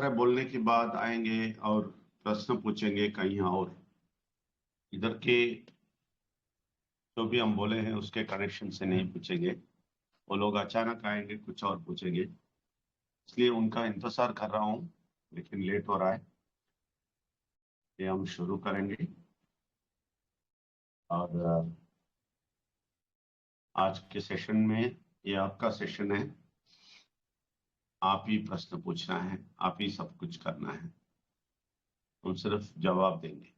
तरह बोलने के बाद आएंगे और प्रश्न पूछेंगे कहीं और। इधर के जो भी हम बोले हैं उसके कनेक्शन से नहीं पूछेंगे। वो लोग अचानक आएंगे, कुछ और पूछेंगे, इसलिए उनका इंतजार कर रहा हूँ, लेकिन लेट हो रहा है। ये हम शुरू करेंगे। और आज के सेशन में ये आपका सेशन है। आप ही प्रश्न पूछना है, आप ही सब कुछ करना है, हम सिर्फ जवाब देंगे।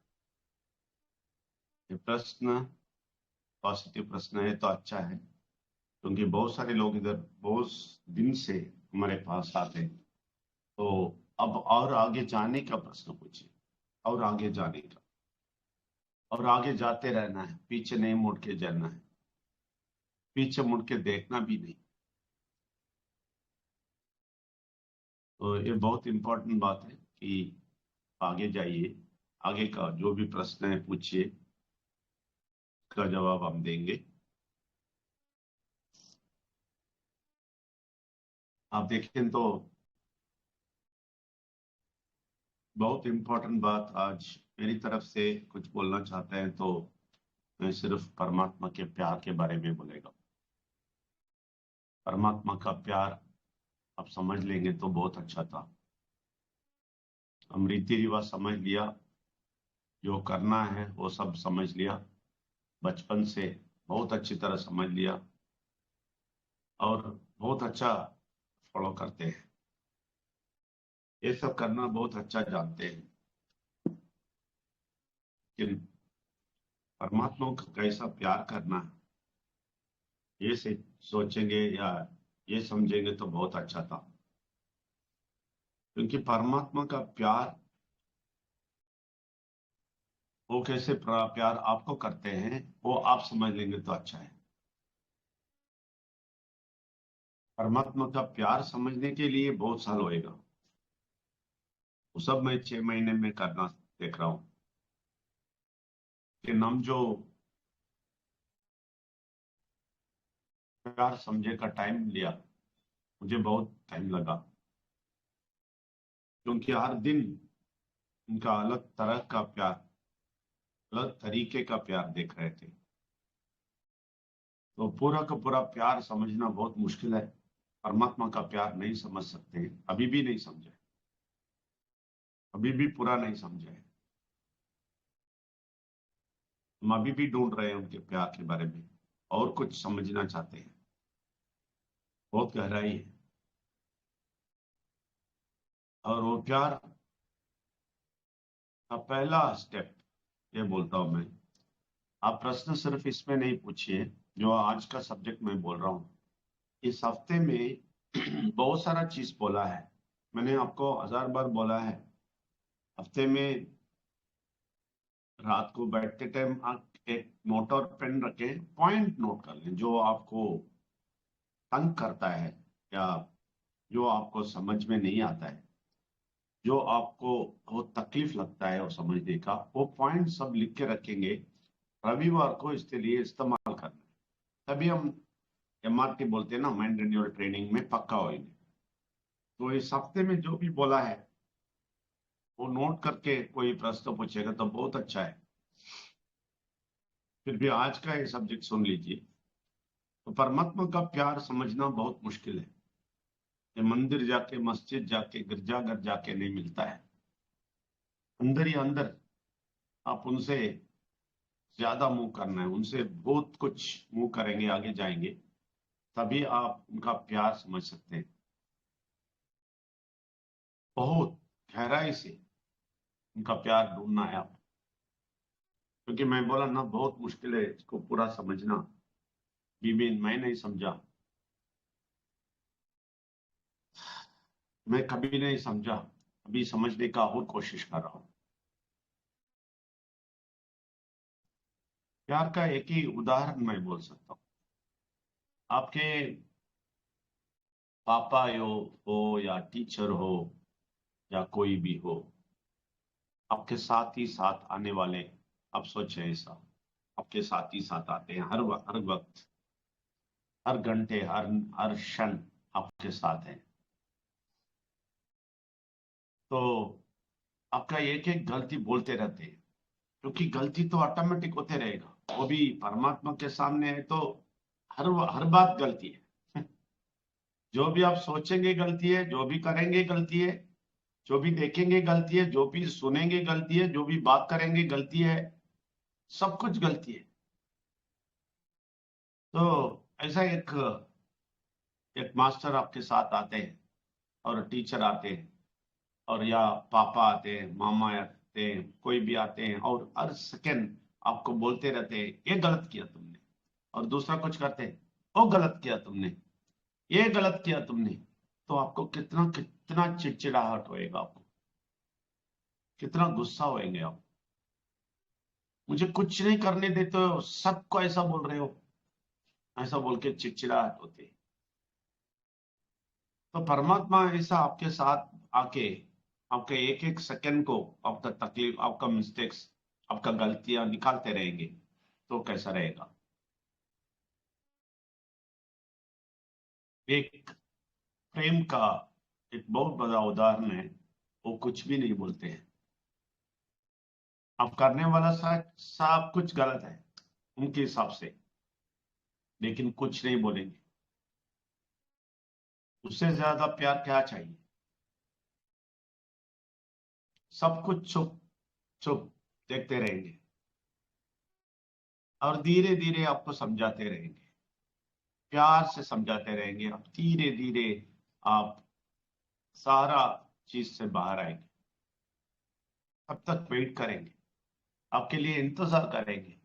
ये प्रश्न पॉजिटिव प्रश्न है तो अच्छा है, क्योंकि बहुत सारे लोग इधर बहुत दिन से हमारे पास आते हैं। तो अब और आगे जाने का प्रश्न पूछिए, और आगे जाने का, और आगे जाते रहना है, पीछे नहीं मुड़ के जाना है, पीछे मुड़ के देखना भी नहीं। तो ये बहुत इंपॉर्टेंट बात है कि आगे जाइए, आगे का जो भी प्रश्न है पूछिए, उसका जवाब हम देंगे। आप देखें तो बहुत इंपॉर्टेंट बात आज मेरी तरफ से कुछ बोलना चाहते हैं तो मैं सिर्फ परमात्मा के प्यार के बारे में बोलेगा। परमात्मा का प्यार आप समझ लेंगे तो बहुत अच्छा था। हम रीति रिवाज समझ लिया, जो करना है वो सब समझ लिया, बचपन से बहुत अच्छी तरह समझ लिया और बहुत अच्छा फॉलो करते हैं। ये सब करना बहुत अच्छा जानते हैं, लेकिन परमात्मा का कैसा प्यार करना है ये से सोचेंगे या ये समझेंगे तो बहुत अच्छा था। क्योंकि परमात्मा का प्यार, वो कैसे प्यार आपको करते हैं वो आप समझ लेंगे तो अच्छा है। परमात्मा का प्यार समझने के लिए बहुत साल होएगा, वो सब मैं 6 महीने में करना देख रहा हूं। कि हम जो प्यार समझे का टाइम लिया, मुझे बहुत टाइम लगा, क्योंकि हर दिन उनका अलग तरह का प्यार, अलग तरीके का प्यार देख रहे थे। तो पूरा का पूरा प्यार समझना बहुत मुश्किल है। परमात्मा का प्यार नहीं समझ सकते हैं, अभी भी नहीं समझे, अभी भी पूरा नहीं समझे। हम अभी भी ढूंढ रहे हैं उनके प्यार के बारे में, और कुछ समझना चाहते हैं। बहुत गहराई है। और वो प्यार का पहला स्टेप ये बोलता हूं मैं, आप प्रश्न सिर्फ इसमें नहीं पूछिए जो आज का सब्जेक्ट मैं बोल रहा हूं। इस हफ्ते में बहुत सारा चीज बोला है, मैंने आपको 1000 बार बोला है। हफ्ते में रात को बैठते टाइम आप एक नोट और पेन रखें, पॉइंट नोट कर लें जो आपको तंग करता है या जो आपको समझ में नहीं आता है, जो आपको बहुत तकलीफ लगता है और समझने का, वो पॉइंट सब लिख के रखेंगे। रविवार को इसके लिए इस्तेमाल करना है, तभी हम MRT बोलते हैं ना, माइंड रिन्यूअल ट्रेनिंग में पक्का होंगे। तो इस हफ्ते में जो भी बोला है वो नोट करके कोई प्रश्न पूछेगा तो बहुत अच्छा है। फिर भी आज का ये सब्जेक्ट सुन लीजिए। तो परमात्मा का प्यार समझना बहुत मुश्किल है। ये मंदिर जाके, मस्जिद जाके, गिरजाघर जाके नहीं मिलता है। अंदर ही अंदर आप उनसे ज्यादा मूव करना है, उनसे बहुत कुछ मूव करेंगे, आगे जाएंगे, तभी आप उनका प्यार समझ सकते हैं। बहुत गहराई से उनका प्यार ढूंढना है आप, क्योंकि मैं बोला ना बहुत मुश्किल है इसको पूरा समझना। बीबी मैं नहीं समझा, मैं कभी नहीं समझा, अभी समझने का और कोशिश कर रहा हूं। प्यार का एक ही उदाहरण मैं बोल सकता हूँ। आपके पापा हो या टीचर हो या कोई भी हो, आपके साथ ही साथ आने वाले, आप सोचे ऐसा, आपके साथ ही साथ आते हैं हर वक्त, हर घंटे, हर क्षण आपके साथ है। तो आपका एक एक गलती बोलते रहते हैं, क्योंकि गलती तो ऑटोमेटिक होते रहेगा, वो भी परमात्मा के सामने है तो हर हर बात गलती है। जो भी आप सोचेंगे गलती है, जो भी करेंगे गलती है, जो भी देखेंगे गलती है, जो भी सुनेंगे गलती है, जो भी बात करेंगे गलती है, सब कुछ गलती है। तो ऐसा एक एक मास्टर आपके साथ आते हैं और टीचर आते हैं, और या पापा आते हैं, मामा आते हैं, कोई भी आते हैं, और हर सेकंड आपको बोलते रहते हैं ये गलत किया तुमने, और दूसरा कुछ करते हैं वो गलत किया तुमने, ये गलत किया तुमने, तो आपको कितना कितना चिड़चिड़ाहट होएगा, आपको कितना गुस्सा होएंगे आप। मुझे कुछ नहीं करने देते हो, सबको ऐसा बोल रहे हो, ऐसा बोल के चिड़चिड़ाहट होती है। तो परमात्मा ऐसा आपके साथ आके आपके एक एक सेकंड को आपका तकलीफ, आपका मिस्टेक्स, आपका गलतियां निकालते रहेंगे, तो कैसा रहेगा। एक प्रेम का एक बहुत बड़ा उदाहरण है, वो कुछ भी नहीं बोलते हैं। अब करने वाला सब कुछ गलत है उनके हिसाब से, लेकिन कुछ नहीं बोलेंगे। उससे ज्यादा प्यार क्या चाहिए। सब कुछ चुप चुप देखते रहेंगे, और धीरे धीरे आपको समझाते रहेंगे, प्यार से समझाते रहेंगे। आप धीरे धीरे आप सारा चीज से बाहर आएंगे। तब तक वेट करेंगे, आपके लिए इंतजार करेंगे।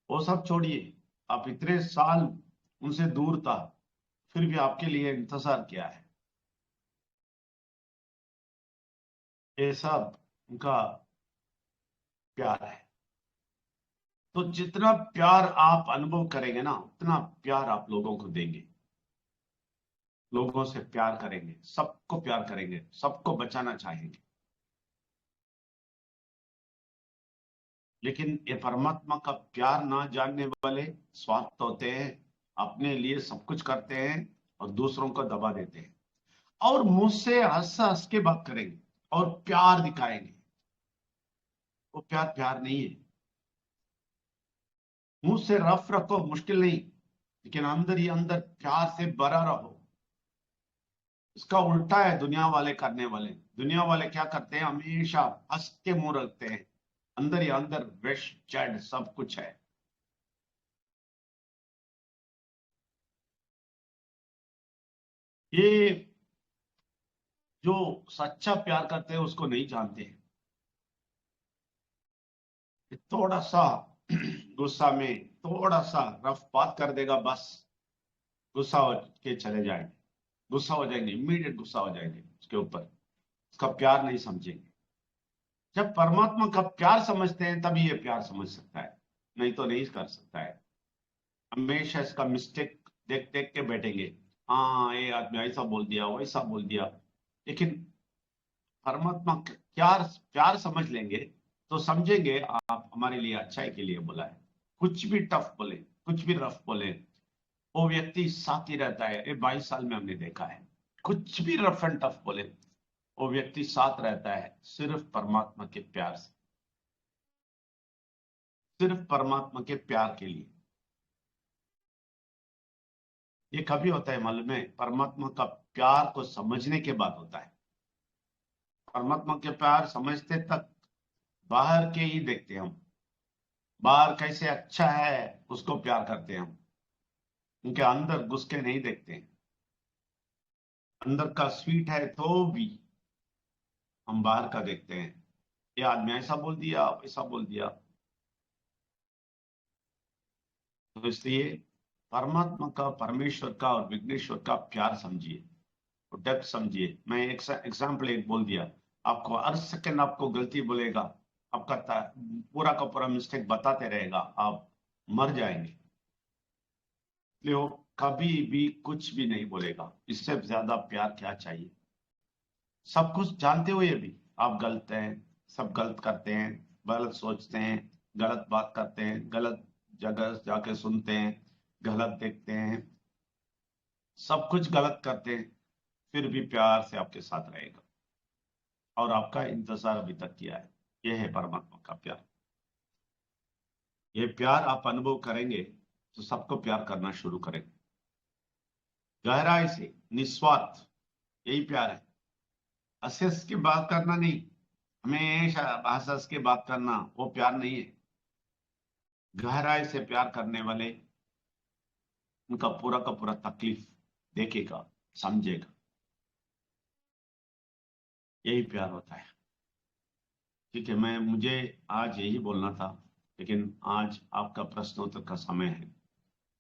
वो सब छोड़िए, आप इतने साल उनसे दूर था, फिर भी आपके लिए इंतजार किया है। ये सब उनका प्यार है। तो जितना प्यार आप अनुभव करेंगे ना, उतना प्यार आप लोगों को देंगे। लोगों से प्यार करेंगे, सबको प्यार करेंगे, सबको बचाना चाहेंगे। लेकिन ये परमात्मा का प्यार ना जानने वाले स्वार्थ होते हैं, अपने लिए सब कुछ करते हैं और दूसरों को दबा देते हैं, और मुझसे हंस हंस के बात करेंगे और प्यार दिखाएंगे। वो प्यार प्यार नहीं है। मुंह से रफ रखो, मुश्किल नहीं, लेकिन अंदर ही अंदर प्यार से भरा रहो। इसका उल्टा है दुनिया वाले करने वाले। दुनिया वाले क्या करते हैं, हमेशा हंस के मुंह रखते हैं, अंदर ही अंदर विष चैड सब कुछ है। ये जो सच्चा प्यार करते हैं उसको नहीं जानते हैं। कि थोड़ा सा गुस्सा में थोड़ा सा रफ बात कर देगा, बस गुस्सा हो के चले जाएंगे, गुस्सा हो जाएंगे, इमीडिएट गुस्सा हो जाएंगे उसके ऊपर। उसका प्यार नहीं समझेंगे। जब परमात्मा का प्यार समझते हैं तभी ये प्यार समझ सकता है, नहीं तो नहीं कर सकता है। हमेशा इसका मिस्टेक देख देख के बैठेंगे, हाँ ये आदमी ऐसा बोल दिया, वैसा बोल दिया। लेकिन परमात्मा का प्यार प्यार समझ लेंगे तो समझेंगे आप हमारे लिए अच्छाई के लिए बोला है। कुछ भी टफ बोले, कुछ भी रफ बोले, वो व्यक्ति साथ ही रहता है। ये 22 साल में हमने देखा है, कुछ भी रफ एंड टफ बोले वो व्यक्ति साथ रहता है, सिर्फ परमात्मा के प्यार से, सिर्फ परमात्मा के प्यार के लिए। ये कभी होता है मालूम है, परमात्मा का प्यार को समझने के बाद होता है। परमात्मा के प्यार समझते तक बाहर के ही देखते हैं हम, बाहर कैसे अच्छा है उसको प्यार करते हैं हम, उनके अंदर घुस के नहीं देखते हैं। अंदर का स्वीट है तो भी हम बाहर का देखते हैं, ये आदमी ऐसा बोल दिया, ऐसा बोल दिया। तो इसलिए परमात्मा का, परमेश्वर का और विघ्नेश्वर का प्यार समझिए, डेप्थ समझिए। मैं एक एग्जाम्पल एक बोल दिया, आपको हर सेकंड आपको गलती बोलेगा, आपका पूरा का पूरा मिस्टेक बताते रहेगा, आप मर जाएंगे। इसलिए वो कभी भी कुछ भी नहीं बोलेगा। इससे ज्यादा प्यार क्या चाहिए। सब कुछ जानते हुए भी आप गलत हैं, सब गलत करते हैं, गलत सोचते हैं, गलत बात करते हैं, गलत जगह जाके सुनते हैं, गलत देखते हैं, सब कुछ गलत करते हैं, फिर भी प्यार से आपके साथ रहेगा। और आपका इंतजार अभी तक किया है। यह है परमात्मा का प्यार। ये प्यार आप अनुभव करेंगे तो सबको प्यार करना शुरू करेंगे, गहराई से, निस्वार्थ। यही प्यार है। हंस हंस के बात करना नहीं, हमेशा हंस हंस के बात करना वो प्यार नहीं है। गहराई से प्यार करने वाले उनका पूरा का पूरा तकलीफ देखेगा, समझेगा। यही प्यार होता है। ठीक है, मुझे आज यही बोलना था, लेकिन आज आपका प्रश्नोत्तर का समय है।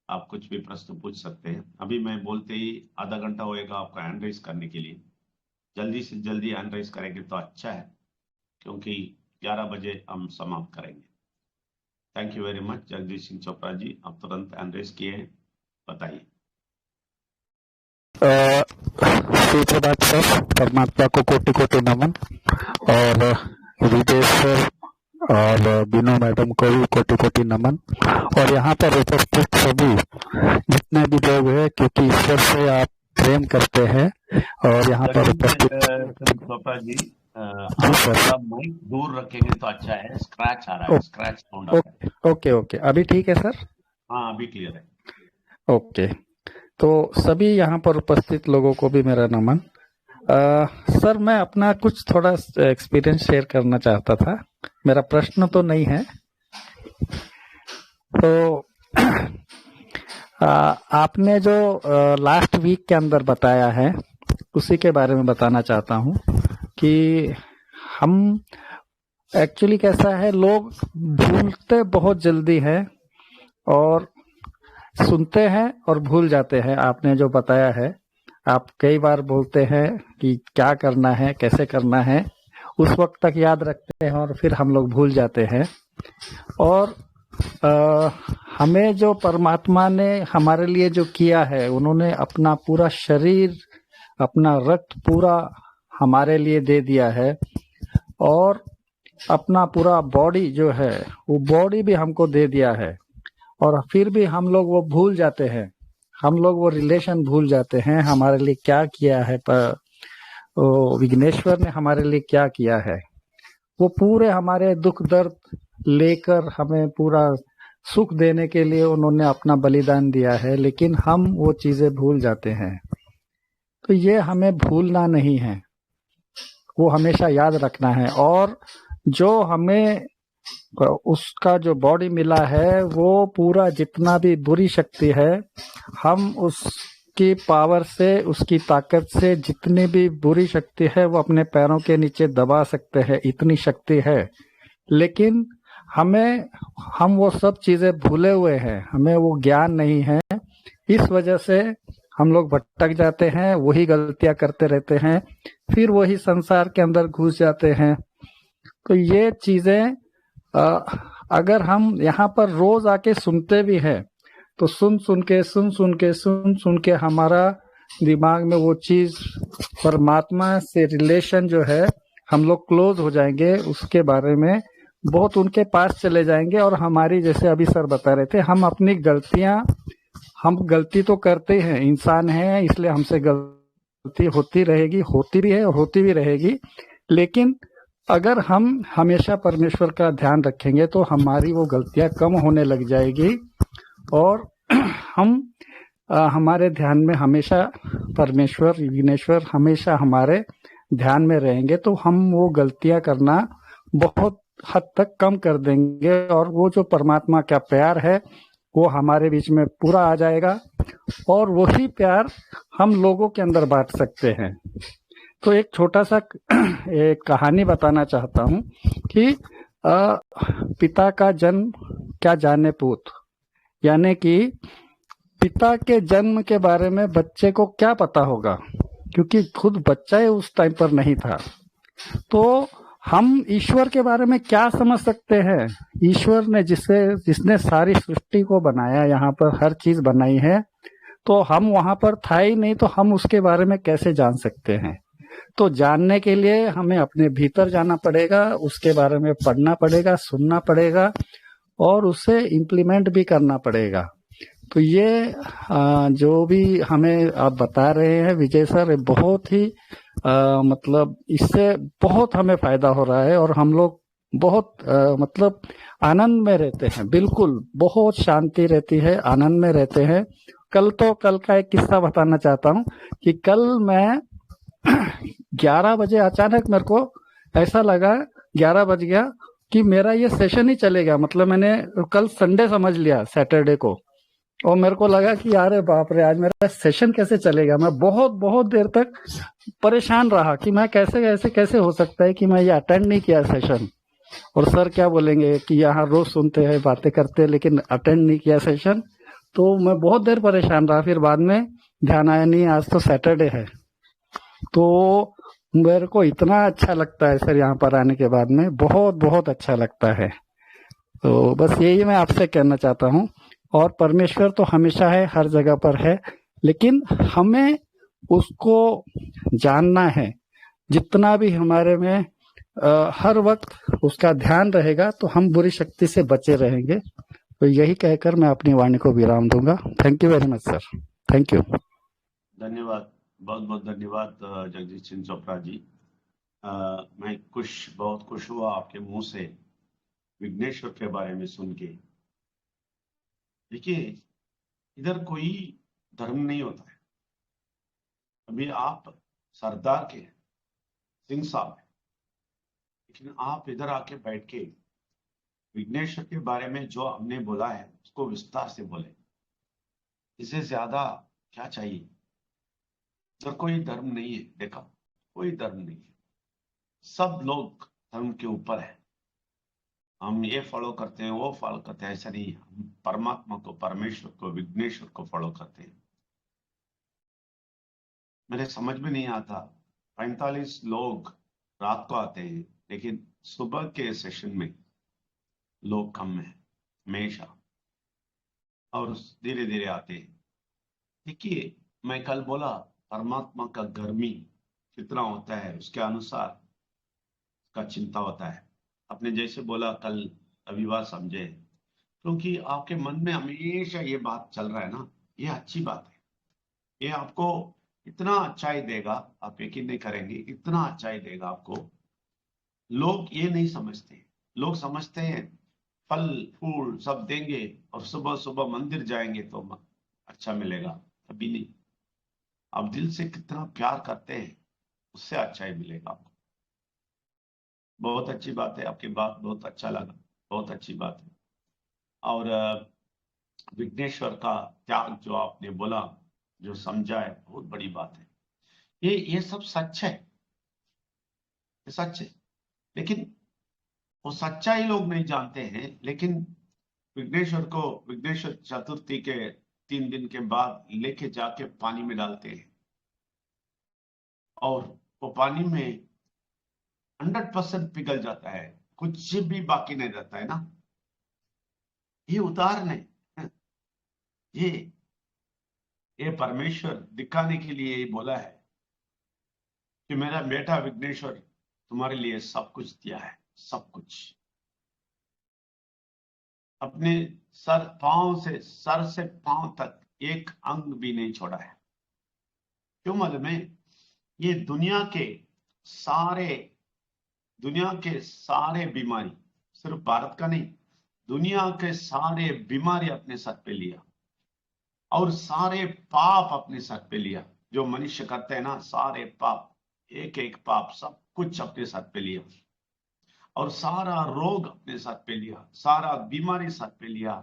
आप कुछ भी प्रश्न पूछ सकते हैं। अभी मैं बोलते ही आधा घंटा होएगा आपका हैंड राइज करने के लिए। जल्दी से जल्दी हैंड राइज करेंगे तो अच्छा है, क्योंकि 11 बजे हम समाप्त करेंगे। Thank you very much Jagdish Singh Chopra ji, आप तुरंत हैंड राइज किए हैं, बताइए। सुप्रभात सर, परमात्मा को कोटि कोटि नमन। और विदेश सर और बीनू मैडम को भी कोटि कोटि नमन। और यहाँ पर उपस्थित सभी जितने भी लोग हैं, क्योंकि ईश्वर से आप प्रेम करते हैं और यहाँ पर उपस्थित चोपड़ा जी, आप थोड़ा माइक दूर रखेंगे तो अच्छा है। स्क्रैच आ रहा है, स्क्रैच साउंड आ रहा है। ओके, अभी ठीक है सर? हाँ, अभी क्लियर है। ओके, तो सभी यहाँ पर उपस्थित लोगों को भी मेरा नमन। सर, मैं अपना कुछ थोड़ा एक्सपीरियंस शेयर करना चाहता था। मेरा प्रश्न तो नहीं है। तो आपने जो लास्ट वीक के अंदर बताया है, उसी के बारे में बताना चाहता हूँ कि हम एक्चुअली कैसा है, लोग भूलते बहुत जल्दी है और सुनते हैं और भूल जाते हैं। आपने जो बताया है, आप कई बार बोलते हैं कि क्या करना है, कैसे करना है, उस वक्त तक याद रखते हैं और फिर हम लोग भूल जाते हैं। और हमें जो परमात्मा ने हमारे लिए जो किया है, उन्होंने अपना पूरा शरीर, अपना रक्त पूरा हमारे लिए दे दिया है और अपना पूरा बॉडी जो है, वो बॉडी भी हमको दे दिया है। और फिर भी हम लोग वो भूल जाते हैं, हम लोग वो रिलेशन भूल जाते हैं, हमारे लिए क्या किया है, विघ्नेश्वर ने हमारे लिए क्या किया है। वो पूरे हमारे दुख दर्द लेकर हमें पूरा सुख देने के लिए उन्होंने अपना बलिदान दिया है, लेकिन हम वो चीजें भूल जाते हैं। तो ये हमें भूलना नहीं है, वो हमेशा याद रखना है। और जो हमें उसका जो बॉडी मिला है, वो पूरा जितना भी बुरी शक्ति है, हम उसकी पावर से, उसकी ताकत से जितनी भी बुरी शक्ति है वो अपने पैरों के नीचे दबा सकते हैं, इतनी शक्ति है। लेकिन हम वो सब चीजें भूले हुए हैं, हमें वो ज्ञान नहीं है। इस वजह से हम लोग भटक जाते हैं, वही गलतियां करते रहते हैं, फिर वही संसार के अंदर घुस जाते हैं। तो ये चीजें अगर हम यहाँ पर रोज आके सुनते भी हैं, तो सुन के हमारा दिमाग में वो चीज, परमात्मा से रिलेशन जो है, हम लोग क्लोज हो जाएंगे, उसके बारे में बहुत उनके पास चले जाएंगे। और हमारी, जैसे अभी सर बता रहे थे, हम अपनी गलतियां, हम गलती तो करते हैं, इंसान हैं, इसलिए हमसे गलती होती रहेगी, होती भी है और होती भी रहेगी। लेकिन अगर हम हमेशा परमेश्वर का ध्यान रखेंगे तो हमारी वो गलतियां कम होने लग जाएगी और हम हमारे ध्यान में हमेशा परमेश्वर, विघ्नेश्वर हमेशा हमारे ध्यान में रहेंगे। तो हम वो गलतियां करना बहुत हद तक कम कर देंगे और वो जो परमात्मा का प्यार है वो हमारे बीच में पूरा आ जाएगा और वही प्यार हम लोगों के अंदर बांट सकते हैं। तो एक छोटा सा एक कहानी बताना चाहता हूँ कि पिता का जन्म क्या जाने पूत, यानी कि पिता के जन्म के बारे में बच्चे को क्या पता होगा, क्योंकि खुद बच्चा ही उस टाइम पर नहीं था। तो हम ईश्वर के बारे में क्या समझ सकते हैं? ईश्वर ने जिसने सारी सृष्टि को बनाया, यहाँ पर हर चीज बनाई है, तो हम वहां पर था ही नहीं, तो हम उसके बारे में कैसे जान सकते हैं? तो जानने के लिए हमें अपने भीतर जाना पड़ेगा, उसके बारे में पढ़ना पड़ेगा, सुनना पड़ेगा और उसे इम्प्लीमेंट भी करना पड़ेगा। तो ये जो भी हमें आप बता रहे हैं विजय सर, ये बहुत ही मतलब इससे बहुत हमें फायदा हो रहा है और हम लोग बहुत मतलब आनंद में रहते हैं, बिल्कुल बहुत शांति रहती है, आनंद में रहते हैं। कल का एक किस्सा बताना चाहता हूँ कि कल मैं 11 बजे अचानक मेरे को ऐसा लगा, 11 बज गया कि मेरा ये सेशन ही चलेगा। मतलब मैंने कल संडे समझ लिया, सैटरडे को, और मेरे को लगा कि यार बाप रे, आज मेरा सेशन कैसे चलेगा। मैं बहुत बहुत देर तक परेशान रहा कि मैं कैसे हो सकता है कि मैं ये अटेंड नहीं किया सेशन, और सर क्या बोलेंगे कि यहाँ रोज सुनते हैं बातें करते हैं लेकिन अटेंड नहीं किया सेशन। तो मैं बहुत देर परेशान रहा, फिर बाद में ध्यान आया नहीं आज तो सैटरडे है। तो मेरे को इतना अच्छा लगता है सर, यहाँ पर आने के बाद में बहुत बहुत अच्छा लगता है। तो बस यही मैं आपसे कहना चाहता हूँ। और परमेश्वर तो हमेशा है, हर जगह पर है, लेकिन हमें उसको जानना है। जितना भी हमारे में हर वक्त उसका ध्यान रहेगा तो हम बुरी शक्ति से बचे रहेंगे। तो यही कहकर मैं अपनी वाणी को विराम दूंगा। Thank you very much sir, thank you. धन्यवाद, बहुत बहुत धन्यवाद जगदीश सिंह चोपड़ा जी। मैं बहुत खुश हुआ आपके मुंह से विघ्नेश्वर के बारे में सुन के। देखिए, इधर कोई धर्म नहीं होता है। अभी आप सरदार के सिंह साहब हैं, लेकिन आप इधर आके बैठ के विघ्नेश्वर के बारे में जो हमने बोला है उसको विस्तार से बोले। इससे ज्यादा क्या चाहिए? इधर कोई धर्म नहीं है, देखा, कोई धर्म नहीं है। सब लोग धर्म के ऊपर है। हम ये फॉलो करते हैं, वो फॉलो करते हैं, ऐसा नहीं। हम परमात्मा को, परमेश्वर को, विघ्नेश्वर को फॉलो करते हैं। मेरे समझ में नहीं आता, 45 लोग रात को आते हैं लेकिन सुबह के सेशन में लोग कम है हमेशा, और धीरे धीरे आते हैं। देखिए, मैं कल बोला परमात्मा का गर्मी कितना होता है उसके अनुसार का चिंता होता है। आपने जैसे बोला कल रविवार समझे, क्योंकि आपके मन में हमेशा ये बात चल रहा है ना, ये अच्छी बात है। ये आपको इतना अच्छाई देगा, आप यकीन नहीं करेंगे, इतना अच्छाई देगा आपको। लोग ये नहीं समझते। लोग समझते हैं फल फूल सब देंगे और सुबह सुबह मंदिर जाएंगे तो अच्छा मिलेगा। अभी नहीं, आप दिल से कितना प्यार करते हैं उससे अच्छाई मिलेगा आपको। बहुत अच्छी बात है, आपकी बात बहुत अच्छा लगा, बहुत अच्छी बात है। और विघ्नेश्वर का त्याग जो आपने बोला, जो समझा है, बहुत बड़ी बात है। ये सब सच है, ये सच है। लेकिन वो सच्चाई लोग नहीं जानते हैं। लेकिन विघ्नेश्वर चतुर्थी के 3 दिन के बाद लेके जाके पानी में डालते हैं और वो पानी में 100% पिघल जाता है, कुछ भी बाकी नहीं रहता है ना। ये उदाहरण है। ये ये परमेश्वर दिखाने के लिए ये बोला है कि मेरा बेटा विघ्नेश्वर तुम्हारे लिए सब कुछ दिया है, सब कुछ। अपने सर से पांव तक एक अंग भी नहीं छोड़ा है। क्यों मालूम है? ये दुनिया के सारे बीमारी, सिर्फ भारत का नहीं, दुनिया के सारे बीमारी अपने सर पे लिया और सारे पाप अपने सर पे लिया। जो मनुष्य करते हैं ना, सारे पाप, एक एक पाप, सब कुछ अपने सर पे लिया और सारा रोग अपने सर पे लिया, सारा बीमारी सर पे लिया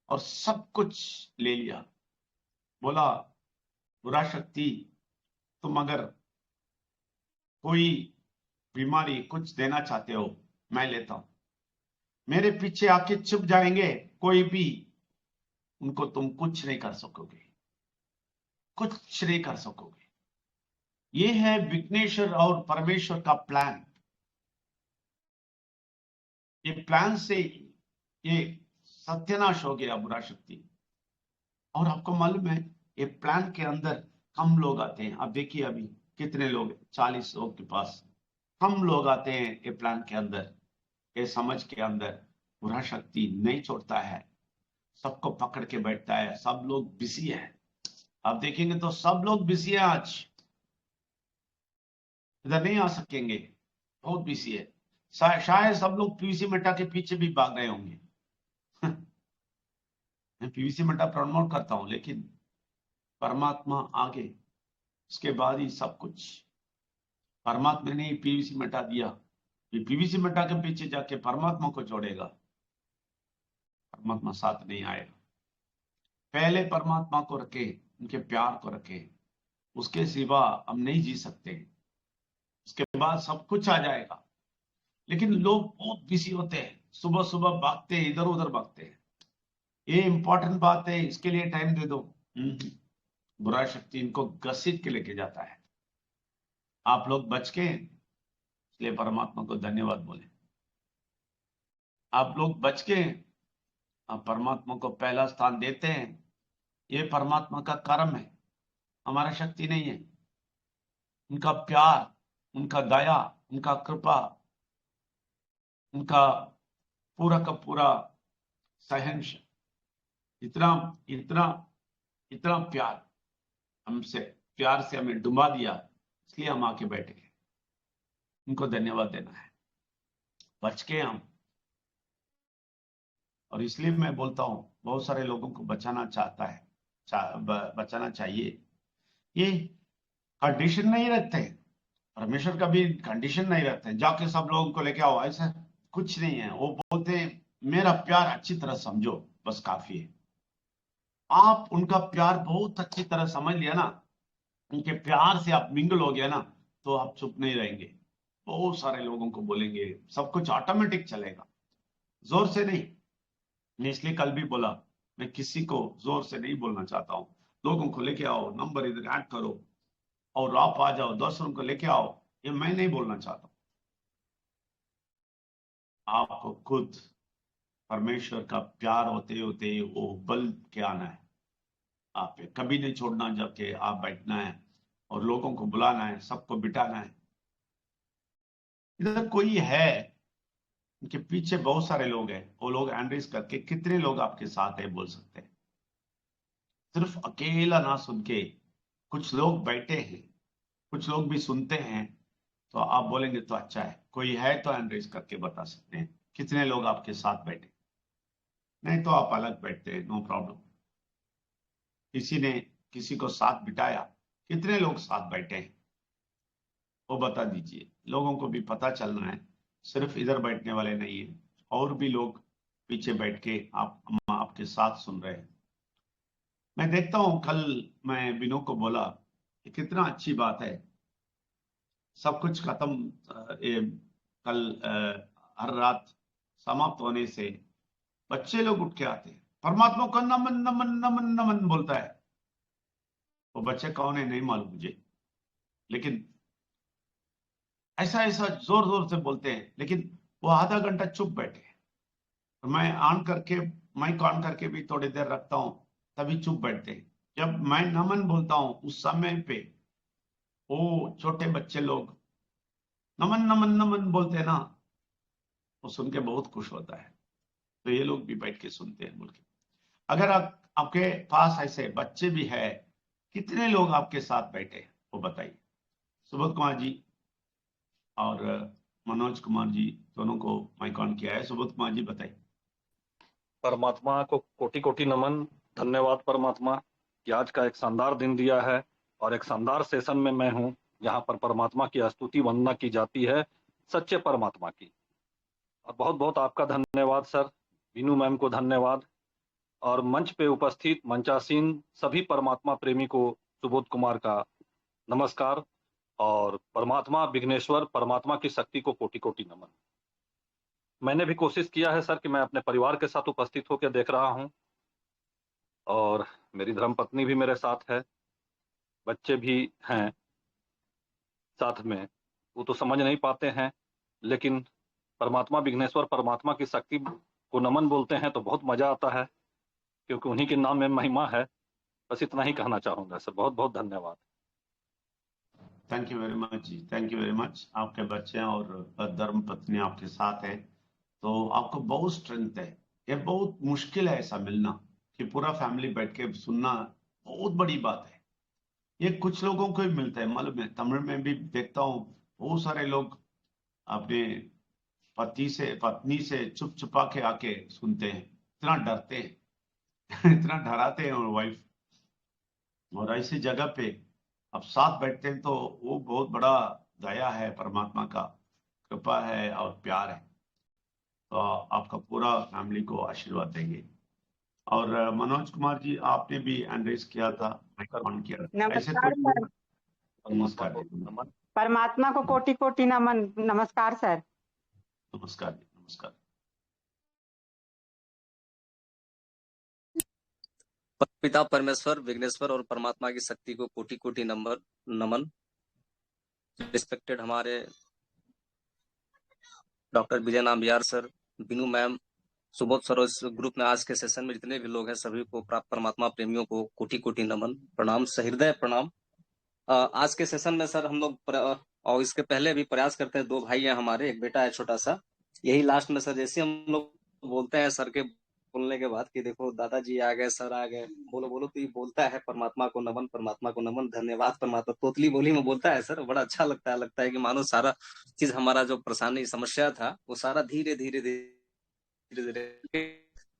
और सब कुछ ले लिया। बोला, बुरा शक्ति, तुम अगर कोई बीमारी कुछ देना चाहते हो, मैं लेता हूं। मेरे पीछे आके छुप जाएंगे कोई भी, उनको तुम कुछ नहीं कर सकोगे, कुछ नहीं कर सकोगे। ये है विघ्नेश्वर और परमेश्वर का प्लान। ये प्लान से ये सत्यानाश हो गया बुरा शक्ति। और आपको मालूम है, ये प्लान के अंदर कम लोग आते हैं। अब देखिए अभी कितने लोग हैं, 40 लोग के पास। कम लोग आते हैं ये प्लान के अंदर, ये समझ के अंदर। बुरा शक्ति नहीं छोड़ता है, सबको पकड़ के बैठता है, सब लोग बिजी है। आप देखेंगे तो सब लोग बिजी है, आज इधर नहीं आ सकेंगे, बहुत बिजी है। शायद सब लोग पीवीसी मेटा के पीछे भी भाग रहे होंगे। मैं पीवीसी मेटा प्रमोट करता हूं, लेकिन परमात्मा आगे, उसके बाद ही सब कुछ। परमात्मा ने ही पीवीसी मेटा दिया, ये पीवीसी मेटा के पीछे जाके परमात्मा को जोड़ेगा, परमात्मा साथ नहीं आएगा। पहले परमात्मा को रखे, उनके प्यार को रखे, उसके सिवा हम नहीं जी सकते। उसके बाद सब कुछ आ जाएगा। लेकिन लोग बहुत बिजी होते हैं, सुबह सुबह भागते हैं, इधर उधर भागते हैं। ये इंपॉर्टेंट बात है, इसके लिए टाइम दे दो। बुरा शक्ति इनको घसीट के लेके जाता है। आप लोग बच के, इसलिए परमात्मा को धन्यवाद बोले। आप लोग बच के आप परमात्मा को पहला स्थान देते हैं, ये परमात्मा का कर्म है, हमारा शक्ति नहीं है। उनका प्यार, उनका दया, उनका कृपा, उनका पूरा का पूरा सहनश, इतना इतना इतना प्यार हमसे, प्यार से हमें डुबा दिया, इसलिए हम आके बैठे हैं। उनको धन्यवाद देना है, बच के हम। और इसलिए मैं बोलता हूं, बहुत सारे लोगों को बचाना चाहता है, बचाना चाहिए। ये कंडीशन नहीं रहते, परमेश्वर का भी कंडीशन नहीं रहते जाके सब लोगों को लेके आओ, ऐसा कुछ नहीं है। वो बोलते हैं मेरा प्यार अच्छी तरह समझो, बस काफी है। आप उनका प्यार बहुत अच्छी तरह समझ लिया ना, उनके प्यार से आप मिंगल हो गया ना, तो आप चुप नहीं रहेंगे। बहुत सारे लोगों को बोलेंगे, सब कुछ ऑटोमेटिक चलेगा, जोर से नहीं। मैं इसलिए कल भी बोला, मैं किसी को जोर से नहीं बोलना चाहता हूं। लोगों को लेके आओ, नंबर इधर ऐड करो और आप आ जाओ, दूसरों को लेके आओ, ये मैं नहीं बोलना चाहता। आपको खुद परमेश्वर का प्यार होते होते वो बल के आना है। आप पे कभी नहीं छोड़ना, जबकि आप बैठना है और लोगों को बुलाना है, सबको बिठाना है। इधर कोई है, उनके पीछे बहुत सारे लोग हैं, वो लोग एंड्रेस करके कितने लोग आपके साथ है बोल सकते हैं। सिर्फ अकेला ना सुन के, कुछ लोग बैठे हैं, कुछ लोग भी सुनते हैं, तो आप बोलेंगे तो अच्छा है। कोई है तो एंड्रेस करके बता सकते हैं कितने लोग आपके साथ बैठे। नहीं तो आप अलग बैठते हैं, नो प्रॉब्लम। किसी ने किसी को साथ बिठाया, कितने लोग साथ बैठे हैं वो बता दीजिए। लोगों को भी पता चलना है, सिर्फ इधर बैठने वाले नहीं है, और भी लोग पीछे बैठ के आपके साथ सुन रहे हैं। मैं देखता हूं, कल मैं बिनू को बोला कि कितना अच्छी बात है, सब कुछ खत्म, कल हर रात समाप्त होने से बच्चे लोग उठ के आते हैं, परमात्मा को नमन नमन नमन नमन बोलता है। वो बच्चे कौन है नहीं मालूम मुझे, लेकिन ऐसा ऐसा जोर जोर से बोलते हैं। लेकिन वो आधा घंटा चुप बैठे हैं, और मैं ऑन करके, माइक ऑन करके भी थोड़ी देर रखता हूं, तभी चुप बैठते हैं। जब मैं नमन बोलता हूं उस समय पे वो छोटे बच्चे लोग नमन नमन नमन बोलते हैं ना, वो सुन के बहुत खुश होता है। तो ये लोग भी बैठ के सुनते हैं बोल के। अगर आपके पास ऐसे बच्चे भी है, कितने लोग आपके साथ बैठे हैं वो बताइए। सुबोध कुमार जी और मनोज कुमार जी दोनों को माइक ऑन किया है। सुबोध कुमार जी बताइए। परमात्मा को कोटि कोटि नमन। धन्यवाद परमात्मा कि आज का एक शानदार दिन दिया है और एक शानदार सेशन में मैं हूं, जहां पर परमात्मा की स्तुति वंदना की जाती है, सच्चे परमात्मा की। और बहुत बहुत आपका धन्यवाद सर, बीनू मैम को धन्यवाद, और मंच पे उपस्थित मंचासीन सभी परमात्मा प्रेमी को सुबोध कुमार का नमस्कार। और परमात्मा विघ्नेश्वर परमात्मा की शक्ति को कोटि कोटि नमन। मैंने भी कोशिश किया है सर कि मैं अपने परिवार के साथ उपस्थित होकर देख रहा हूं, और मेरी धर्मपत्नी भी मेरे साथ है, बच्चे भी हैं साथ में। वो तो समझ नहीं पाते हैं, लेकिन परमात्मा विघ्नेश्वर परमात्मा की शक्ति को नमन बोलते हैं तो बहुत मजा आता है, क्योंकि उन्हीं के नाम में महिमा है। बस इतना ही कहना चाहूंगा सर, बहुत बहुत धन्यवाद। थैंक यू वेरी मच जी, थैंक यू वेरी मच। आपके बच्चे और धर्म पत्नी आपके साथ है, तो आपको बहुत स्ट्रेंथ है। ये बहुत मुश्किल है ऐसा मिलना कि पूरा फैमिली बैठ के सुनना, बहुत बड़ी बात है। ये कुछ लोगों को ही मिलता है, मालूम है। तमिल में भी देखता हूँ बहुत सारे लोग अपने पत्नी से चुप छुपा के आके सुनते हैं, इतना डरते हैं इतना डराते हैं और वाइफ, और ऐसी जगह पे अब साथ बैठते हैं तो वो बहुत बड़ा दया है, परमात्मा का कृपा है और प्यार है। तो आपका पूरा फैमिली को आशीर्वाद देंगे। और मनोज कुमार जी, आपने भी एंड्रेस किया था, माइक ऑन किया था। ऐसे नमस्कार कोई सर। परमात्मा नमस्कार को जी। नमन। परमात्मा को कोटि कोटि नमन। नमस्कार सर। नमस्कार जी, नमस्कार। पिता परमेश्वर, विघ्नेश्वर और परमात्मा की शक्ति को कोटि कोटि नमन। रिस्पेक्टेड हमारे doctor Vijay Nambiar sir, Binu ma'am, Subodh sir, इस ग्रुप में आज के सेशन में जितने भी लोग हैं सभी को, प्राप्त परमात्मा प्रेमियों को कोटि कोटि नमन, प्रणाम, सहृदय प्रणाम। आज के सेशन में सर हम लोग और इसके पहले भी प्रयास करते हैं, 2 भाई हैं हमारे, एक बेटा है छोटा सा। यही लास्ट में सर जैसे हम लोग बोलते हैं सर के बोलने के बाद कि देखो दादाजी आ गए, सर आ गए, बोलो बोलो, तो ये बोलता है परमात्मा को नमन, परमात्मा को नमन, धन्यवाद परमात्मा। तोतली बोली में बोलता है सर, बड़ा अच्छा लगता है कि मानो सारा चीज हमारा जो परेशानी समस्या था वो सारा धीरे धीरे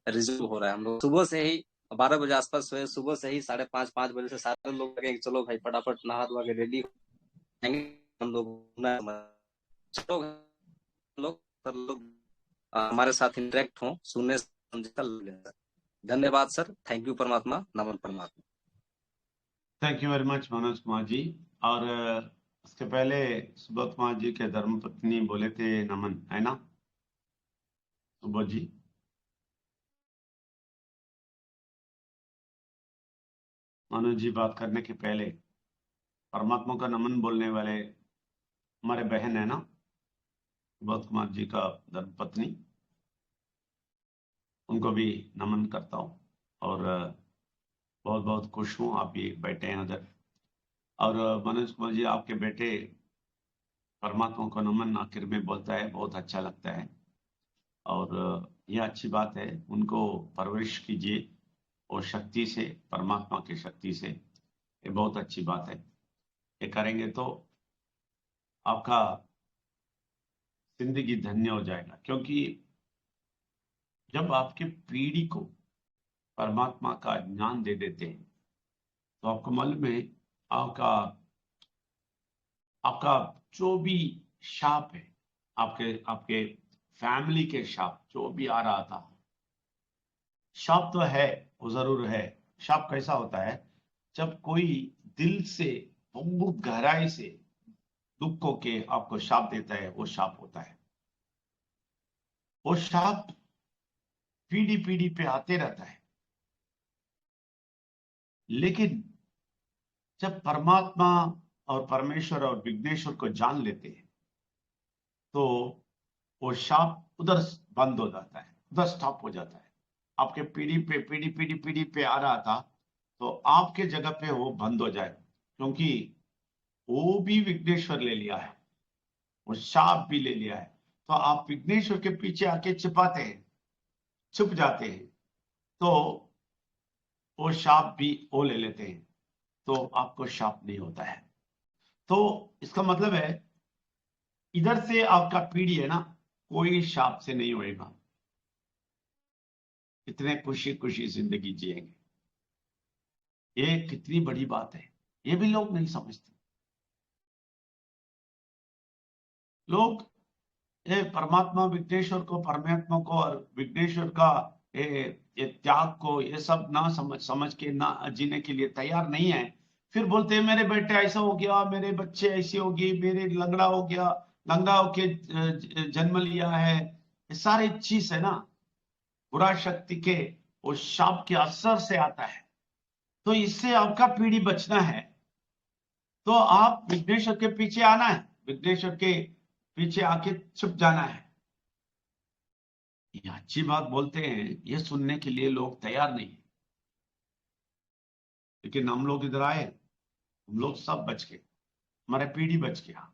रिजॉल्व हो रहा है। हम लोग सुबह से ही 12 बजे आसपास सोए, सुबह से ही 5:30 5 बजे से सारे लोग लगे चलो भाई फटाफट नहा धोआ के रेडी हम लोग हमारे साथ इंटरेक्ट हो, सुनने समझे। धन्यवाद सर, थैंक यू परमात्मा, नमन परमात्मा। Thank you very much Manoj Kumar ji. और उसके पहले सुबोध कुमार जी के धर्मपत्नी बोले थे नमन, है ना सुबोध जी? मनोज जी बात करने के पहले परमात्मा का नमन बोलने वाले हमारे बहन है ना, सुबोध कुमार जी का धर्मपत्नी, उनको भी नमन करता हूँ। और बहुत बहुत खुश हूँ आप भी बैठे हैं उधर। और मनोज कुमार जी, आपके बेटे परमात्मा को नमन आखिर में बोलता है, बहुत अच्छा लगता है। और यह अच्छी बात है, उनको परवरिश कीजिए और शक्ति से, परमात्मा की शक्ति से, ये बहुत अच्छी बात है। ये करेंगे तो आपका जिंदगी धन्य हो जाएगा। क्योंकि जब आपके पीढ़ी को परमात्मा का ज्ञान दे देते हैं तो आपको मालूम है, आपका आपका जो भी शाप है, आपके आपके फैमिली के शाप जो भी आ रहा था, शाप तो है, वो जरूर है। शाप कैसा होता है? जब कोई दिल से बहुत गहराई से दुख को के आपको शाप देता है, वो शाप होता है। वो शाप पीढ़ी पीढ़ी पे आते रहता है। लेकिन जब परमात्मा और परमेश्वर और विघ्नेश्वर को जान लेते हैं तो वो शाप उधर बंद हो जाता है, उधर स्टॉप हो जाता है। आपके पीढ़ी पे आ रहा था तो आपके जगह पे वो बंद हो जाए, क्योंकि वो भी विघ्नेश्वर ले लिया है, वो शाप भी ले लिया है। तो आप विघ्नेश्वर के पीछे आके छिपाते हैं, छुप जाते हैं, तो वो शाप भी वो ले लेते हैं, तो आपको शाप नहीं होता है। तो इसका मतलब है, इधर से आपका पीढ़ी है ना, कोई शाप से नहीं होएगा, इतने खुशी खुशी जिंदगी जिएंगे। ये कितनी बड़ी बात है, ये भी लोग नहीं समझते। लोग ये परमात्मा विघ्नेश्वर को, परमात्मा को और विघ्नेश्वर का ये त्याग को, ये सब ना समझ के ना जीने के लिए तैयार नहीं है। फिर बोलते हैं मेरे बेटे ऐसा हो गया, मेरे बच्चे ऐसी होगी, मेरे लंगड़ा हो गया, लंगड़ा होके जन्म लिया है। ये सारी चीज है ना, बुरा शक्ति के वो शाप के असर से आता है। तो इससे आपका पीढ़ी बचना है तो आप विघ्नेश्वर के पीछे आना है, विघ्नेश्वर के पीछे आके छुप जाना है। ये अच्छी बात बोलते हैं, ये सुनने के लिए लोग तैयार नहीं है। लेकिन हम लोग इधर आए, हम लोग सब बच गए, हमारे पीढ़ी बच गया।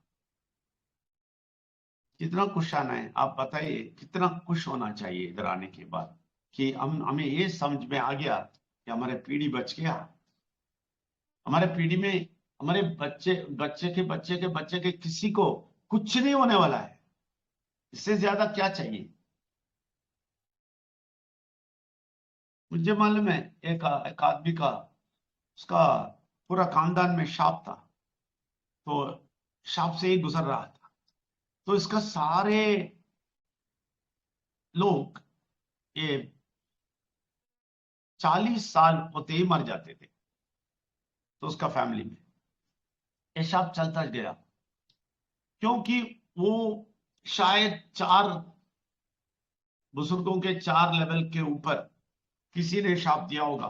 कितना खुश आना है, आप बताइए, कितना खुश होना चाहिए इधर आने के बाद। कि हमें ये समझ में आ गया कि हमारे पीढ़ी बच गया, हमारे पीढ़ी में हमारे बच्चे बच्चे के बच्चे के बच्चे के किसी को कुछ नहीं होने वाला है। इससे ज्यादा क्या चाहिए? मुझे मालूम है एक आदमी का, उसका पूरा खानदान में सांप था, तो सांप से ही गुजर रहा था, तो इसका सारे लोग ये 40 साल होते ही मर जाते थे। तो उसका फैमिली में ये सांप चलता गया, क्योंकि वो शायद 4 बुजुर्गों के 4 लेवल के ऊपर किसी ने शाप दिया होगा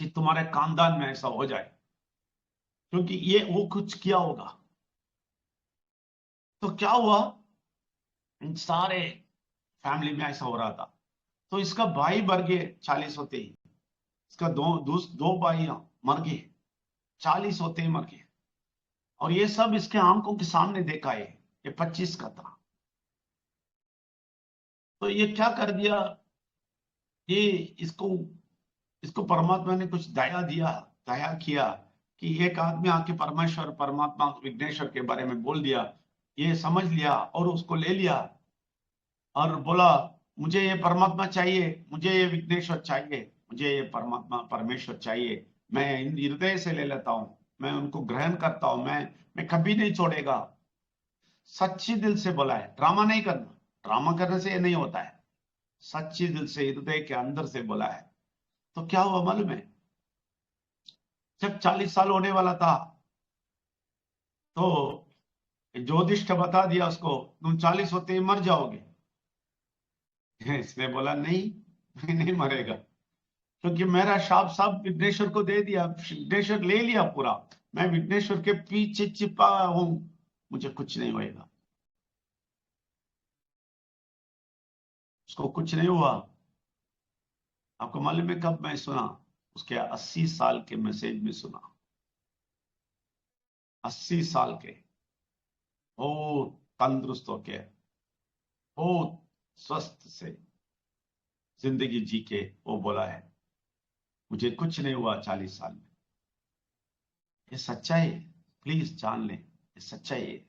कि तुम्हारे खानदान में ऐसा हो जाए, क्योंकि ये वो कुछ किया होगा। तो क्या हुआ, इन सारे फैमिली में ऐसा हो रहा था। तो इसका भाई मर गए 40 होते ही, इसका दो भाई मर गए 40 होते ही मर गए, और ये सब इसके आंखों के सामने देखा है। ये 25 का था। तो ये क्या कर दिया, ये इसको इसको परमात्मा ने कुछ दया किया कि एक आदमी आके परमेश्वर परमात्मा विघ्नेश्वर के बारे में बोल दिया, ये समझ लिया और उसको ले लिया और बोला मुझे ये परमात्मा चाहिए, मुझे ये विघ्नेश्वर चाहिए, मुझे ये परमात्मा परमेश्वर चाहिए, मैं इन हृदय से ले लेता हूं, मैं उनको ग्रहण करता हूं, मैं कभी नहीं छोड़ेगा। सच्ची दिल से बोला है, ड्रामा नहीं करना, ड्रामा करने से ये नहीं होता है। सच्ची दिल से हृदय के अंदर से बोला है। तो क्या हुआ मालूम है, जब 40 साल होने वाला था तो ज्योतिष बता दिया उसको, तुम 40 होते ही मर जाओगे। इसने बोला नहीं, मैं नहीं मरेगा, क्योंकि मेरा शाप सब विघ्नेश्वर को दे दिया, विघ्नेश्वर ले लिया पूरा, मैं विघ्नेश्वर के पीछे छिपा हूं, मुझे कुछ नहीं होएगा। उसको कुछ नहीं हुआ। आपको मालूम है कब मैं सुना? उसके 80 साल के मैसेज में सुना। 80 साल के, बहुत तंदुरुस्त होके, बहुत स्वस्थ से जिंदगी जी के वो बोला है मुझे कुछ नहीं हुआ 40 साल में। ये सच्चाई है, प्लीज जान लें, ये सच्चाई है।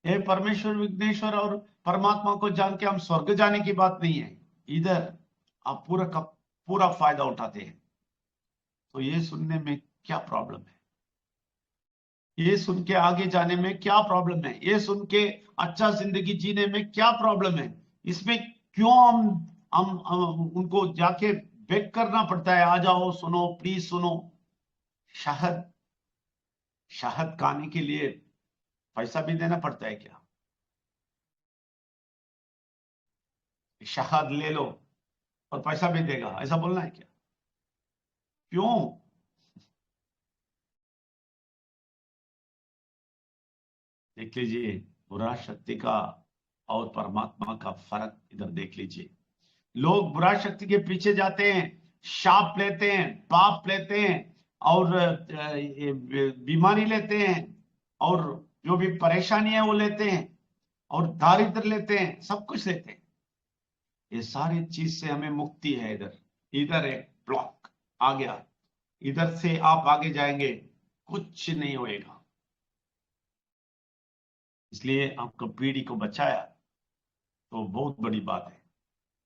ये परमेश्वर विघ्नेश्वर और परमात्मा को जान के हम स्वर्ग जाने की बात नहीं है, इधर आप पूरा का पूरा फायदा उठाते हैं। तो ये सुनने में क्या प्रॉब्लम है? ये सुन के आगे जाने में क्या प्रॉब्लम है? ये सुन के अच्छा जिंदगी जीने में क्या प्रॉब्लम है? इसमें क्यों हम उनको जाके बेग करना पड़ता है, आ जाओ सुनो प्लीज सुनो। शहद शहद खाने के लिए पैसा भी देना पड़ता है क्या? शहद ले लो और पैसा भी देगा, ऐसा बोलना है क्या? क्यों? देख लीजिए बुरा शक्ति का और परमात्मा का फर्क इधर देख लीजिए। लोग बुरा शक्ति के पीछे जाते हैं, शाप लेते हैं, पाप लेते हैं, और बीमारी लेते हैं, और जो भी परेशानी है वो लेते हैं, और दारिद्र लेते हैं, सब कुछ लेते हैं। ये सारी चीज से हमें मुक्ति है। इधर इधर एक ब्लॉक आ गया, इधर से आप आगे जाएंगे कुछ नहीं होएगा। इसलिए आपको पीढ़ी को बचाया तो बहुत बड़ी बात है।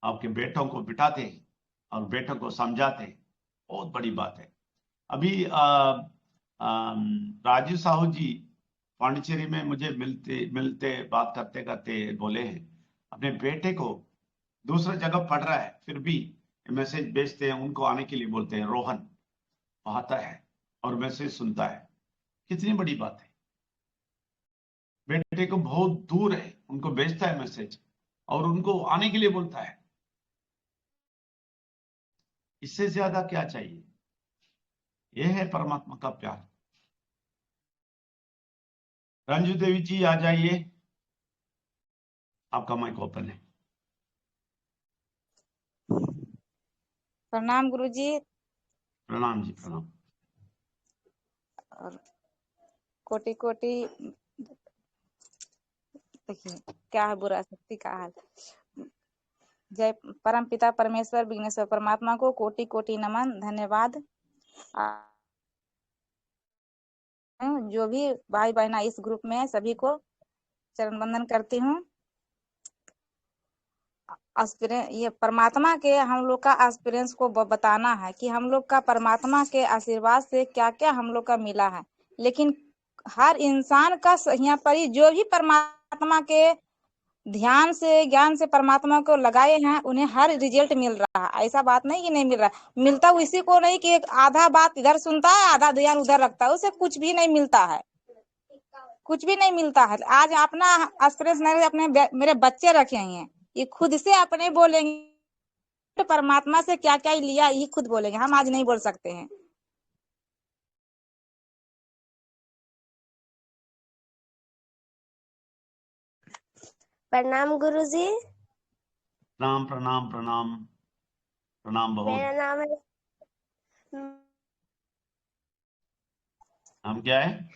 आपके बेटों को बिठाते हैं और बेटों को समझाते हैं, बहुत बड़ी बात है। अभी राजू साहू जी पांडिचेरी में मुझे मिलते मिलते बात करते करते बोले हैं, अपने बेटे को दूसरा जगह पढ़ रहा है फिर भी मैसेज भेजते हैं, उनको आने के लिए बोलते हैं। रोहन आता है और मैसेज सुनता है, कितनी बड़ी बात है। बेटे को बहुत दूर है, उनको भेजता है मैसेज और उनको आने के लिए बोलता है। इससे ज्यादा क्या चाहिए? यह है परमात्मा का प्यार। रंजू देवी जी आ जाइए, आपका माइक ओपन है। प्रणाम गुरुजी। प्रणाम जी, प्रणाम। और कोटि कोटि, देखिए क्या है बुरा शक्ति का हाल। जय परम पिता परमेश्वर विघ्नेश्वर परमात्मा को कोटि कोटि नमन धन्यवाद। जो भी भाई बहना इस ग्रुप में है सभी को चरण वंदन करती हूँ। ये परमात्मा के हम लोग का एक्सपीरियंस को बताना है कि हम लोग का परमात्मा के आशीर्वाद से क्या क्या हम लोग का मिला है। लेकिन हर इंसान का यहाँ पर ही जो भी परमात्मा के ध्यान से ज्ञान से परमात्मा को लगाए हैं उन्हें हर रिजल्ट मिल रहा है। ऐसा बात नहीं कि नहीं मिल रहा, मिलता इसी को नहीं कि एक आधा बात इधर सुनता है आधा ध्यान उधर रखता है, उसे कुछ भी नहीं मिलता है, कुछ भी नहीं मिलता है। आज अपना एक्सपीरियंस नहीं अपने मेरे बच्चे रखे हैं, ये खुद से अपने बोलेंगे परमात्मा से क्या क्या लिया, ये खुद बोलेंगे, हम आज नहीं बोल सकते हैं। प्रणाम गुरुजी। प्रणाम प्रणाम प्रणाम प्रणाम। बहुत मेरा नाम है नाम क्या है?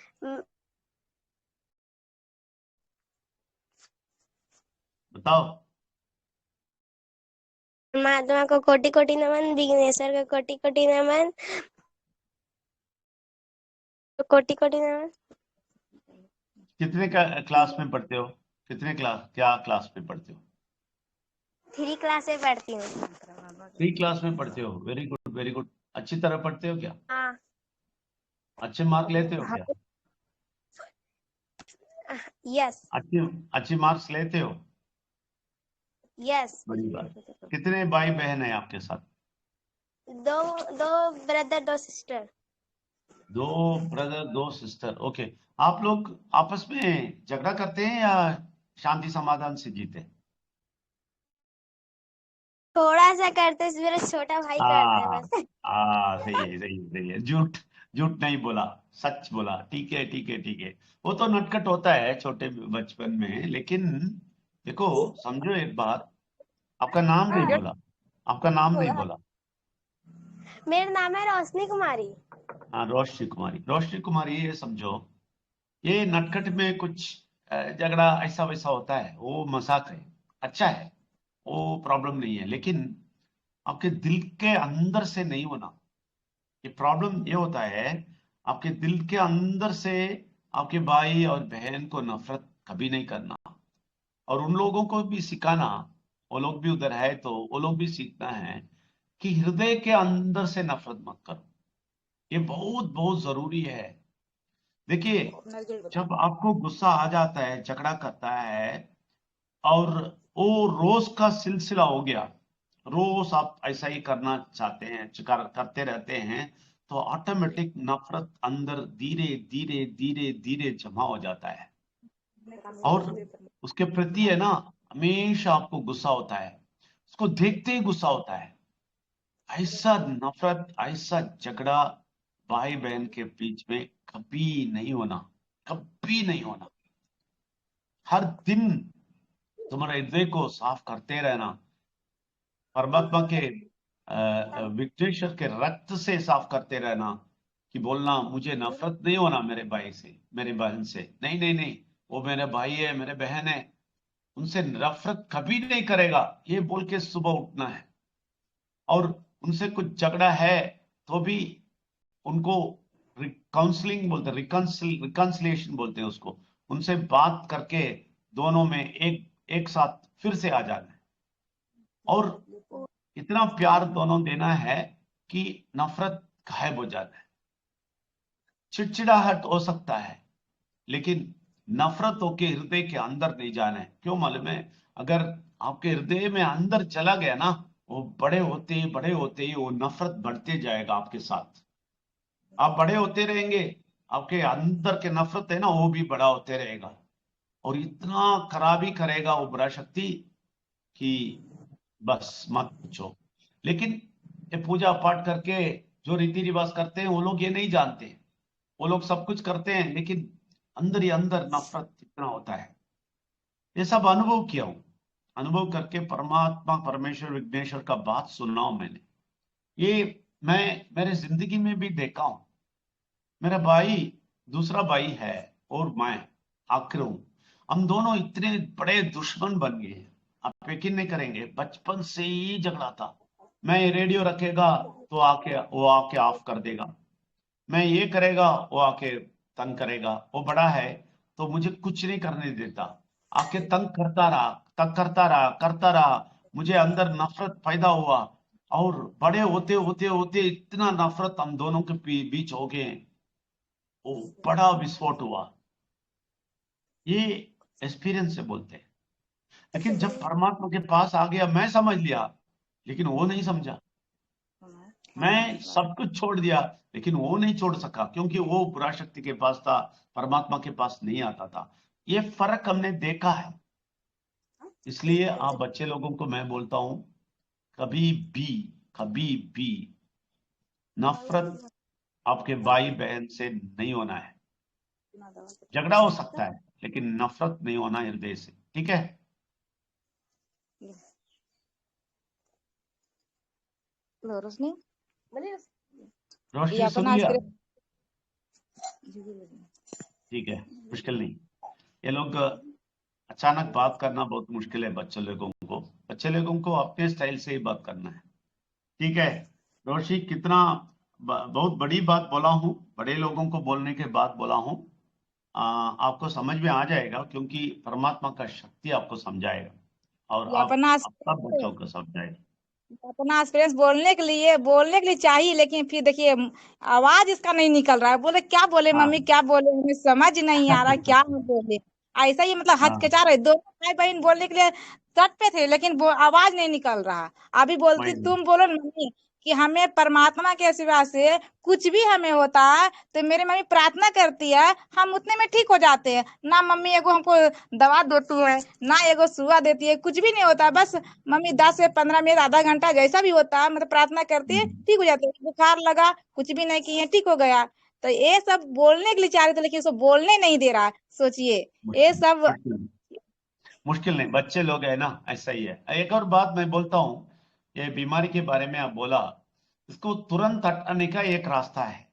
बताओ। परमात्मा को कोटि कोटि नमन, विघ्नेश्वर को कोटि कोटि नमन, कोटि कोटि नमन। कितने क्लास में पढ़ते हो? कितने क्लास, क्या क्लास में पढ़ते हो? 3 क्लास में पढ़ती हूँ। 3 क्लास में पढ़ते हो। Very good very good. अच्छी तरह पढ़ते हो क्या? हाँ। अच्छे मार्क लेते हो क्या? यस। अच्छी मार्क्स लेते हो? यस। बड़ी बात। कितने भाई बहन है आपके साथ? 2 brother 2 sister. 2 brother 2 sister. Okay. आप लोग आपस में झगड़ा करते हैं या शांति समाधान से जीते? थोड़ा सा करते, मेरा छोटा भाई करता है बस। सही है सही है सही है। झूठ झूठ नहीं बोला, सच बोला। ठीक है ठीक है ठीक है। वो तो नटखट होता है छोटे बचपन में, लेकिन देखो समझो एक बात, आपका नाम नहीं बोला, आपका नाम नहीं बोला। मेरा नाम है रोशनी कुमारी। हाँ, रोशनी कुमारी। रोशनी कुमारी, ये समझो ये नटखट में कुछ झगड़ा ऐसा वैसा होता है, वो मजाक है, अच्छा है, वो प्रॉब्लम नहीं है। लेकिन आपके दिल के अंदर से नहीं होना, ये प्रॉब्लम ये होता है। आपके दिल के अंदर से आपके भाई और बहन को नफरत कभी नहीं करना, और उन लोगों को भी सिखाना, वो लोग भी उधर है तो वो लोग भी सीखना है कि हृदय के अंदर से नफरत मत करो। ये बहुत बहुत जरूरी है। देखिए, जब आपको गुस्सा आ जाता है, झगड़ा करता है, और वो रोज का सिलसिला हो गया, रोज आप ऐसा ही करना चाहते हैं, करते रहते हैं, तो ऑटोमेटिक नफरत अंदर धीरे धीरे धीरे धीरे जमा हो जाता है, और उसके प्रति है ना हमेशा आपको गुस्सा होता है, उसको देखते ही गुस्सा होता है। ऐसा नफरत, ऐसा झगड़ा भाई बहन के बीच में कभी नहीं होना, कभी नहीं होना। हर दिन तुम्हारे हृदय को साफ करते रहना, परमात्मा के विघ्नेश्वर के रक्त से साफ करते रहना, कि बोलना मुझे नफरत नहीं होना मेरे भाई से, मेरे बहन से, नहीं नहीं नहीं, वो मेरे भाई है, मेरे बहन है, उनसे नफरत कभी नहीं करेगा, ये बोल के सुबह उठना है। और उनसे कुछ झगड़ा है तो भी उनको काउंसलिंग बोलते हैं, रिकंसिलिएशन बोलते हैं उसको, उनसे बात करके दोनों में एक साथ फिर से आ जाना है, और इतना प्यार दोनों देना है कि नफरत गायब हो जाता है। चिड़चिड़ाहट हो सकता है, लेकिन नफरत होके हृदय के अंदर नहीं जाना है। क्यों मालूम है? अगर आपके हृदय में अंदर चला गया ना, वो बड़े होते ही वो नफरत बढ़ते जाएगा आपके साथ। आप बड़े होते रहेंगे, आपके अंदर के नफरत है ना वो भी बड़ा होते रहेगा, और इतना खराबी करेगा वो बुरा शक्ति कि बस मत पूछो। लेकिन ये पूजा पाठ करके जो रीति रिवाज करते हैं वो लोग ये नहीं जानते, वो लोग सब कुछ करते हैं लेकिन अंदर ही अंदर नफरत इतना होता है। ये सब अनुभव किया हूं, अनुभव करके परमात्मा परमेश्वर विघ्नेश्वर का बात सुना हूं मैंने। ये मैं मेरे जिंदगी में भी देखा हूं। मेरा भाई, दूसरा भाई है, और मैं आखिर हूं, हम दोनों इतने बड़े दुश्मन बन गए हैं। आप यकीन नहीं करेंगे, बचपन से ही झगड़ा था। मैं ये रेडियो रखेगा तो वो आके ऑफ कर देगा, मैं ये करेगा वो आके तंग करेगा। वो बड़ा है तो मुझे कुछ नहीं करने देता, आके तंग करता रहा। मुझे अंदर नफरत पैदा हुआ, और बड़े होते होते होते इतना नफरत हम दोनों के बीच हो गए, वो बड़ा विस्फोट हुआ। ये एक्सपीरियंस से बोलते हैं। लेकिन जब परमात्मा के पास आ गया, मैं समझ लिया, लेकिन वो नहीं समझा। मैं सब कुछ छोड़ दिया, लेकिन वो नहीं छोड़ सका, क्योंकि वो बुरा शक्ति के पास था, परमात्मा के पास नहीं आता था। ये फर्क हमने देखा है। इसलिए आप बच्चे लोगों को मैं बोलता हूं, कभी भी नफरत आपके भाई बहन से नहीं होना है। झगड़ा हो सकता है, लेकिन नफरत नहीं होना हृदय से, ठीक है? रोशनी रोशनी सुन लिया? ठीक है, मुश्किल नहीं। ये लोग अचानक बात करना बहुत मुश्किल है बच्चे लोगों को अपने स्टाइल से ही बात करना है, ठीक है? रोशी, कितना बहुत बड़ी बात बोला हूं, बड़े लोगों को बोलने के बाद बोला हूं। आपको समझ में आ जाएगा, क्योंकि परमात्मा का शक्ति आपको समझाएगा, और आप सब बच्चों को समझाएगा। अपना एक्सपीरियंस बोलने के लिए चाहिए, लेकिन फिर देखिए आवाज इसका नहीं निकल रहा है। बोले क्या बोले मम्मी, क्या बोले, हमें समझ नहीं आ रहा क्या बोले। ऐसा ही मतलब हचकिचा रहे। दोनों भाई बहन बोलने के लिए तट पे थे, लेकिन आवाज नहीं निकल रहा। अभी बोलती तुम बोलो मम्मी कि हमें परमात्मा के सिवा से कुछ भी हमें होता है तो मेरी मम्मी प्रार्थना करती है, हम उतने में ठीक हो जाते हैं। ना मम्मी एगो हमको दवा देती है, ना एगो सुआ देती है, कुछ भी नहीं होता। बस मम्मी 10 से 15 मिनट, आधा घंटा जैसा भी होता है, मतलब प्रार्थना करती है, ठीक हो जाते हैं। बुखार लगा, कुछ भी नहीं किए, ठीक हो गया। तो ये सब बोलने के लिए चाह रहे थे, लेकिन उसको बोलने नहीं दे रहा है। सोचिए, ये सब मुश्किल नहीं, बच्चे लोग है ना, ऐसा ही है। एक और बात मैं बोलता हूँ, ये बीमारी के बारे में आप बोला, इसको तुरंत हटाने का एक रास्ता है।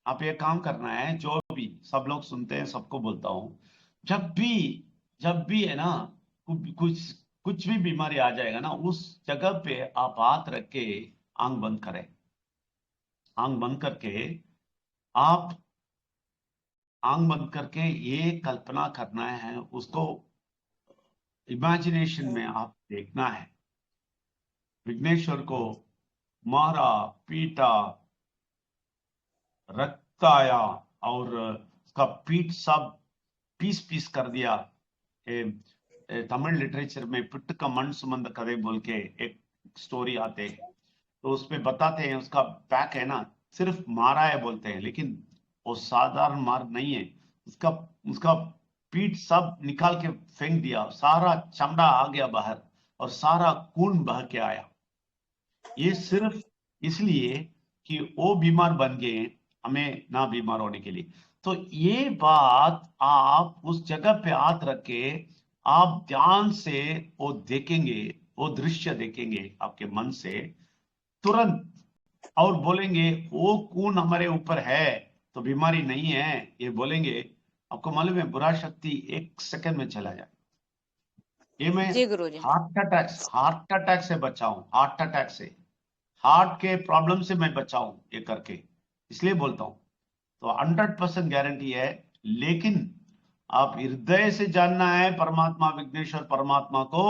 आप ये काम करना है, जो भी सब लोग सुनते हैं सबको बोलता हूँ, जब भी है ना कुछ भी बीमारी आ जाएगा ना, उस जगह पे आप हाथ रख के आंख बंद करें। आंख बंद करके आप आंख बंद करके ये कल्पना करना है, उसको इमेजिनेशन में आप देखना है, विघ्नेश्वर को मारा, पीटा, रक्त आया, और उसका पीठ सब पीस पीस कर दिया। तमिल लिटरेचर में पिट्ट का मन सुमंद कदे बोल के एक स्टोरी आते हैं, तो उसमें बताते हैं उसका बैक है ना, सिर्फ मारा है बोलते हैं, लेकिन वो साधारण मार नहीं है। उसका पीठ सब निकाल के फेंक दिया, सारा चमड़ा आ गया बाहर, और सारा खून बह के आया। ये सिर्फ इसलिए कि वो बीमार बन गए, हमें ना बीमार होने के लिए। तो ये बात आप उस जगह पे हाथ रख के आप ध्यान से वो देखेंगे, वो दृश्य देखेंगे आपके मन से तुरंत, और बोलेंगे वो खून हमारे ऊपर है तो बीमारी नहीं है, ये बोलेंगे। आपको मालूम है, बुरा शक्ति 1 सेकंड में चला जाए। ये मैं हार्ट अटैक से बचाऊं, हार्ट के प्रॉब्लम से मैं बचाऊं ये करके, इसलिए बोलता हूं। तो 100% गारंटी है। लेकिन आप हृदय से जानना है परमात्मा, विघ्नेश्वर परमात्मा को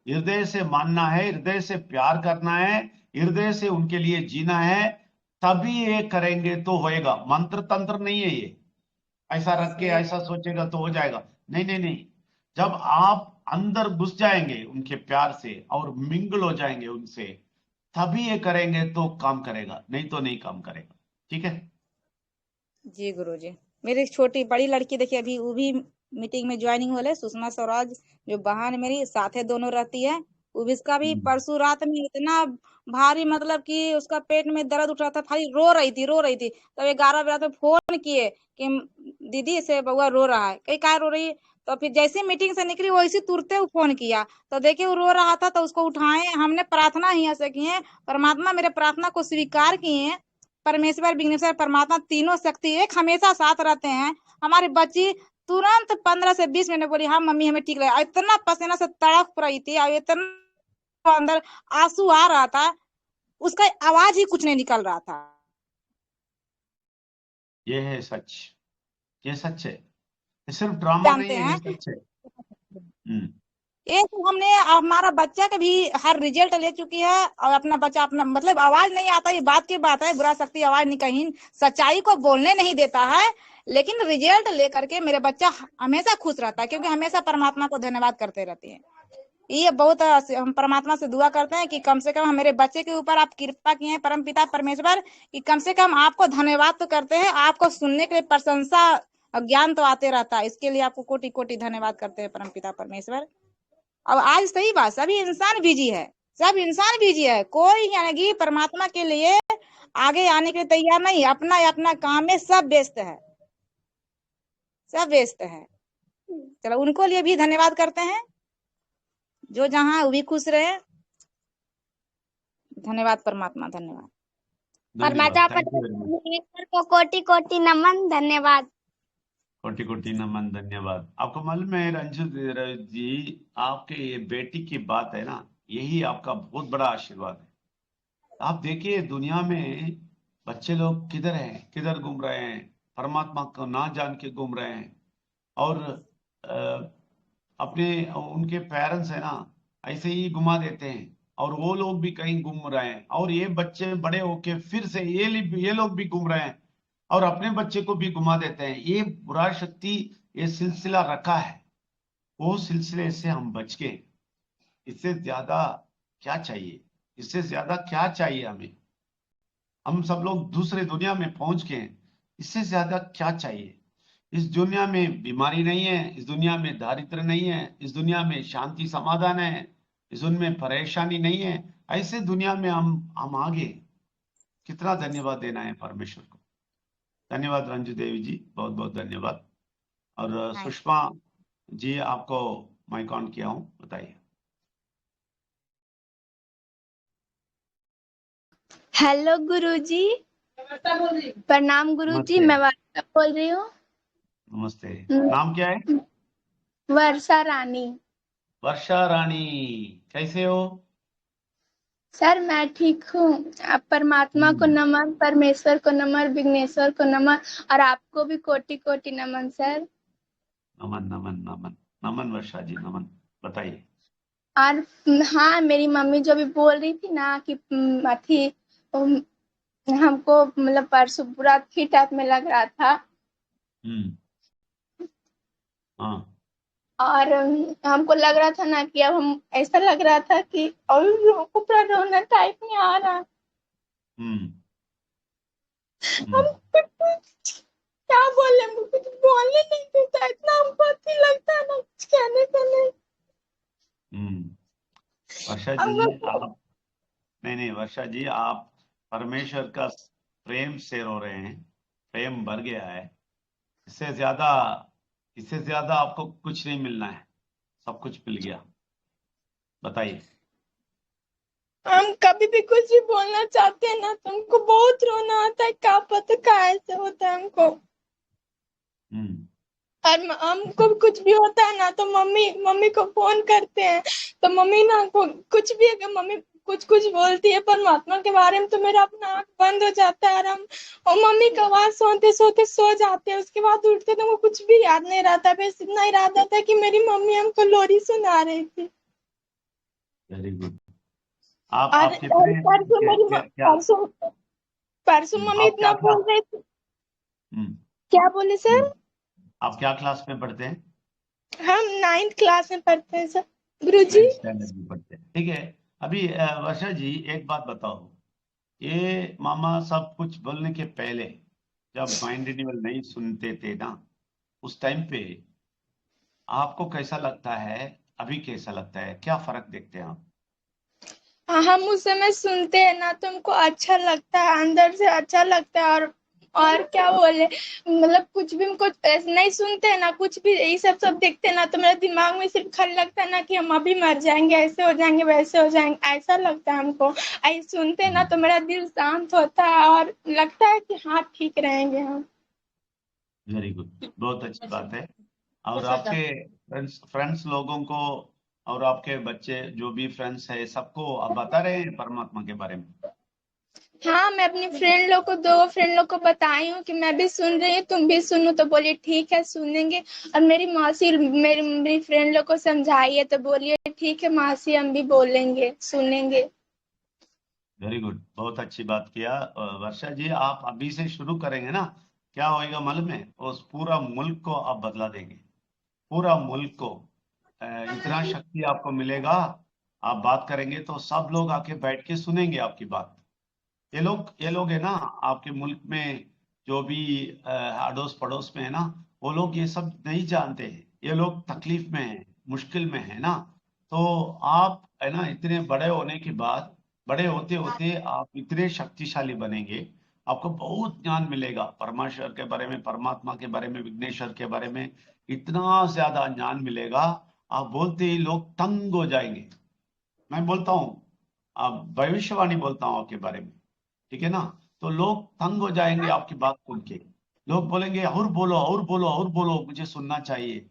हृदय से मानना है, हृदय से प्यार करना है, हृदय से उनके लिए जीना है, तभी ये करेंगे तो होएगा। मंत्र तंत्र नहीं है ये, ऐसा रख के ऐसा सोचेगा तो हो जाएगा, नहीं नहीं नहीं। जब आप अंदर घुस जाएंगे उनके प्यार से और मिंगल हो जाएंगे उनसे, तभी ये करेंगे तो काम करेगा, नहीं तो नहीं काम करेगा, ठीक है? जी गुरुजी। मेरी छोटी बड़ी लड़की देखिए अभी वो भी मीटिंग में ज्वाइनिंग हो ले, सुषमा स्वराज जो बहन मेरी साथे दोनों रहती है, वो भी इसका भी परसों रात में इतना भारी, मतलब कि उसका पेट में दर्द उठ रहा था, खाली रो रही थी। तब 11 बजे तक फोन किए कि दीदी से बउआ रो रहा है, कहीं क्या रो रही है। तो फिर जैसे मीटिंग से निकली वैसे तुरते वो फोन किया, तो देखिए वो रो रहा था, तो उसको उठाए। हमने प्रार्थना यहाँ से की है, परमात्मा मेरे प्रार्थना को स्वीकार किए हैं। परमेश्वर, विघ्नेश्वर, परमात्मा तीनों शक्ति एक हमेशा साथ रहते हैं। हमारी बच्ची तुरंत 15 से 20 मिनट बोली हाँ मम्मी हमें ठीक लगा। इतना पसीना से तड़प रही थी और इतना अंदर आंसू आ रहा था, उसका आवाज ही कुछ नहीं निकल रहा था। ये है सच, ये सच है, ये सिर्फ ड्रामा नहीं जानते है, ये हैं सच है। ये तो हमने हमारा बच्चा का भी हर रिजल्ट ले चुकी है, और अपना बच्चा अपना मतलब आवाज नहीं आता, ये बात की बात है, बुरा शक्ति आवाज नहीं, कहीं सच्चाई को बोलने नहीं देता है, लेकिन रिजल्ट लेकर के मेरे बच्चा हमेशा खुश रहता है, क्योंकि हमेशा परमात्मा को धन्यवाद करते रहते हैं। ये बहुत हम परमात्मा से दुआ करते हैं कि कम से कम मेरे बच्चे के ऊपर आप कृपा किए हैं परम पिता परमेश्वर, कि कम से कम आपको धन्यवाद तो करते हैं, आपको सुनने के लिए प्रशंसा और ज्ञान तो आते रहता है, इसके लिए आपको कोटि कोटि धन्यवाद करते हैं परम पिता परमेश्वर। अब आज सही बात, सभी इंसान बिजी है, सब इंसान बिजी है, कोई यानी कि परमात्मा के लिए आगे आने के लिए तैयार नहीं, अपना अपना काम में सब व्यस्त है, सब व्यस्त है। चलो उनको लिए भी धन्यवाद करते हैं, जो जहाँ वो भी खुश रहे। धन्यवाद परमात्मा, धन्यवाद। परमात्मा थैंक यू वेरी मच। परमेश्वर को कोटि कोटि नमन, धन्यवाद। कोटि कोटि नमन, धन्यवाद। आपको मालूम है रंजू जी, आपके ये बेटी की बात है ना, यही आपका बहुत बड़ा आशीर्वाद है। आप देखिए दुनिया में बच्चे लोग किधर हैं, किधर घूम रहे हैं, परमात्मा को ना जान के घूम रहे हैं, और अपने उनके पेरेंट्स है ना ऐसे ही घुमा देते हैं, और वो लोग भी कहीं घूम रहे हैं, और ये बच्चे बड़े होके फिर से ये लोग भी घूम रहे हैं और अपने बच्चे को भी घुमा देते हैं। ये बुरा शक्ति ये सिलसिला रखा है, वो सिलसिले से हम बच गए। इससे ज्यादा क्या चाहिए, इससे ज्यादा क्या चाहिए हमें? हम सब लोग दूसरे दुनिया में पहुंच गए, इससे ज्यादा क्या चाहिए? इस दुनिया में बीमारी नहीं है, इस दुनिया में दारिद्र्य नहीं है, इस दुनिया में शांति समाधान है, इस दुनिया में परेशानी नहीं है। ऐसे दुनिया में हम आगे कितना धन्यवाद देना है परमेश्वर को। धन्यवाद रंजू देवी जी, बहुत बहुत धन्यवाद। और सुषमा जी, आपको माइक ऑन किया हूं, बताइए। हेलो गुरुजी, प्रणाम गुरुजी, नमस्ते। मैं वर्षा बोल रही हूँ। नमस्ते, नाम क्या है? वर्षा रानी। वर्षा रानी, कैसे हो? सर मैं ठीक हूँ। आप परमात्मा को नमन, परमेश्वर को नमन, विघ्नेश्वर को नमन, और आपको भी कोटि कोटि नमन सर। नमन नमन नमन नमन वर्षा जी, नमन। बताइए। और हाँ, मेरी मम्मी जो भी बोल रही थी ना कि अथी हमको मतलब परसों पूरा थी टाइप में लग रहा था। हाँ। और हमको लग रहा था ना कि अब हम ऐसा लग रहा था कि और हमको पूरा रोना टाइप में आ रहा। हम क्या बोले, हमको कुछ बोलने नहीं देता, इतना हमको अच्छा लगता है ना कुछ कहने को नहीं। वर्षा जी आप, नहीं वर्षा जी, आप परमेश्वर का प्रेम से रो रहे हैं, प्रेम भर गया है। इससे ज्यादा आपको कुछ नहीं मिलना है, सब कुछ मिल गया। बताइए। हम कभी भी कुछ भी बोलना चाहते हैं ना तो हमको बहुत रोना आता है, क्या पता कैसे होता है हमको। और हमको कुछ भी होता है ना तो मम्मी को फोन करते हैं, तो मम्मी ना कुछ भी अगर मम्मी कुछ बोलती है परमात्मा के बारे में तो मेरा अपना आंख बंद हो जाता है, और मम्मी का आवाज सोते सोते सो जाते हैं। उसके बाद उठते तो वो कुछ भी याद नहीं रहता, बस इतना ही याद आता है कि मेरी मम्मी हमको लोरी सुना रही थी। Very good. आप कितने परसों मम्मी इतना बोल रही थी। क्या बोले सर? आप क्या क्लास में पढ़ते हैं? हम 9th क्लास में पढ़ते हैं सर। गुरुजी 9th स्टैंडर्ड में पढ़ते हैं, ठीक है। अभी वर्षा जी एक बात बताओ, ये मामा सब कुछ बोलने के पहले जब माइंड रिन्यूअल नहीं सुनते थे ना, उस टाइम पे आपको कैसा लगता है, अभी कैसा लगता है, क्या फर्क देखते हैं आप? हम उस समय सुनते हैं ना तो हमको अच्छा लगता है, अंदर से अच्छा लगता है। और क्या बोले, मतलब कुछ भी हमको नहीं सुनते हैं ना, कुछ भी यही सब देखते हैं ना तो मेरे दिमाग में सिर्फ खाली लगता है ना कि हम अभी मर जाएंगे, ऐसे हो जाएंगे, वैसे हो जाएंगे, ऐसा लगता है हमको। ऐसे सुनते हैं ना तो मेरा दिल शांत होता है और लगता है कि हाँ ठीक रहेंगे हम। वेरी गुड, बहुत अच्छी बात है। और आपके फ्रेंड्स लोगों को और आपके बच्चे जो भी फ्रेंड्स है सबको आप बता रहे हैं परमात्मा के बारे में? हाँ, मैं अपनी फ्रेंड लोग को 2 फ्रेंड लोग को बताई हूँ कि मैं भी सुन रही हूँ, तुम भी सुनो, तो बोलिए ठीक है सुनेंगे। और मेरी मौसी मेरी फ्रेंड लोग को समझाई है, तो बोलिए ठीक है मासी, हम भी बोलेंगे, सुनेंगे। वेरी गुड, बहुत अच्छी बात किया। वर्षा जी, आप अभी से शुरू करेंगे ना, क्या होएगा मालूम है? उस पूरा मुल्क को आप बदला देंगे, पूरा मुल्क को। इतना शक्ति आपको मिलेगा। आप बात करेंगे तो सब लोग आके बैठ के सुनेंगे आपकी बात। ये लोग है ना आपके मुल्क में, जो भी अड़ोस पड़ोस में है ना, वो लोग ये सब नहीं जानते हैं। ये लोग तकलीफ में हैं, मुश्किल में है ना। तो आप है ना, इतने बड़े होने के बाद, बड़े होते होते आप इतने शक्तिशाली बनेंगे। आपको बहुत ज्ञान मिलेगा परमेश्वर के बारे में, परमात्मा के बारे में, विघ्नेश्वर के बारे में। इतना ज्यादा ज्ञान मिलेगा, आप बोलते ही लोग तंग हो जाएंगे। मैं बोलता हूँ, आप भविष्यवाणी बोलता हूँ आपके बारे में, ठीक है ना। तो लोग तंग हो जाएंगे आपकी बात सुन के। लोग बोलेंगे और बोलो और बोलो और बोलो, मुझे सुनना चाहिए।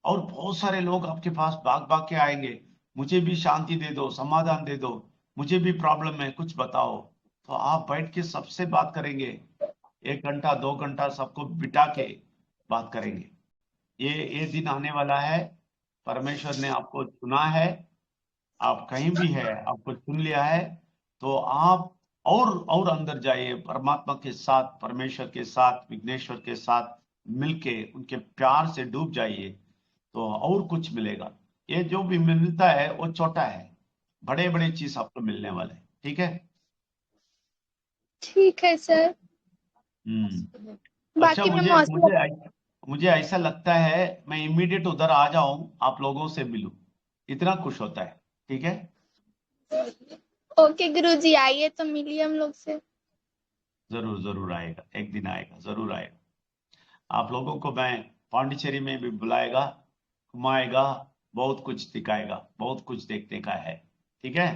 और बहुत सारे लोग आपके पास भाग भाग के आएंगे, मुझे भी शांति दे दो, समाधान दे दो, मुझे भी प्रॉब्लम है, कुछ बताओ। तो आप बैठ के सबसे बात करेंगे, 1 घंटा 2 घंटा सबको बिठा के बात करेंगे। ये दिन आने वाला है। परमेश्वर ने आपको चुना है, आप कहीं भी है, आपको चुन लिया है। तो आप और अंदर जाइए, परमात्मा के साथ, परमेश्वर के साथ, विघ्नेश्वर के साथ मिलके उनके प्यार से डूब जाइए, तो और कुछ मिलेगा। ये जो भी मिलता है वो छोटा है, बड़े बड़े चीज आपको मिलने वाले हैं, ठीक है। ठीक है सर। अच्छा, बाकी मैं मुझे मौसी। मुझे मुझे ऐसा लगता है मैं इमीडिएट उधर आ जाऊं, आप लोगों से मिलूं, इतना खुश होता है, ठीक है। ओके गुरुजी, आइए तो मिलिए हम लोग से। जरूर जरूर आएगा, एक दिन आएगा, जरूर आएगा। आप लोगों को मैं पांडिचेरी में भी बुलाएगा, घुमाएगा, बहुत कुछ दिखाएगा, बहुत कुछ देखने का है, ठीक है।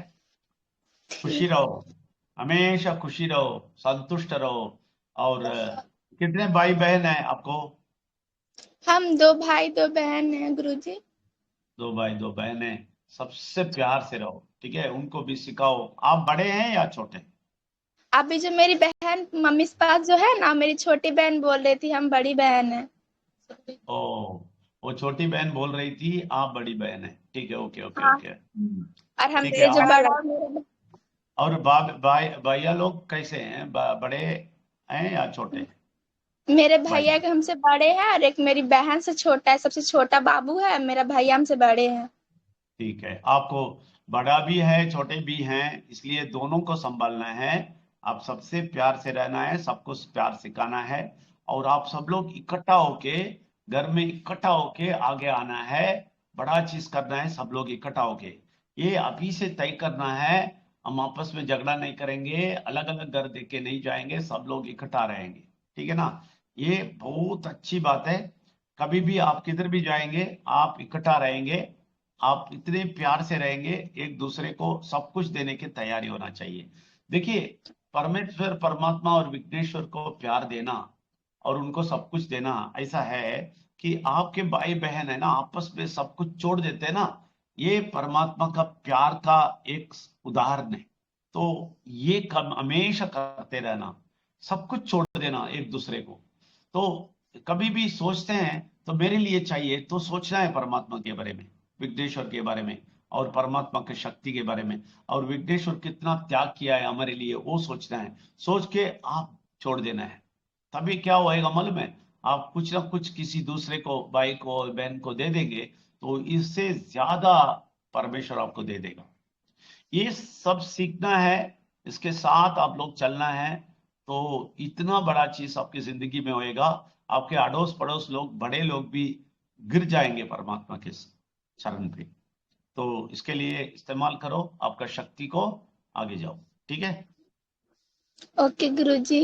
खुशी रहो, हमेशा खुशी रहो, संतुष्ट रहो। और कितने भाई बहन है आपको? हम 2 भाई 2 बहन हैं गुरुजी। 2 भाई 2 बहन है। सबसे प्यार से रहो, ठीक है। उनको भी सिखाओ। आप बड़े हैं या छोटे? अभी जो मेरी बहन मम्मी के पास जो है ना, मेरी छोटी बहन बोल रही थी हम बड़ी बहन है। ओ, वो छोटी बहन बोल रही थी आप बड़ी बहन है, ठीक है, ओके ओके हाँ, ओके। और हम ठीक है। मेरे जो और बड़ा भैया लोग कैसे हैं? बड़े हैं या छोटे मेरे भाई? भैया के हमसे बड़े हैं, और एक मेरी बहन से छोटा है, सबसे छोटा बाबू है, मेरा भैया हमसे बड़े हैं। ठीक है। आपको बड़ा भी है, छोटे भी हैं, इसलिए दोनों को संभालना है। आप सबसे प्यार से रहना है, सबको प्यार सिखाना है। और आप सब लोग इकट्ठा होके, घर में इकट्ठा होके आगे आना है। बड़ा चीज करना है, सब लोग इकट्ठा होके। ये अभी से तय करना है। हम आपस में झगड़ा नहीं करेंगे, अलग अलग घर देख के नहीं जाएंगे, सब लोग इकट्ठा रहेंगे, ठीक है ना। ये बहुत अच्छी बात है। कभी भी आप किधर भी जाएंगे, आप इकट्ठा रहेंगे, आप इतने प्यार से रहेंगे, एक दूसरे को सब कुछ देने की तैयारी होना चाहिए। देखिए, परमेश्वर, परमात्मा और विघ्नेश्वर को प्यार देना और उनको सब कुछ देना ऐसा है कि आपके भाई बहन है ना, आपस में सब कुछ छोड़ देते हैं ना। ये परमात्मा का प्यार का एक उदाहरण है। तो ये कम हमेशा करते रहना, सब कुछ छोड़ देना एक दूसरे को। तो कभी भी सोचते हैं तो मेरे लिए चाहिए, तो सोचना है परमात्मा के बारे में, विघ्नेश्वर के बारे में, और परमात्मा की शक्ति के बारे में, और विघ्नेश्वर कितना त्याग किया है हमारे लिए, वो सोचना है। सोच के आप छोड़ देना है। तभी क्या होएगा मालूम है? आप कुछ ना कुछ किसी दूसरे को, भाई को, बहन को दे देंगे, तो इससे ज्यादा परमेश्वर आपको दे देगा। ये सब सीखना है, इसके साथ आप लोग चलना है। तो इतना बड़ा चीज आपकी जिंदगी में होएगा। आपके अड़ोस पड़ोस लोग, बड़े लोग भी गिर जाएंगे परमात्मा के चरण पे। तो इसके लिए इस्तेमाल करो आपका शक्ति को, आगे जाओ, ठीक है। ओके गुरुजी।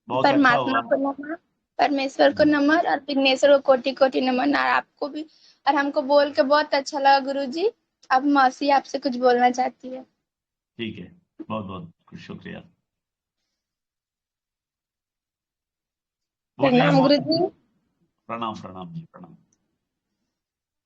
बहुत अच्छा परमात्मा हुआ। को नमन, परमेश्वर को नमन, और विघ्नेश्वर को कोटि कोटि नमन। और आपको भी, और हमको बोल के बहुत अच्छा लगा गुरुजी। अब मौसी आपसे कुछ बोलना चाहती है। ठीक है, बहुत बहुत शुक्रिया। बोलिए प्रणाम मौसी गुरुजी। जी। प्रणाम प्रणाम जी, प्रणाम।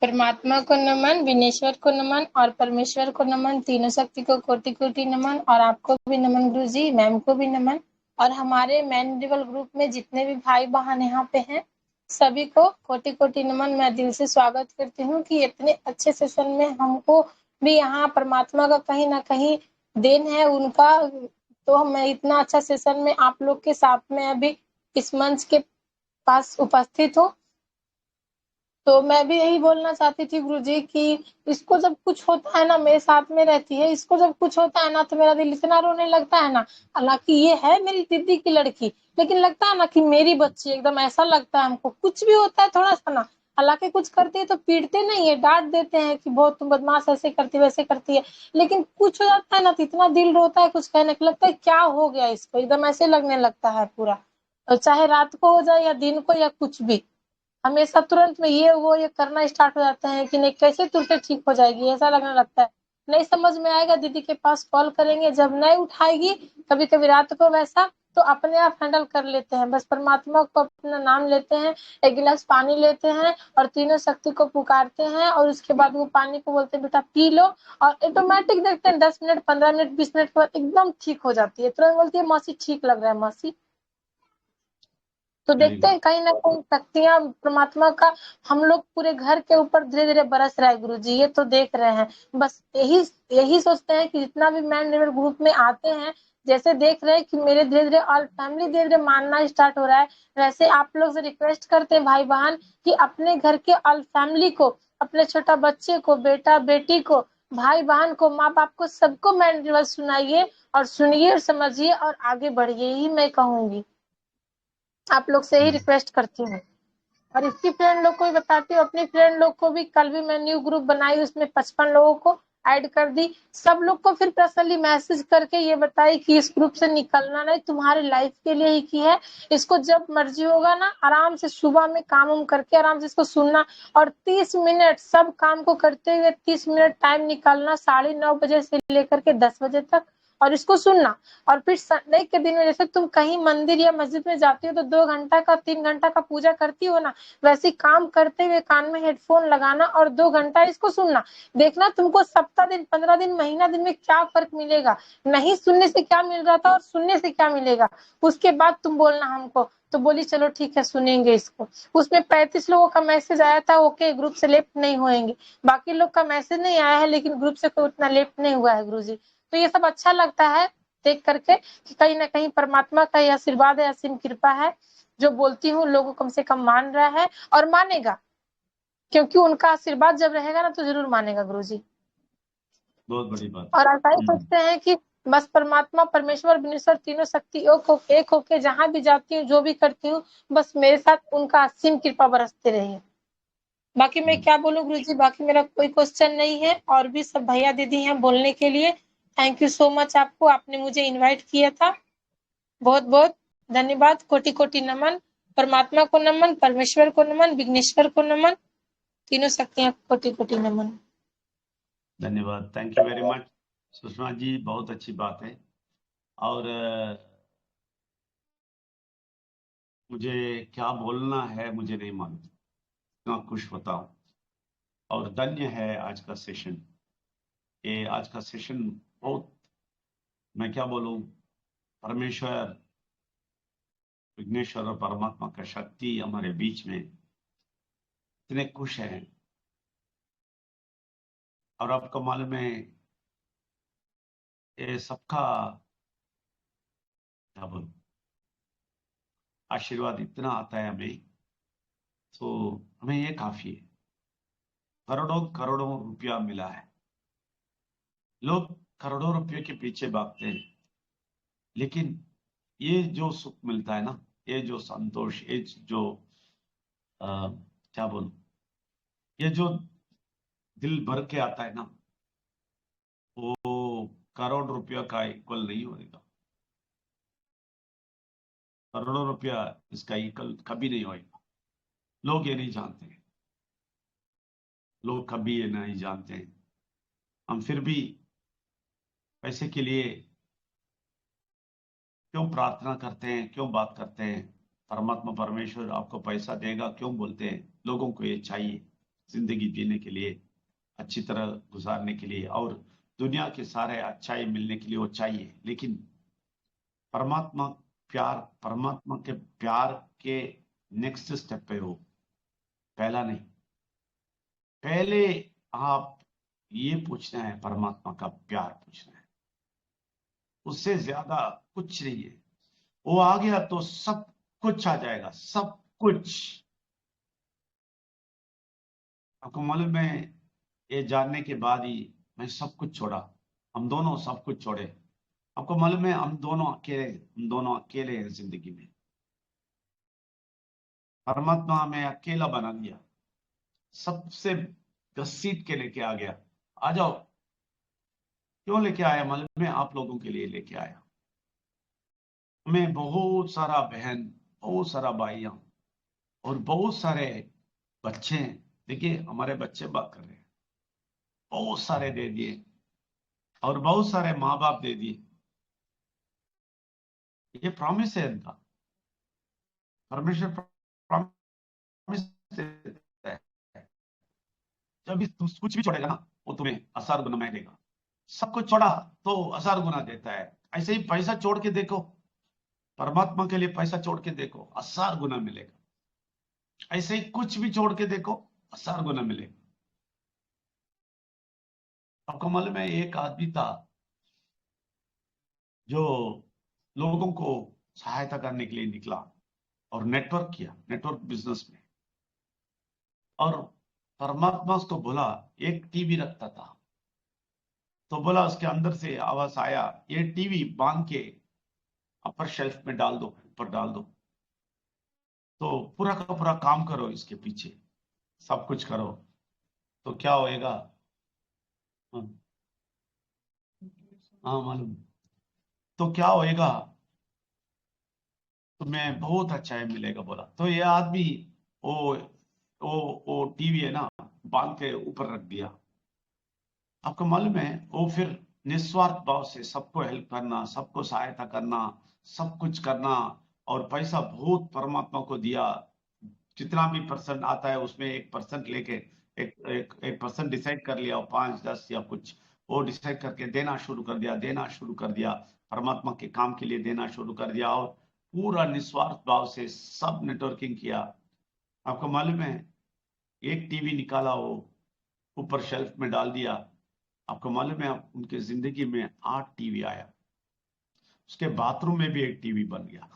परमात्मा को नमन, विनेश्वर को नमन और परमेश्वर को नमन, तीनों शक्ति को कोटि कोटि नमन। और आपको भी नमन गुरुजी, मैम को भी नमन, और हमारे मैनुअल ग्रुप में जितने भी भाई बहन यहाँ पे हैं सभी को कोटि कोटि नमन। मैं दिल से स्वागत करती हूँ कि इतने अच्छे सेशन में हमको भी यहाँ परमात्मा का कहीं ना कहीं देन है उनका, तो मैं इतना अच्छा सेशन में आप लोग के साथ में अभी इस मंच के पास उपस्थित हूँ। तो मैं भी यही बोलना चाहती थी गुरुजी कि इसको जब कुछ होता है ना, मेरे साथ में रहती है, इसको जब कुछ होता है ना तो मेरा दिल इतना रोने लगता है ना। हालांकि ये है मेरी दीदी की लड़की, लेकिन लगता है ना कि मेरी बच्ची, एकदम ऐसा लगता है हमको। कुछ भी होता है थोड़ा सा ना, हालांकि कुछ करती है तो पीटते नहीं है, डांट देते हैं कि बहुत तुम बदमाश ऐसे करती वैसे करती है, लेकिन कुछ हो जाता है ना तो इतना दिल रोता है, कुछ कहने को लगता है क्या हो गया इसको, एकदम ऐसे लगने लगता है पूरा। और चाहे रात को हो जाए या दिन को या कुछ भी, हमेशा तुरंत में ये वो ये करना स्टार्ट हो जाते हैं कि नहीं कैसे तुरंत ठीक हो जाएगी, ऐसा लगने लगता है। नहीं समझ में आएगा दीदी के पास कॉल करेंगे, जब नहीं उठाएगी कभी कभी रात को वैसा, तो अपने आप हैंडल कर लेते हैं। बस परमात्मा को अपना नाम लेते हैं, एक गिलास पानी लेते हैं और तीनों शक्ति को पुकारते हैं, और उसके बाद वो पानी को बोलते हैं बेटा पी लो, और ऑटोमेटिक देखते हैं 10 मिनट 15 मिनट 20 मिनट के बाद एकदम ठीक हो जाती है। तुरंत बोलती है मौसी ठीक लग रहा है मौसी। तो देखते हैं कहीं ना कहीं शक्तियां परमात्मा का हम लोग पूरे घर के ऊपर धीरे धीरे बरस रहा है गुरुजी, ये तो देख रहे हैं। बस यही सोचते हैं कि जितना भी मैन लेवल ग्रुप में आते हैं, जैसे देख रहे हैं कि मेरे धीरे धीरे ऑल फैमिली धीरे धीरे मानना स्टार्ट हो रहा है, वैसे आप लोग से रिक्वेस्ट करते हैं भाई बहन कि अपने घर के ऑल फैमिली को, अपने छोटा बच्चे को, बेटा बेटी को, भाई बहन को, माँ बाप को, सबको मैन लेवल सुनाइए और सुनिए और समझिए और आगे बढ़िए, ही मैं कहूंगी। आप लोग से ही रिक्वेस्ट करती हूँ। और इसकी फ्रेंड लोग को भी बताती हूँ, अपनी फ्रेंड लोग को भी। कल भी मैं न्यू ग्रुप बनाई, उसमें 55 लोगों को ऐड कर दी। सब लोग को फिर पर्सनली मैसेज करके ये बताई कि इस ग्रुप से निकलना नहीं, तुम्हारे लाइफ के लिए ही की है। इसको जब मर्जी होगा ना, आराम से सुबह में काम उम करके आराम से इसको सुनना, और 30 मिनट सब काम को करते हुए 30 मिनट टाइम निकालना 9:30 बजे से लेकर के 10 बजे तक, और इसको सुनना। और फिर संडे के दिन में जैसे तुम कहीं मंदिर या मस्जिद में जाती हो तो 2 घंटा का 3 घंटा का पूजा करती हो ना, वैसे काम करते हुए कान में हेडफोन लगाना और 2 घंटा इसको सुनना। देखना तुमको सप्ताह दिन 15 दिन महीना दिन में क्या फर्क मिलेगा, नहीं सुनने से क्या मिल रहा था और सुनने से क्या मिलेगा। उसके बाद तुम बोलना हमको। तो बोली चलो ठीक है सुनेंगे इसको। उसमें 35 लोगों का मैसेज आया था, ओके ग्रुप से लेफ्ट नहीं होएंगे। बाकी लोग का मैसेज नहीं आया है, लेकिन ग्रुप से कोई उतना लेफ्ट नहीं हुआ है गुरुजी। तो ये सब अच्छा लगता है देख करके कि कहीं ना कहीं परमात्मा का ये आशीर्वाद है, असीम कृपा है। जो बोलती हूँ लोगों कम से कम मान रहा है और मानेगा, क्योंकि उनका आशीर्वाद जब रहेगा ना तो जरूर मानेगा गुरुजी। बहुत बड़ी बात। और ऐसा ही सोचते हैं कि बस परमात्मा परमेश्वर विनेश्वर तीनों शक्ति एक होके जहां भी जाती हूँ जो भी करती हूँ, बस मेरे साथ उनका असीम कृपा बरसते रही। बाकी मैं क्या बोलूं गुरुजी, बाकी मेरा कोई क्वेश्चन नहीं है, और भी सब भैया दीदी हैं बोलने के लिए। थैंक यू सो मच आपको, आपने मुझे इनवाइट किया था, बहुत बहुत धन्यवाद। कोटि कोटि नमन, परमात्मा को नमन, परमेश्वर को नमन, विघ्नेश्वर को नमन, तीनों शक्तियां कोटि कोटि नमन। धन्यवाद, thank you very much Sushma ji, बहुत अच्छी बात है। और मुझे क्या बोलना है मुझे नहीं मालूम, इतना खुश होता हूँ और धन्य है आज का सेशन। ये आज का सेशन बहुत, मैं क्या बोलूं, परमेश्वर विघ्नेश्वर और परमात्मा का शक्ति हमारे बीच में इतने खुश हैं। और आपको मालूम है ये सबका क्या बोलूं, आशीर्वाद इतना आता है हमें, तो हमें ये काफी है। करोड़ों करोड़ों रुपया मिला है, लोग करोड़ों रुपये के पीछे भागते हैं, लेकिन ये जो सुख मिलता है ना, ये जो संतोष, ये जो क्या बोलूं, ये जो दिल भर के आता है ना, वो करोड़ रुपया का इक्वल नहीं होगा। करोड़ों रुपया इसका इक्वल कभी नहीं होगा। लोग ये नहीं जानते हैं, लोग कभी ये नहीं जानते हैं। हम फिर भी पैसे के लिए क्यों प्रार्थना करते हैं, क्यों बात करते हैं, परमात्मा परमेश्वर आपको पैसा देगा क्यों बोलते हैं, लोगों को ये चाहिए। जिंदगी जीने के लिए, अच्छी तरह गुजारने के लिए और दुनिया के सारे अच्छाई मिलने के लिए वो चाहिए। लेकिन परमात्मा के प्यार के नेक्स्ट स्टेप पे हो, पहला नहीं। पहले आप ये पूछना है, परमात्मा का प्यार पूछना है, उससे ज्यादा कुछ नहीं है। वो आ गया तो सब कुछ आ जाएगा, सब कुछ। आपको मालूम है, ये जानने के बाद ही मैं सब कुछ छोड़ा, हम दोनों सब कुछ छोड़े। आपको मालूम है, हम दोनों अकेले हैं जिंदगी में। परमात्मा हमें अकेला बना दिया, सबसे घसीट के लेके आ गया। आ जाओ। क्यों लेके आया मालूम है? आप लोगों के लिए लेके आया। हमें बहुत सारा बहन, बहुत सारा भाइयां और बहुत सारे बच्चे, देखिए हमारे बच्चे बात कर रहे हैं, बहुत सारे दे दिए और बहुत सारे माँ बाप दे दिए। ये प्रॉमिस है इनका, परमेश्वर प्रॉमिस देता है। जब भी तुम कुछ भी छोड़ेगा ना, वो तुम्हें 1000 गुना में देगा। सब कुछ छोड़ा तो 1000 गुना देता है। ऐसे ही पैसा छोड़ के देखो, परमात्मा के लिए पैसा छोड़ के देखो, 1000 गुना मिलेगा। ऐसे ही कुछ भी छोड़ के देखो, 1000 गुना मिलेगा। आपको मालूम है, एक आदमी था जो लोगों को सहायता करने के लिए निकला और नेटवर्क किया, नेटवर्क बिजनेस में। और परमात्मा उसको बोला, एक टीवी रखता था, तो बोला उसके अंदर से आवाज आया, ये टीवी बांध के अपर शेल्फ में डाल दो, ऊपर डाल दो, तो पूरा का पूरा काम करो, इसके पीछे सब कुछ करो, तो क्या होएगा? हाँ मालूम। तो क्या होएगा? तुम्हें बहुत अच्छा है मिलेगा, बोला। तो ये आदमी वो वो टीवी है ना, बांध के ऊपर रख दिया। आपको मालूम है, वो फिर निस्वार्थ भाव से सबको हेल्प करना, सबको सहायता करना, सब कुछ करना, और पैसा बहुत परमात्मा को दिया। जितना भी परसेंट आता है उसमें 1% लेके एक परसेंट डिसाइड कर लिया, 5, 10 या कुछ, वो डिसाइड करके देना शुरू कर दिया, परमात्मा के काम के लिए देना शुरू कर दिया, और पूरा निस्वार्थ भाव से सब नेटवर्किंग किया। आपको मालूम है, एक टीवी निकाला, वो ऊपर शेल्फ में डाल दिया। आपको मालूम है, उनके जिंदगी में 8 टीवी आया, उसके बाथरूम में भी एक टीवी बन गया।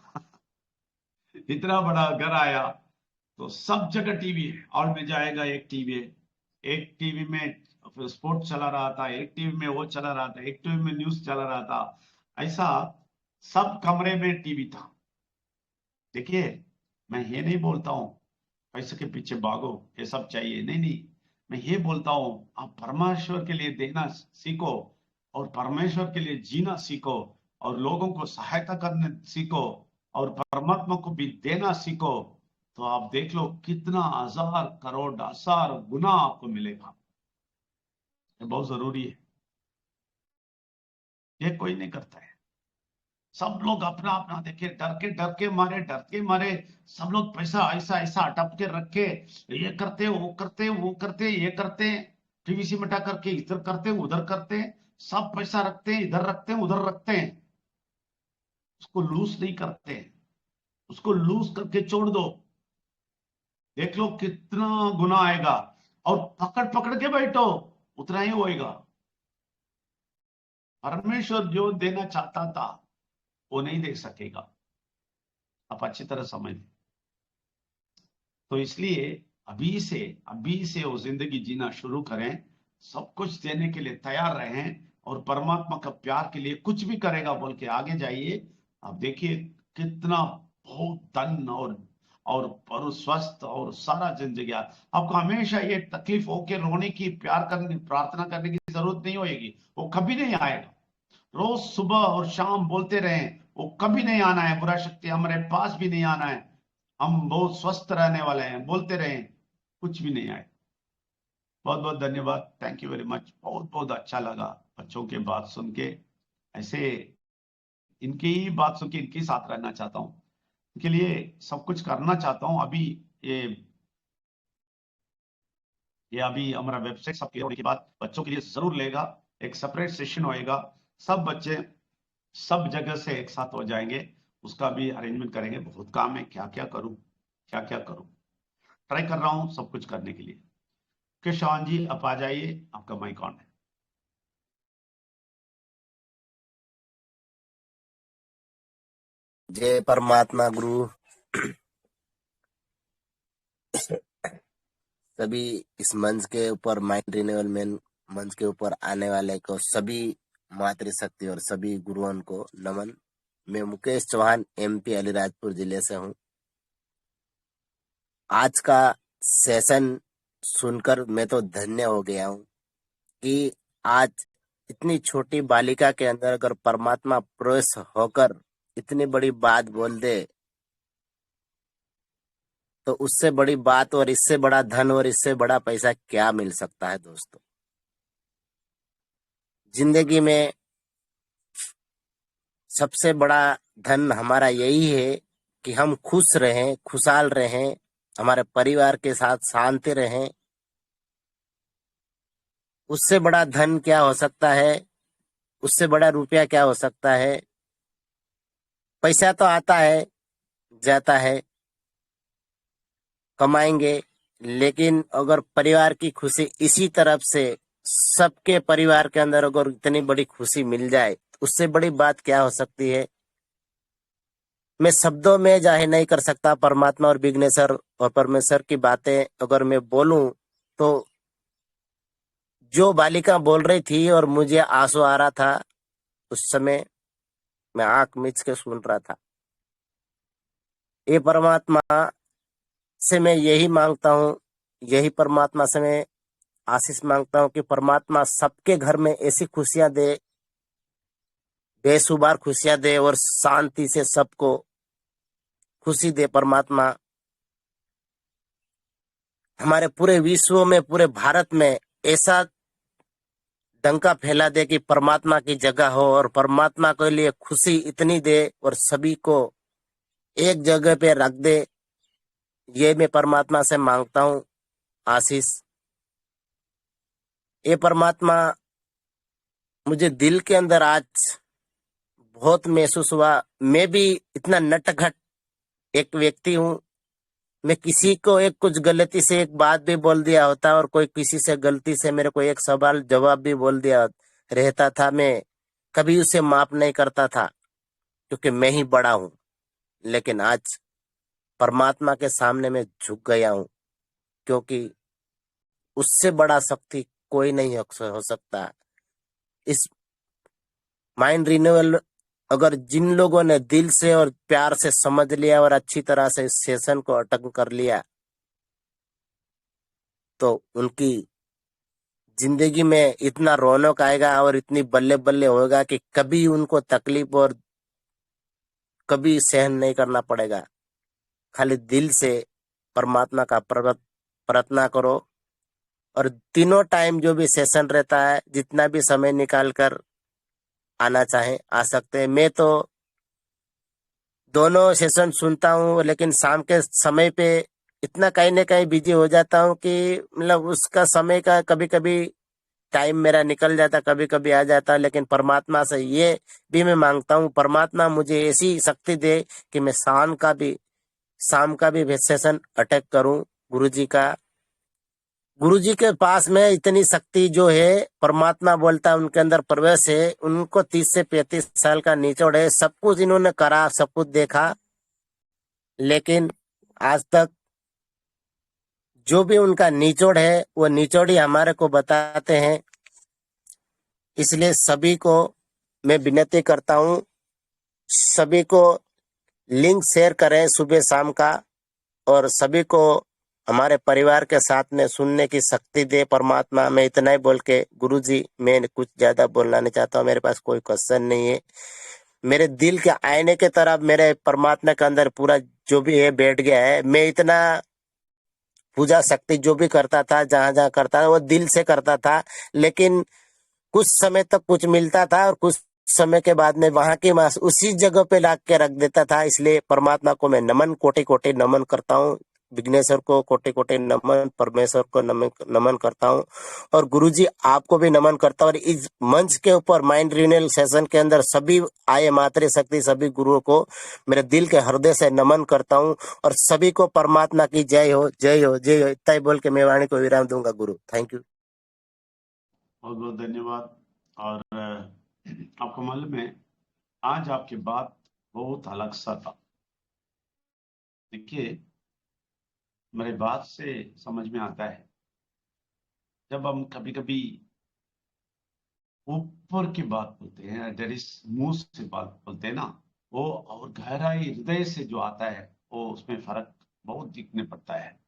इतना बड़ा घर आया तो सब जगह टीवी है, और में जाएगा एक टीवी है। एक टीवी में स्पोर्ट चला रहा था, एक टीवी में वो चला रहा था, एक टीवी में न्यूज चला रहा था। ऐसा सब कमरे में टीवी था। देखिए, मैं ये नहीं बोलता हूं पैसे के पीछे भागो, ये सब चाहिए, नहीं नहीं। मैं ये बोलता हूं, आप परमेश्वर के लिए देना सीखो, और परमेश्वर के लिए जीना सीखो, और लोगों को सहायता करने सीखो, और परमात्मा को भी देना सीखो, तो आप देख लो कितना 1000 करोड़ 1000 गुना आपको मिलेगा। ये बहुत जरूरी है, ये कोई नहीं करता है। सब लोग अपना अपना देखे, डर के मारे सब लोग पैसा ऐसा ऐसा अटक के रखे, ये करते वो करते ये करते, पीवीसी मिटा करके इधर करते उधर करते, सब पैसा रखते हैं, इधर रखते हैं उधर रखते हैं, उसको लूज नहीं करते। उसको लूज करके छोड़ दो, देख लो कितना गुना आएगा, और पकड़ पकड़ के बैठो, उतना ही होएगा। परमेश्वर जो देना चाहता था वो नहीं दे सकेगा, आप अच्छी तरह समझ। तो इसलिए अभी से वो जिंदगी जीना शुरू करें, सब कुछ देने के लिए तैयार रहें, और परमात्मा का प्यार के लिए कुछ भी करेगा बोल के आगे जाइए। आप देखिए कितना बहुत धन और स्वस्थ और सारा जिंदगी। आपको हमेशा ये तकलीफ होके रोने की, प्यार करने, प्रार्थना करने की जरूरत नहीं होगी, वो कभी नहीं आएगा। रोज सुबह और शाम बोलते रहें, वो कभी नहीं आना है, बुरा शक्ति हमारे पास भी नहीं आना है, हम बहुत स्वस्थ रहने वाले हैं, बोलते रहें, कुछ भी नहीं आए। बहुत बहुत धन्यवाद, थैंक यू वेरी मच। बहुत बहुत अच्छा लगा बच्चों के बात सुन के, ऐसे इनकी ही बात सुन के इनके साथ रहना चाहता हूँ, इनके लिए सब कुछ करना चाहता हूँ। अभी ये ये अभी हमारा वेबसाइट सब क्लियर होने के बाद बच्चों के लिए जरूर लेगा, एक सेपरेट सेशन होएगा, सब बच्चे सब जगह से एक साथ हो जाएंगे, उसका भी अरेंजमेंट करेंगे। बहुत काम है, क्या क्या करूं, क्या क्या करूं, ट्राई कर रहा हूं सब कुछ करने के लिए। किशन जी आप आ जाइए, आपका माइक ऑन है। जय परमात्मा गुरु। सभी इस मंच के ऊपर, माइंड रिन्यूअल मंच के ऊपर आने वाले को सभी मातृशक्ति और सभी गुरुओं को नमन। मैं मुकेश चौहान MP अलीराजपुर जिले से हूँ। आज का सेशन सुनकर मैं तो धन्य हो गया हूँ कि आज इतनी छोटी बालिका के अंदर अगर परमात्मा प्रवेश होकर इतनी बड़ी बात बोल दे तो उससे बड़ी बात और इससे बड़ा धन और इससे बड़ा पैसा क्या मिल सकता है दोस्तों। जिंदगी में सबसे बड़ा धन हमारा यही है कि हम खुश रहें, खुशहाल रहें, हमारे परिवार के साथ शांति रहें। उससे बड़ा धन क्या हो सकता है, उससे बड़ा रुपया क्या हो सकता है। पैसा तो आता है जाता है, कमाएंगे, लेकिन अगर परिवार की खुशी इसी तरफ से सबके परिवार के अंदर अगर इतनी बड़ी खुशी मिल जाए तो उससे बड़ी बात क्या हो सकती है। मैं शब्दों में जाहिर नहीं कर सकता। परमात्मा और विघ्नेश्वर और परमेश्वर की बातें अगर मैं बोलूं तो जो बालिका बोल रही थी और मुझे आंसू आ रहा था, उस समय मैं आंख मीच के सुन रहा था। ये परमात्मा से मैं यही मांगता हूँ, यही परमात्मा से मैं आशीष मांगता हूँ कि परमात्मा सबके घर में ऐसी खुशियां दे, बेशुमार खुशियां दे और शांति से सबको खुशी दे। परमात्मा हमारे पूरे विश्व में, पूरे भारत में ऐसा डंका फैला दे कि परमात्मा की जगह हो और परमात्मा के लिए खुशी इतनी दे और सभी को एक जगह पे रख दे। ये मैं परमात्मा से मांगता हूँ आशीष। ये परमात्मा मुझे दिल के अंदर आज बहुत महसूस हुआ। मैं भी इतना नटखट एक व्यक्ति हूँ। मैं किसी को एक कुछ गलती से एक बात भी बोल दिया होता और कोई किसी से गलती से मेरे को एक सवाल जवाब भी बोल दिया रहता था, मैं कभी उसे माफ नहीं करता था क्योंकि मैं ही बड़ा हूँ। लेकिन आज परमात्मा के सामने मैं झुक गया हूँ क्योंकि उससे बड़ा शक्ति कोई नहीं हो सकता। इस माइंड रिन्यूअल अगर जिन लोगों ने दिल से और प्यार से समझ लिया और अच्छी तरह से इस सेशन को अटेंड कर लिया तो उनकी जिंदगी में इतना रौनक आएगा और इतनी बल्ले बल्ले होगा कि कभी उनको तकलीफ और कभी सहन नहीं करना पड़ेगा। खाली दिल से परमात्मा का प्रार्थना करो और तीनों टाइम जो भी सेशन रहता है, जितना भी समय निकाल कर आना चाहे आ सकते हैं। मैं तो दोनों सेशन सुनता हूँ, लेकिन शाम के समय पे इतना कहीं ना कहीं बिजी हो जाता हूँ कि मतलब उसका समय का कभी कभी टाइम मेरा निकल जाता, कभी कभी आ जाता। लेकिन परमात्मा से ये भी मैं मांगता हूँ, परमात्मा मुझे ऐसी शक्ति दे कि मैं शाम का भी सेशन अटैक करूँ गुरुजी का। गुरुजी के पास में इतनी शक्ति जो है, परमात्मा बोलता है उनके अंदर प्रवेश है। उनको 30 से 35 साल का निचोड़ है, सब कुछ इन्होंने करा, सब कुछ देखा, लेकिन आज तक जो भी उनका निचोड़ है वो निचोड़ ही हमारे को बताते हैं। इसलिए सभी को मैं विनती करता हूँ, सभी को लिंक शेयर करें सुबह शाम का और सभी को हमारे परिवार के साथ में सुनने की शक्ति दे परमात्मा। मैं इतना ही बोल के गुरुजी, मैं कुछ ज्यादा बोलना नहीं चाहता हूँ, मेरे पास कोई क्वेश्चन नहीं है। मेरे दिल के आईने के तरफ मेरे परमात्मा के अंदर पूरा जो भी है बैठ गया है। मैं इतना पूजा शक्ति जो भी करता था, जहां जहां करता था वो दिल से करता था, लेकिन कुछ समय तक कुछ मिलता था और कुछ समय के बाद में वहां की मास उसी जगह पे ला के रख देता था। इसलिए परमात्मा को मैं नमन, कोटि कोटि नमन करता हूँ। विघ्नेश्वर को कोटि कोटि नमन, परमेश्वर को नमन करता हूँ और गुरुजी आपको भी नमन करता हूँ। और इस मंच के ऊपर माइंड रिन्यूअल सेशन के अंदर सभी आए मातृ शक्ति सभी गुरुओं को मेरे दिल के हृदय से नमन करता हूँ और सभी को परमात्मा की जय हो, जय हो, जय हो। इतना ही बोल के मैं वाणी को विराम दूंगा गुरु। Thank you. बहुत बहुत धन्यवाद। और आपको मालूम है आज आपकी बात बहुत अलग सा था। देखिए मेरी बात से समझ में आता है जब हम कभी कभी ऊपर की बात बोलते हैं, डेट इज मुंह से बात बोलते हैं ना, वो और गहराई हृदय से जो आता है वो उसमें फर्क बहुत दिखने पड़ता है।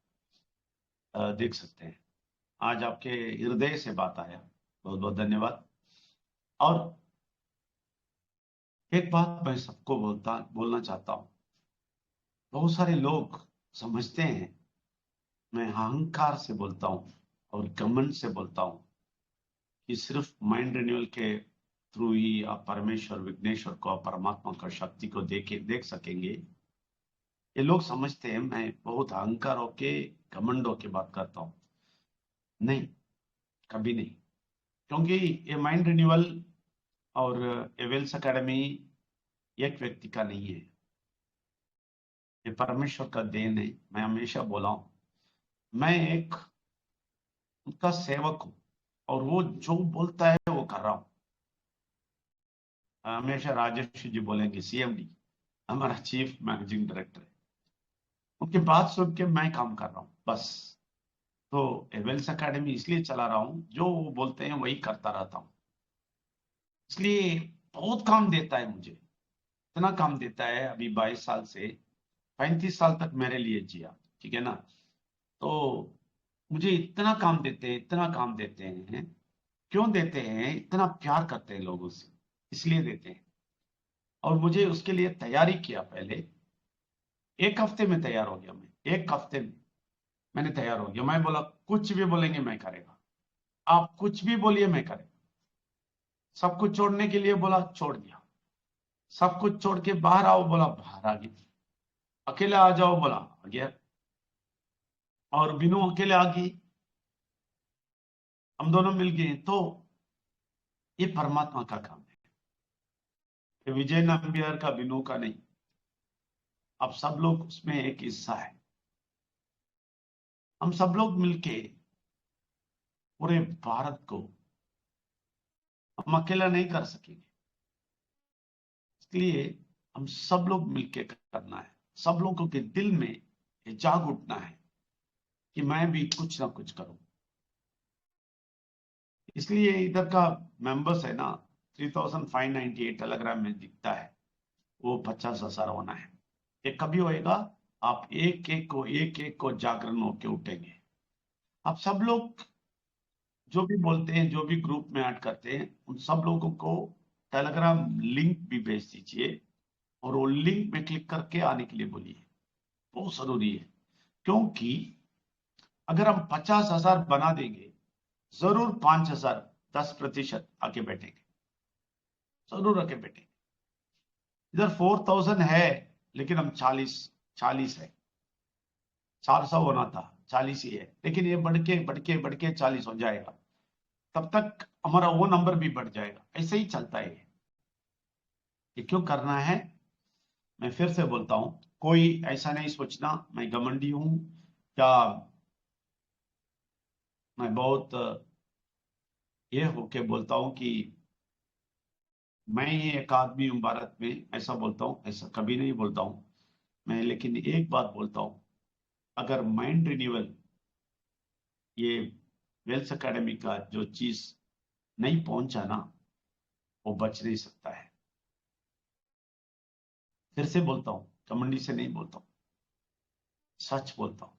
देख सकते हैं आज आपके हृदय से बात आया, बहुत बहुत धन्यवाद। और एक बात मैं सबको बोलना चाहता हूं, बहुत सारे लोग समझते हैं मैं अहंकार से बोलता हूं और घमंड से बोलता हूं कि सिर्फ माइंड रिन्यूअल के थ्रू ही आप परमेश्वर विघ्नेश्वर को, परमात्मा का शक्ति को देख सकेंगे। ये लोग समझते हैं मैं बहुत अहंकार होके घमंड होके बात करता हूं। नहीं, कभी नहीं, क्योंकि ये माइंड रिन्यूअल और वेल्स एकेडमी एक व्यक्ति का नहीं है, ये परमेश्वर का देन है। मैं हमेशा बोला हूं मैं एक उनका सेवक हूं और वो जो बोलता है वो कर रहा हूं। हमेशा राजेश जी बोलेंगे CMD हमारा चीफ मैनेजिंग डायरेक्टर है, उनकी बात सुन के मैं काम कर रहा हूं बस। तो वेल्स एकेडमी इसलिए चला रहा हूं, जो वो बोलते हैं वही करता रहता हूं। इसलिए बहुत काम देता है मुझे, इतना काम देता है। अभी 22 साल से 35 साल तक मेरे लिए जिया, ठीक है ना। तो मुझे इतना काम देते हैं, इतना काम देते हैं। क्यों देते हैं? इतना प्यार करते हैं लोगों से, इसलिए देते हैं। और मुझे उसके लिए तैयारी किया। पहले 1 हफ्ते में तैयार हो गया। मैं 1 हफ्ते में मैंने तैयार हो गया। मैं बोला कुछ भी बोलेंगे मैं करेगा, आप कुछ भी बोलिए मैं करेगा। सब कुछ छोड़ने के लिए बोला, छोड़ दिया। सब कुछ छोड़ के बाहर आओ बोला, बाहर आ गया। अकेले आ जाओ बोला, आ गया। और बिनु अकेले आ गई, हम दोनों मिल गए। तो ये परमात्मा का काम है, ये विजय नंबियार का, बिनु का नहीं। अब सब लोग उसमें एक हिस्सा है। हम सब लोग मिलके पूरे भारत को हम अकेला नहीं कर सकेंगे, इसलिए हम सब लोग मिलके करना है। सब लोगों के दिल में ये जाग उठना है कि मैं भी कुछ ना कुछ करूं। इसलिए इधर का मेंबर्स है ना 3598 टेलीग्राम में दिखता है, वो 50,000 होना है। ये कभी होएगा? आप एक एक को जागरण होके उठेंगे। आप सब लोग जो भी बोलते हैं, जो भी ग्रुप में ऐड करते हैं, उन सब लोगों को टेलीग्राम लिंक भी भेज दीजिए और वो लिंक में क्लिक करके आने के लिए बोलिए। बहुत जरूरी है, क्योंकि अगर हम 50,000 बना देंगे, जरूर 5,000 10% आके बैठेंगे, जरूर आके बैठेंगे। इधर 4,000 है, लेकिन हम 40 है। 400 होना था, 40 ही है, लेकिन ये बढ़ के 40 हो जाएगा। तब तक हमारा वो नंबर भी बढ़ जाएगा। ऐसे ही चलता है ये क्यों करना है? मैं फिर से बोलता हूं, कोई ऐसा नहीं सोचना मैं घमंडी हूं या मैं बहुत ये होके बोलता हूं कि मैं ही एक आदमी हूं भारत में, ऐसा बोलता हूं। ऐसा कभी नहीं बोलता हूं मैं। लेकिन एक बात बोलता हूं, अगर माइंड रिन्यूअल ये वेल्स एकेडमी का जो चीज नहीं पहुंचा ना, वो बच नहीं सकता है। फिर से बोलता हूं, कमंडी से नहीं बोलता हूं, सच बोलता हूं।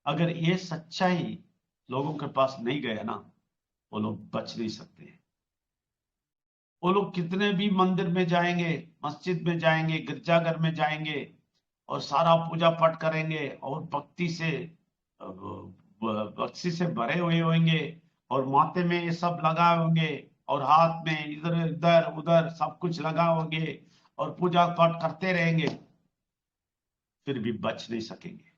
अगर ये सच्चाई लोगों के पास नहीं गया ना, वो लोग बच नहीं सकते हैं। वो लोग कितने भी मंदिर में जाएंगे, मस्जिद में जाएंगे, गिरजाघर में जाएंगे और सारा पूजा पाठ करेंगे और भक्ति से भरे हुए होंगे और माथे में ये सब लगाए होंगे और हाथ में इधर इधर उधर सब कुछ लगा होंगे और पूजा पाठ करते रहेंगे, फिर भी बच नहीं सकेंगे।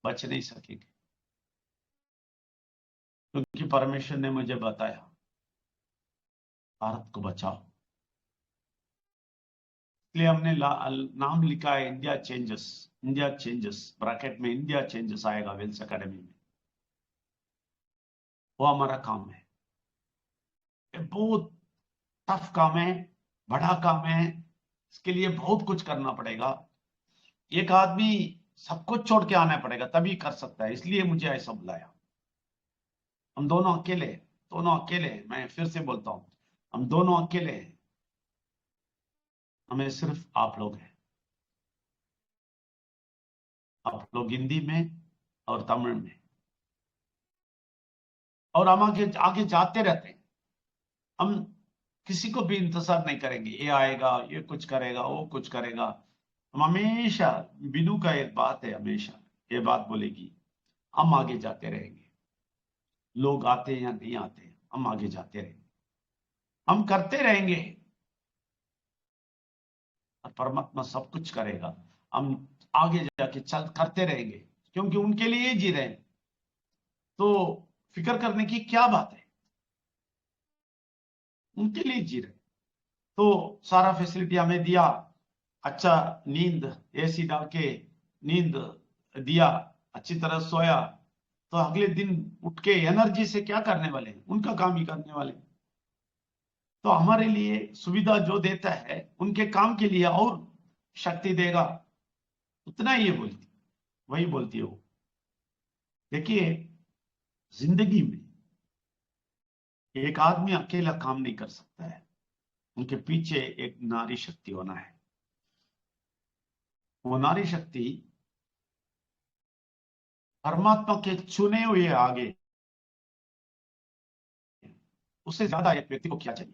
बच नहीं सकेंगे, क्योंकि परमेश्वर ने मुझे बताया भारत को बचाओ। इसलिए हमने नाम लिखा है India changes. India changes bracket में इंडिया चेंजेस आएगा वेल्स एकेडमी में। वो हमारा काम है। ये बहुत टफ काम है, बड़ा काम है। इसके लिए बहुत कुछ करना पड़ेगा। एक आदमी सब कुछ छोड़ के आना पड़ेगा, तभी कर सकता है। इसलिए मुझे ऐसा बुलाया। हम दोनों अकेले हैं। मैं फिर से बोलता हूं, हम दोनों अकेले हैं। हमें सिर्फ आप लोग हैं। आप लोग हिंदी में और तमिल में, और हम आगे आगे जाते रहते हैं। हम किसी को भी इंतजार नहीं करेंगे, ये आएगा, ये कुछ करेगा, वो कुछ करेगा। हम हमेशा, बिनू का एक बात है, हमेशा ये बात बोलेगी, हम आगे जाते रहेंगे। लोग आते हैं या नहीं आते, हम आगे जाते रहेंगे, हम करते रहेंगे, और परमात्मा सब कुछ करेगा। हम आगे जाके चल करते रहेंगे, क्योंकि उनके लिए जी रहे हैं। तो फिक्र करने की क्या बात है, उनके लिए जी रहे। तो सारा फैसिलिटी हमें दिया, अच्छा नींद, एसी डाल के नींद दिया, अच्छी तरह सोया, तो अगले दिन उठ के एनर्जी से क्या करने वाले हैं, उनका काम ही करने वाले हैं। तो हमारे लिए सुविधा जो देता है, उनके काम के लिए और शक्ति देगा, उतना ही ये बोलती, वही बोलती है वो। देखिए, जिंदगी में एक आदमी अकेला काम नहीं कर सकता है, उनके पीछे एक नारी शक्ति होना है। वो नारी शक्ति परमात्मा के चुने हुए आगे, उससे ज्यादा एक व्यक्ति को क्या चाहिए?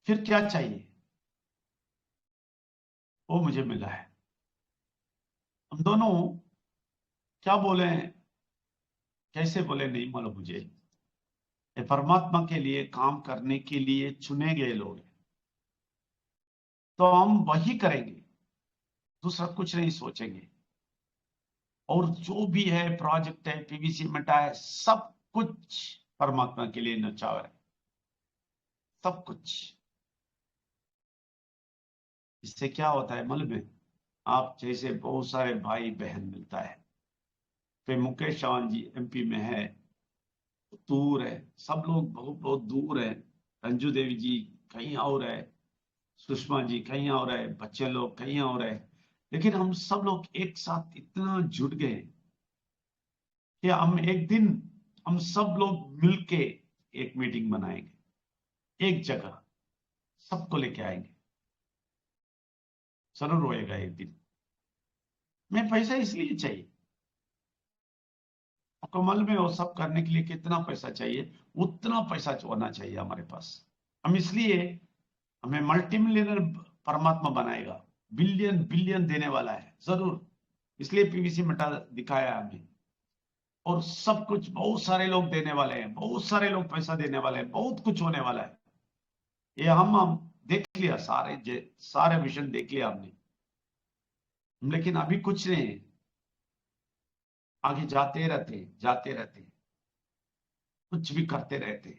फिर क्या चाहिए? वो मुझे मिला है। हम दोनों क्या बोले, कैसे बोले नहीं मालूम मुझे। ये परमात्मा के लिए काम करने के लिए चुने गए लोग हैं, तो हम वही करेंगे, दूसरा कुछ नहीं सोचेंगे। और जो भी है, प्रोजेक्ट है, पीवीसी मेटा है, सब कुछ परमात्मा के लिए नचावर है, सब कुछ। इससे क्या होता है मालूम है? आप जैसे बहुत सारे भाई बहन मिलता है। फिर मुकेश चौहान जी एमपी में है, दूर है, सब लोग बहुत बहुत दूर है। रंजू देवी जी कहीं और है, सुषमा जी कहीं और है, बच्चे लोग कहीं और है। लेकिन हम सब लोग एक साथ इतना जुट गए कि हम एक दिन, हम सब लोग मिलके एक मीटिंग बनाएंगे, एक जगह सबको लेके आएंगे। जरूर होएगा एक दिन। मैं पैसा इसलिए चाहिए, आपको मालूम है वो सब करने के लिए कितना पैसा चाहिए? उतना पैसा होना चाहिए हमारे पास। हम इसलिए, हमें मल्टी मिलियनर परमात्मा बनाएगा, बिलियन बिलियन देने वाला है जरूर। इसलिए पीवीसी मेटा दिखाया हमें। और सब कुछ बहुत सारे लोग देने वाले हैं, बहुत सारे लोग पैसा देने वाले हैं, बहुत कुछ होने वाला है। ये हम देख लिया, सारे विजन देख लिया हमने, लेकिन अभी कुछ नहीं। आगे जाते रहते, कुछ भी करते रहते।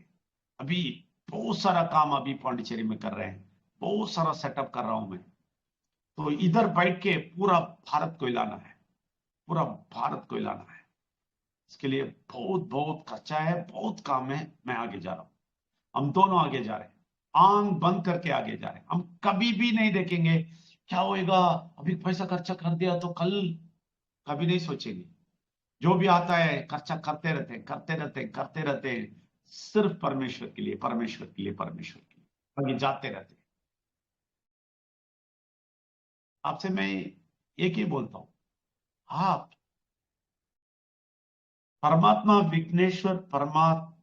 अभी बहुत सारा काम अभी पांडिचेरी में कर रहे हैं, बहुत सारा सेटअप कर रहा हूं मैं। तो इधर बैठ के पूरा भारत को हिलाना है, पूरा भारत को हिलाना है। इसके लिए बहुत बहुत खर्चा है, बहुत काम है। मैं आगे जा रहा हूं, हम दोनों आगे जा रहे हैं, आंख बंद करके आगे जा रहे हैं। हम कभी भी नहीं देखेंगे क्या होएगा, अभी पैसा खर्चा कर दिया तो कल, कभी नहीं सोचेंगे। जो भी आता है खर्चा करते रहते हैं, करते रहते हैं, सिर्फ परमेश्वर के लिए, परमेश्वर के लिए, परमेश्वर के लिए आगे जाते रहते हैं। आपसे मैं एक ही बोलता हूं, आप परमात्मा विघ्नेश्वर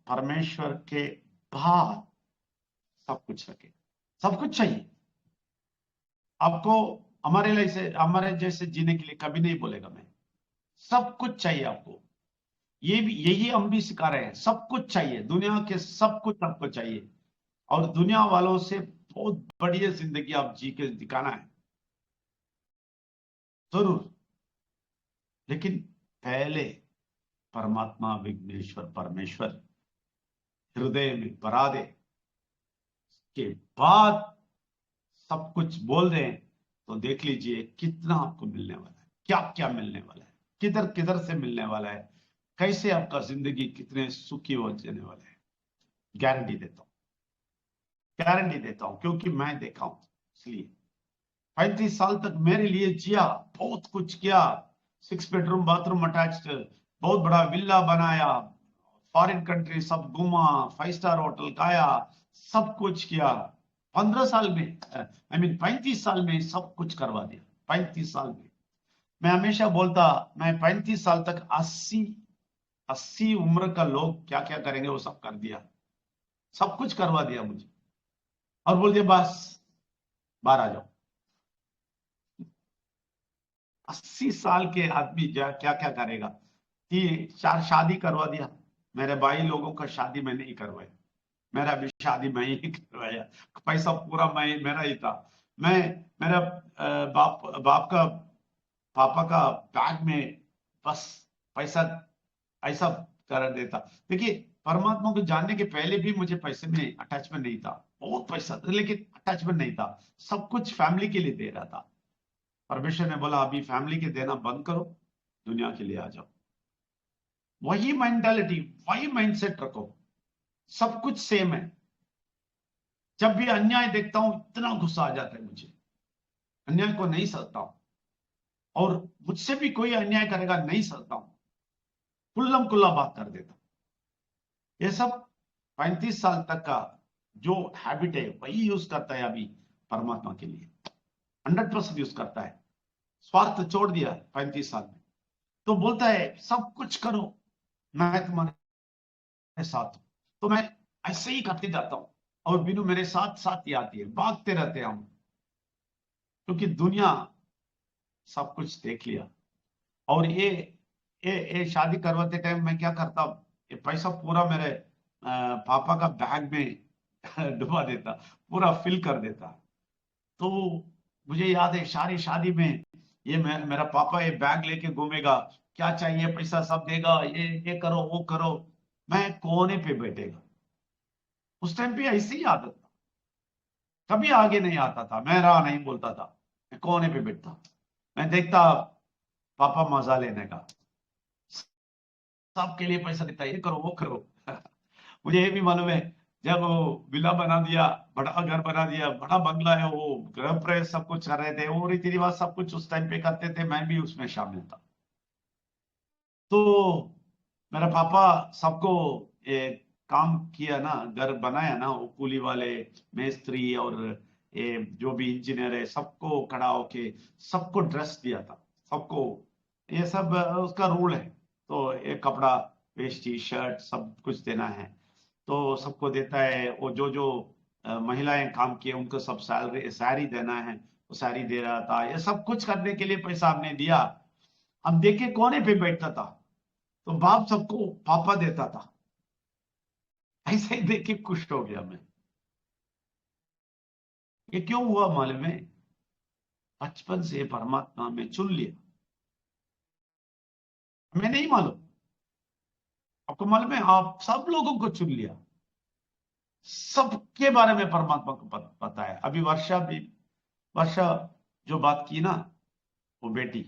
परमेश्वर के बाद सब कुछ रखे, सब कुछ चाहिए आपको। हमारे जैसे जीने के लिए कभी नहीं बोलेगा मैं, सब कुछ चाहिए आपको। ये भी, यही हम भी सिखा रहे हैं, सब कुछ चाहिए, दुनिया के सब कुछ आपको चाहिए। और दुनिया वालों से बहुत बढ़िया जिंदगी आप जी के दिखाना है। जरूर, लेकिन पहले परमात्मा विघ्नेश्वर परमेश्वर हृदय में भरा दे के बाद सब कुछ बोल रहे हैं, तो देख लीजिए कितना आपको मिलने वाला है, क्या क्या मिलने वाला है, किधर किधर से मिलने वाला है, कैसे आपका जिंदगी कितने सुखी हो जाने वाला है। गारंटी देता हूं, गारंटी देता हूं, क्योंकि मैं देखा हूं। इसलिए 35 साल तक मेरे लिए जिया, बहुत कुछ किया, 6 बेडरूम बाथरूम अटैच्ड, बहुत बड़ा विल्ला बनाया, फॉरेन कंट्री सब घूमा, 5 स्टार होटल खाया, सब कुछ किया। 15 साल में, 35 साल में सब कुछ करवा दिया। 35 साल में मैं हमेशा बोलता, मैं 35 साल तक 80 उम्र का लोग क्या क्या करेंगे वो सब कर दिया, सब कुछ करवा दिया मुझे, और बोल दिया बस बाहर आ जाओ। 80 साल के आदमी क्या क्या करेगा कि 4 शादी करवा दिया। मेरे भाई लोगों का शादी मैं नहीं करवाया, मेरा भी शादी मैं ही करवाया, पैसा पूरा मेरा ही था। मैं मेरा बाप का पापा का बैग में बस पैसा ऐसा कर देता। देखिए, परमात्मा को जानने के पहले भी मुझे पैसे में अटैचमेंट नहीं था, बहुत पैसा था लेकिन अटैचमेंट नहीं था, सब कुछ फैमिली के लिए दे रहा था। परमेश्वर ने बोला अभी फैमिली के देना बंद करो, दुनिया के लिए आ जाओ। वही मेंटालिटी, वही माइंडसेट रखो, सब कुछ सेम है। जब भी अन्याय देखता हूं इतना गुस्सा आ जाता है मुझे, अन्याय को नहीं सहता हूं, और मुझसे भी कोई अन्याय करेगा नहीं सहता हूं, खुल्लम खुल्ला बात कर देता हूं। ये सब 35 साल तक का जो हैबिट है वही यूज करता है अभी परमात्मा के लिए, 100% यूज करता है। स्वार्थ छोड़ दिया 35 साल में, तो बोलता है सब कुछ करो, मैं तुम्हारे साथ हूं। तो मैं ऐसे ही करते जाता हूं, और बिनु मेरे साथ साथ ही आती है, भागते रहते हैं हम, क्योंकि दुनिया सब कुछ देख लिया। और ये शादी करवाते टाइम मैं क्या करता, ये पैसा पूरा मेरे पापा का बैग में डुबा देता, पूरा फिल कर देता। तो मुझे याद है सारी शादी में ये मेरा पापा ये बैग लेके घूमेगा, क्या चाहिए पैसा सब देगा, ये करो वो करो, मैं कोने पे बैठेगा। उस टाइम पे ऐसी ही आदत था, कभी आगे नहीं आता था, मैं रहा नहीं बोलता था, मैं कोने पे बैठता, मैं देखता पापा मजा लेने का, सबके लिए पैसा देता, ये करो वो करो। मुझे ये भी मालूम है, जब वो विला बना दिया, बड़ा घर बना दिया, बड़ा बंगला है, वो गृह प्रवेश सब कुछ कर रहे थे, वो रीति रिवाज सब कुछ उस टाइम पे करते थे, मैं भी उसमें शामिल था। तो मेरा पापा सबको ये काम किया ना, घर बनाया ना, वो कूली वाले मिस्त्री और ये जो भी इंजीनियर है सबको खड़ा होके सबको ड्रेस दिया था, सबको ये सब उसका रूल है। तो ये कपड़ा वेस्टी शर्ट सब कुछ देना है, तो सबको देता है। वो जो जो महिलाएं काम किए उनको सब साड़ी देना है, वो साड़ी दे रहा था। ये सब कुछ करने के लिए पैसा हमने दिया। हम देखे कोने पे बैठता था, तो बाप सबको पापा देता था, ऐसे ही देख के खुश हो गया मैं। ये क्यों हुआ मालूम है? बचपन से परमात्मा में चुन लिया। हमें नहीं मालूम, आपको मालूम है? आप सब लोगों को चुन लिया, सबके बारे में परमात्मा को पता है। अभी वर्षा जो बात की ना, वो बेटी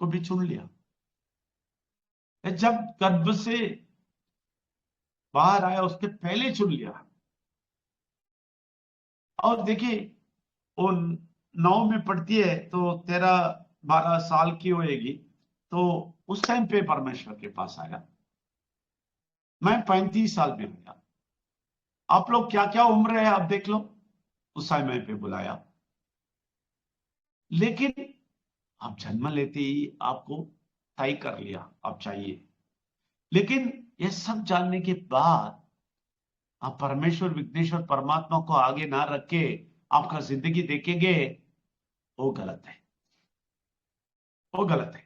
को भी चुन लिया। जब गर्भ से बाहर आया उसके पहले चुन लिया। और देखिए, वो 9 में पढ़ती है तो 13-12 साल की होएगी, तो उस टाइम पे परमेश्वर के पास आया। मैं 35 साल में गया। आप लोग क्या क्या उम्र है आप देख लो, उस समय पे बुलाया। लेकिन आप जन्म लेते ही आपको तय कर लिया आप चाहिए। लेकिन ये सब जानने के बाद आप परमेश्वर विघ्नेश्वर परमात्मा को आगे ना रख के आपका जिंदगी देखेंगे, वो गलत है, वो गलत है।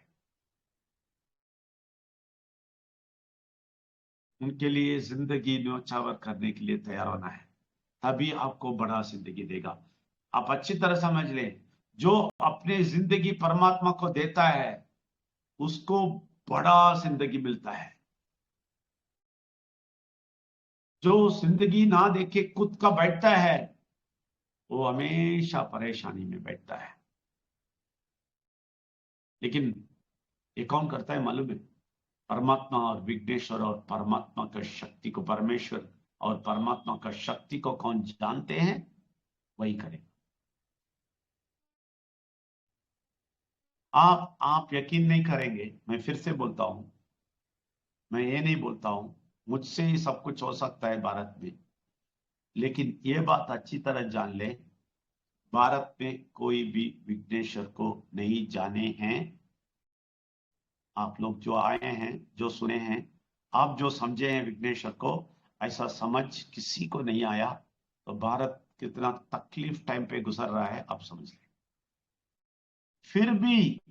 उनके लिए जिंदगी न्योछावर करने के लिए तैयार होना है, तभी आपको बड़ा जिंदगी देगा। आप अच्छी तरह समझ लें, जो अपने जिंदगी परमात्मा को देता है उसको बड़ा जिंदगी मिलता है। जो जिंदगी ना देके खुद का बैठता है वो हमेशा परेशानी में बैठता है। लेकिन ये कौन करता है मालूम है? परमात्मा और विघ्नेश्वर और परमात्मा का शक्ति को, परमेश्वर और परमात्मा का शक्ति को कौन जानते हैं वही करें। आप यकीन नहीं करेंगे, मैं फिर से बोलता हूं, मैं ये नहीं बोलता हूं मुझसे ही सब कुछ हो सकता है भारत में, लेकिन ये बात अच्छी तरह जान ले, भारत में कोई भी विघ्नेश्वर को नहीं जाने हैं। आप लोग जो आए हैं, जो सुने हैं, आप जो समझे हैं विघ्नेश्वर को, ऐसा समझ किसी को नहीं आया। तो भारत कितना तकलीफ टाइम पे गुजर रहा है आप समझ लें। फिर भी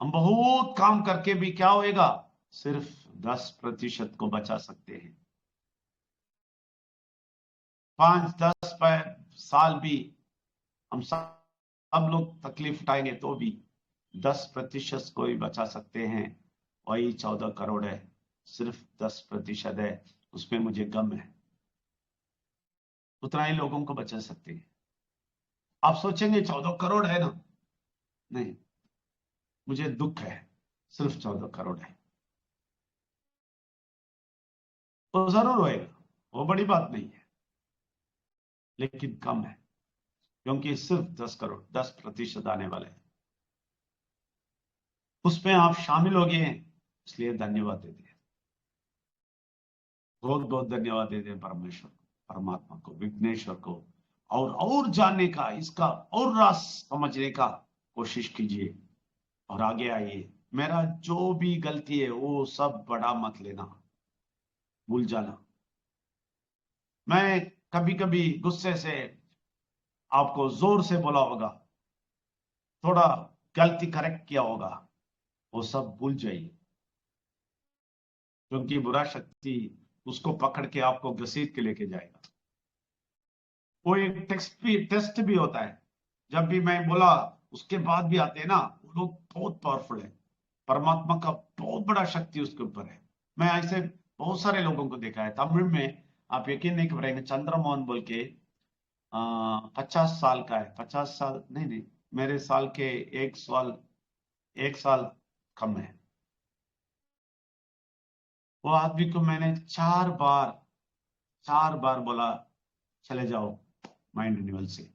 हम बहुत काम करके भी क्या होएगा, सिर्फ 10% को बचा सकते हैं। 5-10 साल भी हम सब लोग तकलीफ उठाएंगे तो भी 10% को ही बचा सकते हैं। वही 14 करोड़ है, सिर्फ 10% है, उसमें मुझे गम है। उतना ही लोगों को बचा सकते हैं। आप सोचेंगे 14 करोड़ है ना, नहीं, मुझे दुख है, सिर्फ 14 करोड़ है। तो जरूर होएगा, वो बड़ी बात नहीं है, लेकिन कम है, क्योंकि सिर्फ 10 करोड़ 10% आने वाले हैं। उसमें आप शामिल हो गए हैं, इसलिए धन्यवाद देते हैं, बहुत बहुत धन्यवाद देते हैं परमेश्वर को, परमात्मा को, विघ्नेश्वर को। और जानने का, इसका और रास समझने का कोशिश कीजिए और आगे आइए। मेरा जो भी गलती है वो सब बड़ा मत लेना, भूल जाना। मैं कभी कभी गुस्से से आपको जोर से बोला होगा, थोड़ा गलती करेक्ट किया होगा, वो सब भूल जाइए, क्योंकि बुरा शक्ति उसको पकड़ के आपको घसीट के लेके जाएगा। वो एक टेस्ट भी होता है। जब भी मैं बोला उसके बाद भी आते हैं ना, वो लोग बहुत पावरफुल है, परमात्मा का बहुत बड़ा शक्ति उसके ऊपर है। मैं ऐसे बहुत सारे लोगों को देखा है। तमिल में आप यकीन नहीं करेंगे, चंद्रमोहन बोल के 50 साल का है, 50 साल नहीं, मेरे साल के 1 साल कम है। वो आदमी को मैंने 4 बार बोला चले जाओ माइंड रिन्यूअल से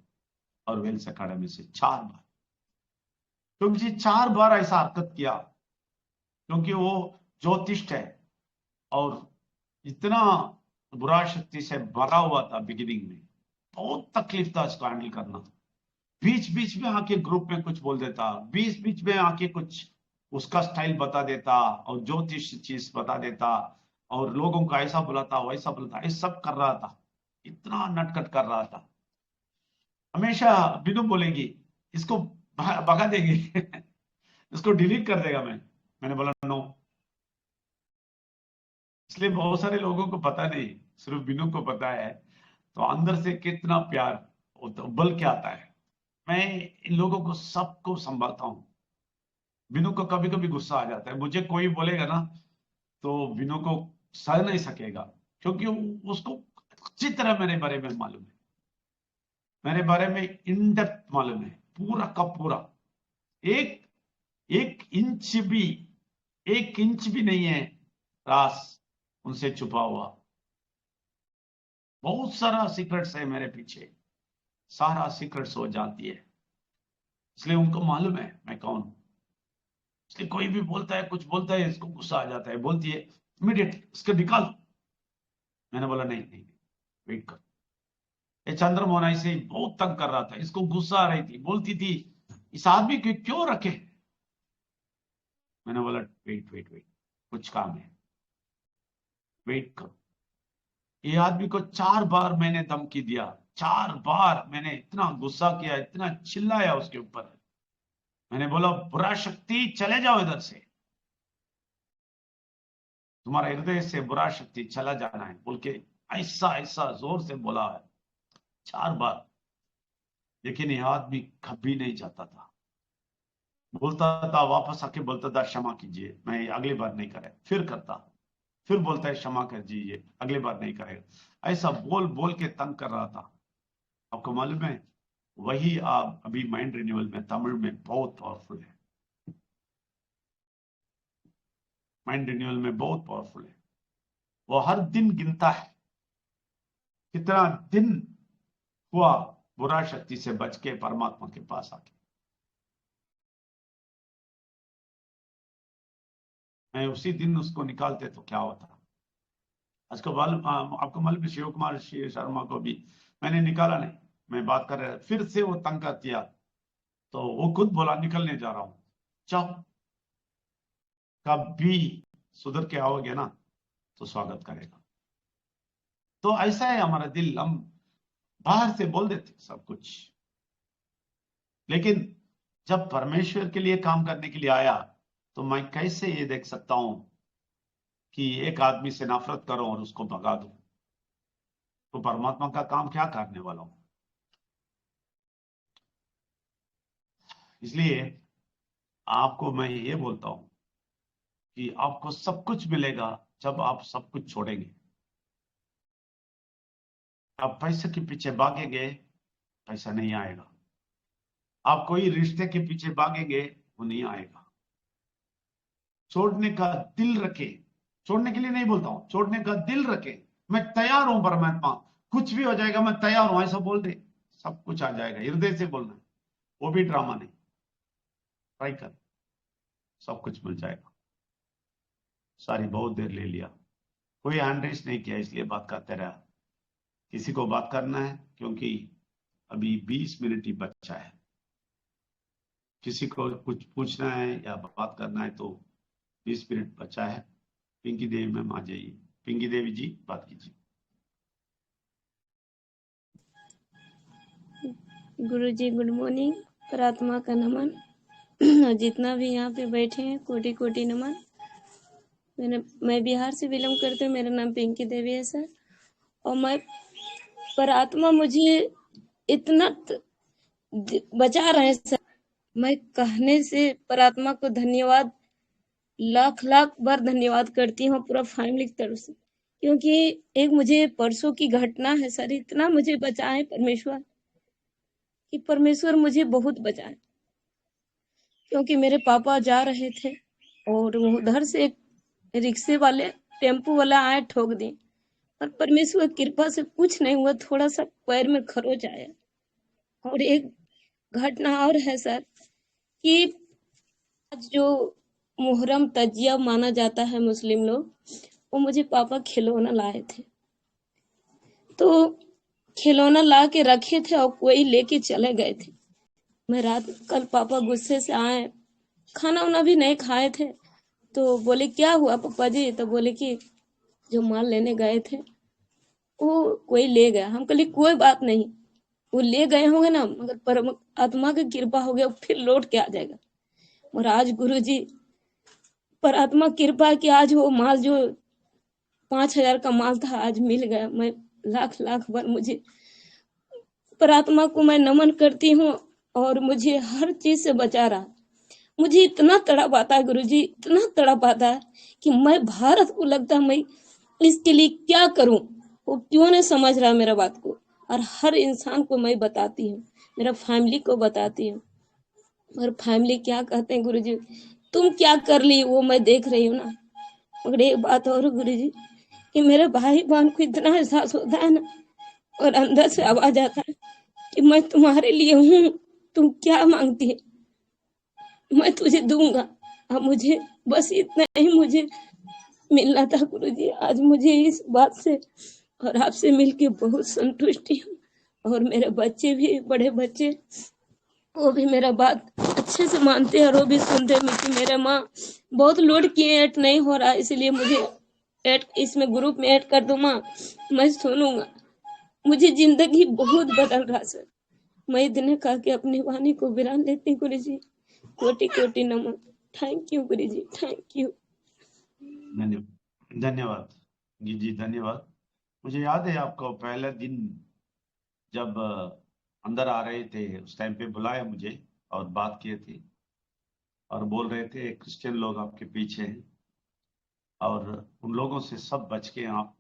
और वेल्स अकेडमी से, 4 बार, क्योंकि 4 बार ऐसा हरकत किया, क्योंकि वो ज्योतिष है और इतना बुरा शक्ति से भरा हुआ था। बिगिनिंग में बहुत तकलीफ था इसको हैंडल करना। बीच बीच में आके ग्रुप में कुछ बोल देता, बीच बीच में आके कुछ उसका स्टाइल बता देता और ज्योतिष चीज बता देता और लोगों को ऐसा बुलाता वैसा बुलाता, ये सब कर रहा था, इतना नटखट कर रहा था। हमेशा बिनु बोलेगी इसको भगा देंगे इसको डिलीट कर देगा। मैंने बोला नो। इसलिए बहुत सारे लोगों को पता नहीं, सिर्फ बिनु को पता है। तो अंदर से कितना प्यार उबल के आता है। मैं इन लोगों को सबको संभालता हूं। बिनु को कभी कभी गुस्सा आ जाता है, मुझे कोई बोलेगा ना तो बिनु को सह नहीं सकेगा, क्योंकि उसको अच्छी तरह मेरे बारे में मालूम है, मेरे बारे में इन डेप्थ मालूम है, पूरा का पूरा। एक इंच भी नहीं है रास उनसे छुपा हुआ। बहुत सारा सीक्रेट्स है मेरे पीछे, सारा सीक्रेट्स हो जाती है, इसलिए उनको मालूम है मैं कौन हूं। इसलिए कोई भी बोलता है, कुछ बोलता है, इसको गुस्सा आ जाता है, बोलती है इमीडिएट इसको निकाल। मैंने बोला नहीं, वेट कर। ये चंद्रमोहन ऐसे ही बहुत तंग कर रहा था, इसको गुस्सा आ रही थी, बोलती थी इस आदमी को क्यों रखे। मैंने बोला वेट, कुछ काम है, वेट करो। ये आदमी को 4 बार मैंने धमकी दिया, 4 बार मैंने इतना गुस्सा किया, इतना चिल्लाया उसके ऊपर। मैंने बोला बुरा शक्ति चले जाओ इधर से, तुम्हारे हृदय से बुरा शक्ति चला जाना है बोल के ऐसा जोर से बोला है 4 बार। लेकिन यह आदमी कभी नहीं चाहता था। बोलता था, वापस आके बोलता था क्षमा कीजिए, मैं अगली बार नहीं करेगा। फिर करता, फिर बोलता है क्षमा कर दीजिए, अगली बार नहीं करेगा। ऐसा बोल बोल के तंग कर रहा था। आपको मालूम है, वही आप अभी माइंड रिन्यूअल में तमिल में बहुत पावरफुल है। माइंड रिन्यूअल में बहुत पावरफुल है। वो हर दिन गिनता है कितना दिन हुआ बुरा शक्ति से बच के परमात्मा के पास आके। मैं उसी दिन उसको निकालते तो क्या होता। आज को आपको मालूम है, शिव कुमार शर्मा को भी मैंने निकाला नहीं। मैं बात कर रहा, फिर से वो तंग कर दिया, तो वो खुद बोला निकलने जा रहा हूं। जाओ, कभी सुधर के आओगे ना तो स्वागत करेगा। तो ऐसा है हमारा दिल, हम बाहर से बोल देते सब कुछ, लेकिन जब परमेश्वर के लिए काम करने के लिए आया तो मैं कैसे ये देख सकता हूं कि एक आदमी से नफरत करो और उसको भगा दो। तो परमात्मा का काम क्या करने वाला हूं। इसलिए आपको मैं ये बोलता हूं कि आपको सब कुछ मिलेगा जब आप सब कुछ छोड़ेंगे। आप पैसे के पीछे भागेंगे, पैसा नहीं आएगा। आप कोई रिश्ते के पीछे भागेंगे, वो नहीं आएगा। छोड़ने का दिल रखे, छोड़ने के लिए नहीं बोलता हूं, छोड़ने का दिल रखे। मैं तैयार हूं परमात्मा, कुछ भी हो जाएगा मैं तैयार हूं, ऐसा बोल दे, सब कुछ आ जाएगा। हृदय से बोलना है, वो भी ड्रामा नहीं। ट्राई कर, सब कुछ मिल जाएगा। सारी बहुत देर ले लिया, कोई हैंड रेस नहीं किया, इसलिए बात करते रहा। किसी को बात करना है क्योंकि अभी 20 मिनट ही बचा है। किसी को कुछ पूछना है या बात करना है तो 20 मिनट बचा है। पिंकी देवी मैम आ जाइए। पिंकी देवी जी बात कीजिए। गुरुजी गुड मॉर्निंग, प्रार्थना का नमन। और जितना भी यहाँ पे बैठे हैं कोटि कोटि नमन। मैं बिहार से बिलोंग करती हूँ, मेरा नाम पिंकी देवी है सर। और मैं प्रार्थना मुझे इतना बचा रहे हैं सर, मैं कहने से प्रार्थना को धन्यवाद, लाख लाख बार धन्यवाद करती हूँ पूरा फैमिली की तरफ से। क्योंकि एक मुझे परसों की घटना है सर, इतना मुझे बचाए परमेश्वर कि परमेश्वर मुझे बहुत बचाए। क्योंकि मेरे पापा जा रहे थे और उधर से एक रिक्शे वाले टेम्पो वाला आए, ठोक दी। और परमेश्वर की कृपा से कुछ नहीं हुआ, थोड़ा सा पैर में खरोच आया। और एक घटना और है सर कि आज जो मुहर्रम तजिया माना जाता है मुस्लिम लोग, वो मुझे पापा खिलौना लाए थे। तो खिलौना ला के रखे थे और कोई लेके चले गए थे। मैं रात कल पापा गुस्से से आए, खाना वाना भी नहीं खाए थे, तो बोले क्या हुआ पापा जी। तो बोले कि जो माल लेने गए थे वो कोई ले गया। हम कहले कोई बात नहीं, वो ले गए होंगे ना, मगर परमात्मा की कृपा हो गया, फिर लौट के आ जाएगा। और आज गुरुजी परमात्मा कृपा की आज वो माल जो 5,000 का माल था आज मिल गया। मैं लाख लाख बार मुझे परमात्मा को मैं नमन करती हूँ और मुझे हर चीज से बचा रहा। मुझे इतना तड़प आता है गुरुजी, इतना तड़प आता है कि मैं भारत को लगता है मैं इसके लिए क्या करूं, वो क्यों नहीं समझ रहा मेरा बात को। और हर इंसान को मैं बताती हूँ, मेरा फैमिली को बताती हूँ। और फैमिली क्या कहते हैं गुरुजी, तुम क्या कर ली वो मैं देख रही हूँ ना। मगर एक बात और गुरुजी कि मेरे भाई बहन को इतना एहसास होता है ना, और अंदर से आवाज आता है कि मैं तुम्हारे लिए हूँ, तुम क्या मांगती है मैं तुझे दूंगा। अब मुझे बस इतना ही मुझे मिलना था गुरुजी। आज मुझे इस बात से और आपसे मिलके बहुत संतुष्टि हूँ। और मेरे बच्चे भी, बड़े बच्चे, वो भी मेरा बात अच्छे से मानते हैं और वो भी सुनते हैं। क्योंकि मेरे माँ बहुत लोड किए, ऐड नहीं हो रहा, इसलिए मुझे ऐड इसमें ग्रुप में ऐड कर दो माँ, मैं सुनूंगा। मुझे जिंदगी बहुत बदल रहा सर। मैं इतने कहा के अपनी वाणी को विराम लेती हूँ गुरुजी। कोटि कोटि नमन। थैंक यू गुरुजी, थैंक यू। धन्यवाद जी, धन्यवाद। मुझे याद है आपको पहले दिन जब अंदर आ रहे थे, उस टाइम पे बुलाया मुझे और बात किए थे और बोल रहे थे क्रिश्चियन लोग आपके पीछे हैं और उन लोगों से सब बच के आप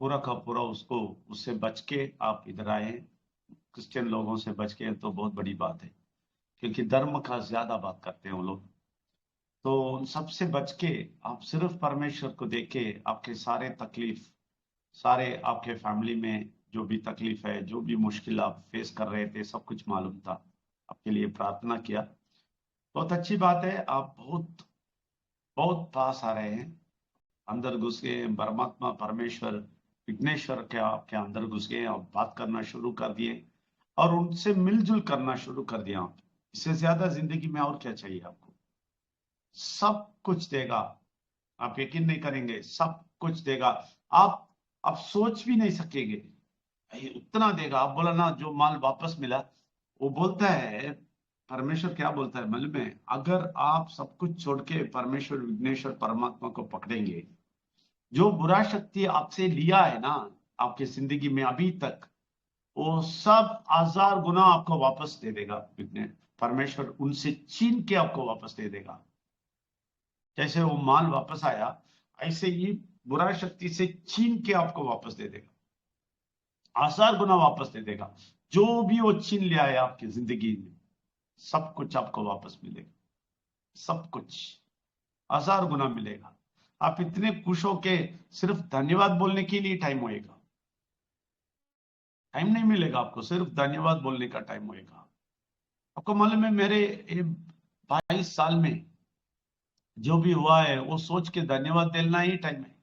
पूरा का पूरा उससे बच के आप इधर आए। क्रिश्चियन लोगों से बच के तो बहुत बड़ी बात है, क्योंकि धर्म का ज्यादा बात करते हैं वो लोग। तो उन सबसे बच के आप सिर्फ परमेश्वर को देख के आपके सारे तकलीफ, सारे आपके फैमिली में जो भी तकलीफ है, जो भी मुश्किल आप फेस कर रहे थे, सब कुछ मालूम था। आपके लिए प्रार्थना किया। बहुत अच्छी बात है, आप बहुत बहुत पास आ रहे हैं, अंदर घुस गए। परमात्मा परमेश्वर विघ्नेश्वर के आपके अंदर घुस गए और बात करना शुरू कर दिए और उनसे मिलजुल करना शुरू कर दिया। आप इससे ज्यादा जिंदगी में और क्या चाहिए आपको? सब कुछ देगा, आप यकीन नहीं करेंगे, सब कुछ देगा। आप सोच भी नहीं सकेंगे उतना देगा। आप बोला ना जो माल वापस मिला, वो बोलता है परमेश्वर क्या बोलता है मालूम है? अगर आप सब कुछ छोड़ के परमेश्वर विघ्नेश्वर परमात्मा को पकड़ेंगे, जो बुरा शक्ति आपसे लिया है ना आपके जिंदगी में अभी तक, वो सब 1000 गुना आपको वापस दे देगा। परमेश्वर उनसे छीन के आपको वापस दे देगा। जैसे वो माल वापस आया, ऐसे ही बुरा शक्ति से छीन के आपको वापस दे देगा, 1000 गुना वापस दे देगा। जो भी वो छीन लिया है आपकी जिंदगी में, सब कुछ आपको वापस मिलेगा, सब कुछ 1000 गुना मिलेगा। आप इतने खुश हो के सिर्फ धन्यवाद बोलने के लिए टाइम होएगा, टाइम नहीं मिलेगा आपको, सिर्फ धन्यवाद बोलने का टाइम होएगा। आपको मालूम है मेरे 22 साल में जो भी हुआ है वो सोच के धन्यवाद देना ही टाइम है।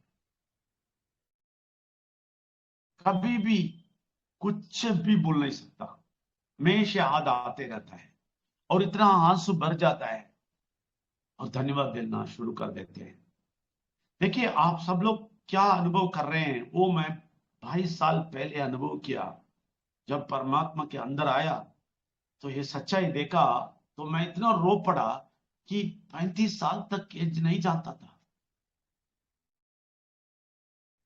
कभी भी कुछ भी बोल नहीं सकता, हमेशा याद आते रहता है और इतना आंसू भर जाता है और धन्यवाद देना शुरू कर देते हैं। देखिए आप सब लोग क्या अनुभव कर रहे हैं वो मैं 22 साल पहले अनुभव किया। जब परमात्मा के अंदर आया तो ये सच्चाई देखा तो मैं इतना रो पड़ा कि 35 साल तक एज नहीं जानता था।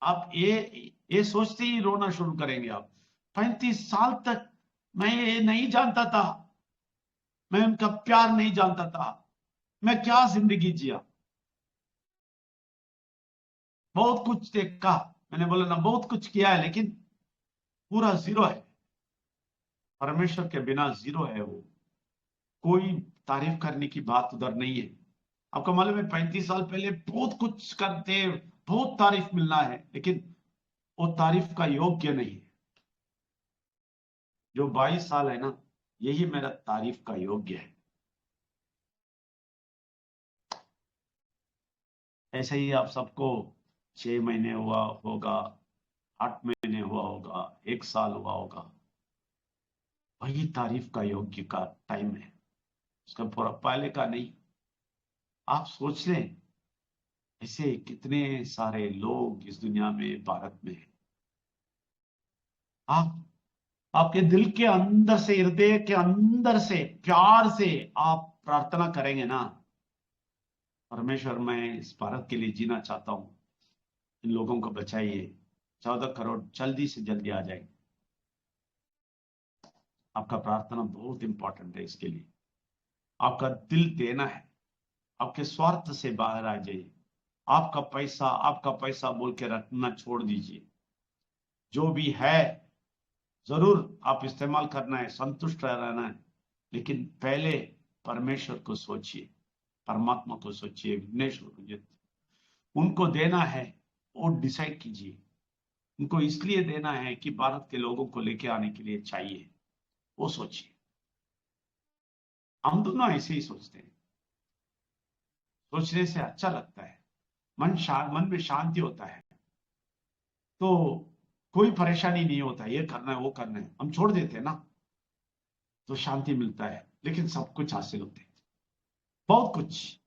आप ये सोचते ही रोना शुरू करेंगे। आप 35 साल तक मैं ये नहीं जानता था, मैं उनका प्यार नहीं जानता था, मैं क्या जिंदगी जिया। बहुत कुछ देखा, मैंने बोला ना बहुत कुछ किया है, लेकिन पूरा जीरो है। परमेश्वर के बिना जीरो है वो, कोई तारीफ करने की बात उधर नहीं है। आपको मालूम है 35 साल पहले बहुत कुछ करते, बहुत तारीफ मिलना है, लेकिन वो तारीफ का योग्य नहीं है। जो 22 साल है ना, यही मेरा तारीफ का योग्य है। ऐसे ही आप सबको 6 महीने हुआ होगा, 8 महीने हुआ होगा, 1 साल हुआ होगा, वही तारीफ का योग्य का टाइम है, उसका पूरा पहले का नहीं। आप सोच लें ऐसे कितने सारे लोग इस दुनिया में, भारत में हैं। आप आपके दिल के अंदर से, हृदय के अंदर से प्यार से आप प्रार्थना करेंगे ना, परमेश्वर मैं इस भारत के लिए जीना चाहता हूं, इन लोगों को बचाइए, 14 करोड़ जल्दी से जल्दी आ जाएंगे। आपका प्रार्थना बहुत इंपॉर्टेंट है इसके लिए। आपका दिल देना है, आपके स्वार्थ से बाहर आ जाइए। आपका पैसा बोल के रखना छोड़ दीजिए। जो भी है जरूर आप इस्तेमाल करना है, संतुष्ट रहना है, लेकिन पहले परमेश्वर को सोचिए, परमात्मा को सोचिए, विघ्नेश्वर को उनको देना है, वो डिसाइड कीजिए। उनको इसलिए देना है कि भारत के लोगों को लेके आने के लिए चाहिए, वो सोचिए। हम दोनों ऐसे ही सोचते हैं, सोचने से अच्छा लगता है, मन में शांति होता है, तो कोई परेशानी नहीं होता, ये करना है वो करना है, हम छोड़ देते हैं ना तो शांति मिलता है। लेकिन सब कुछ हासिल होते हैं, बहुत कुछ।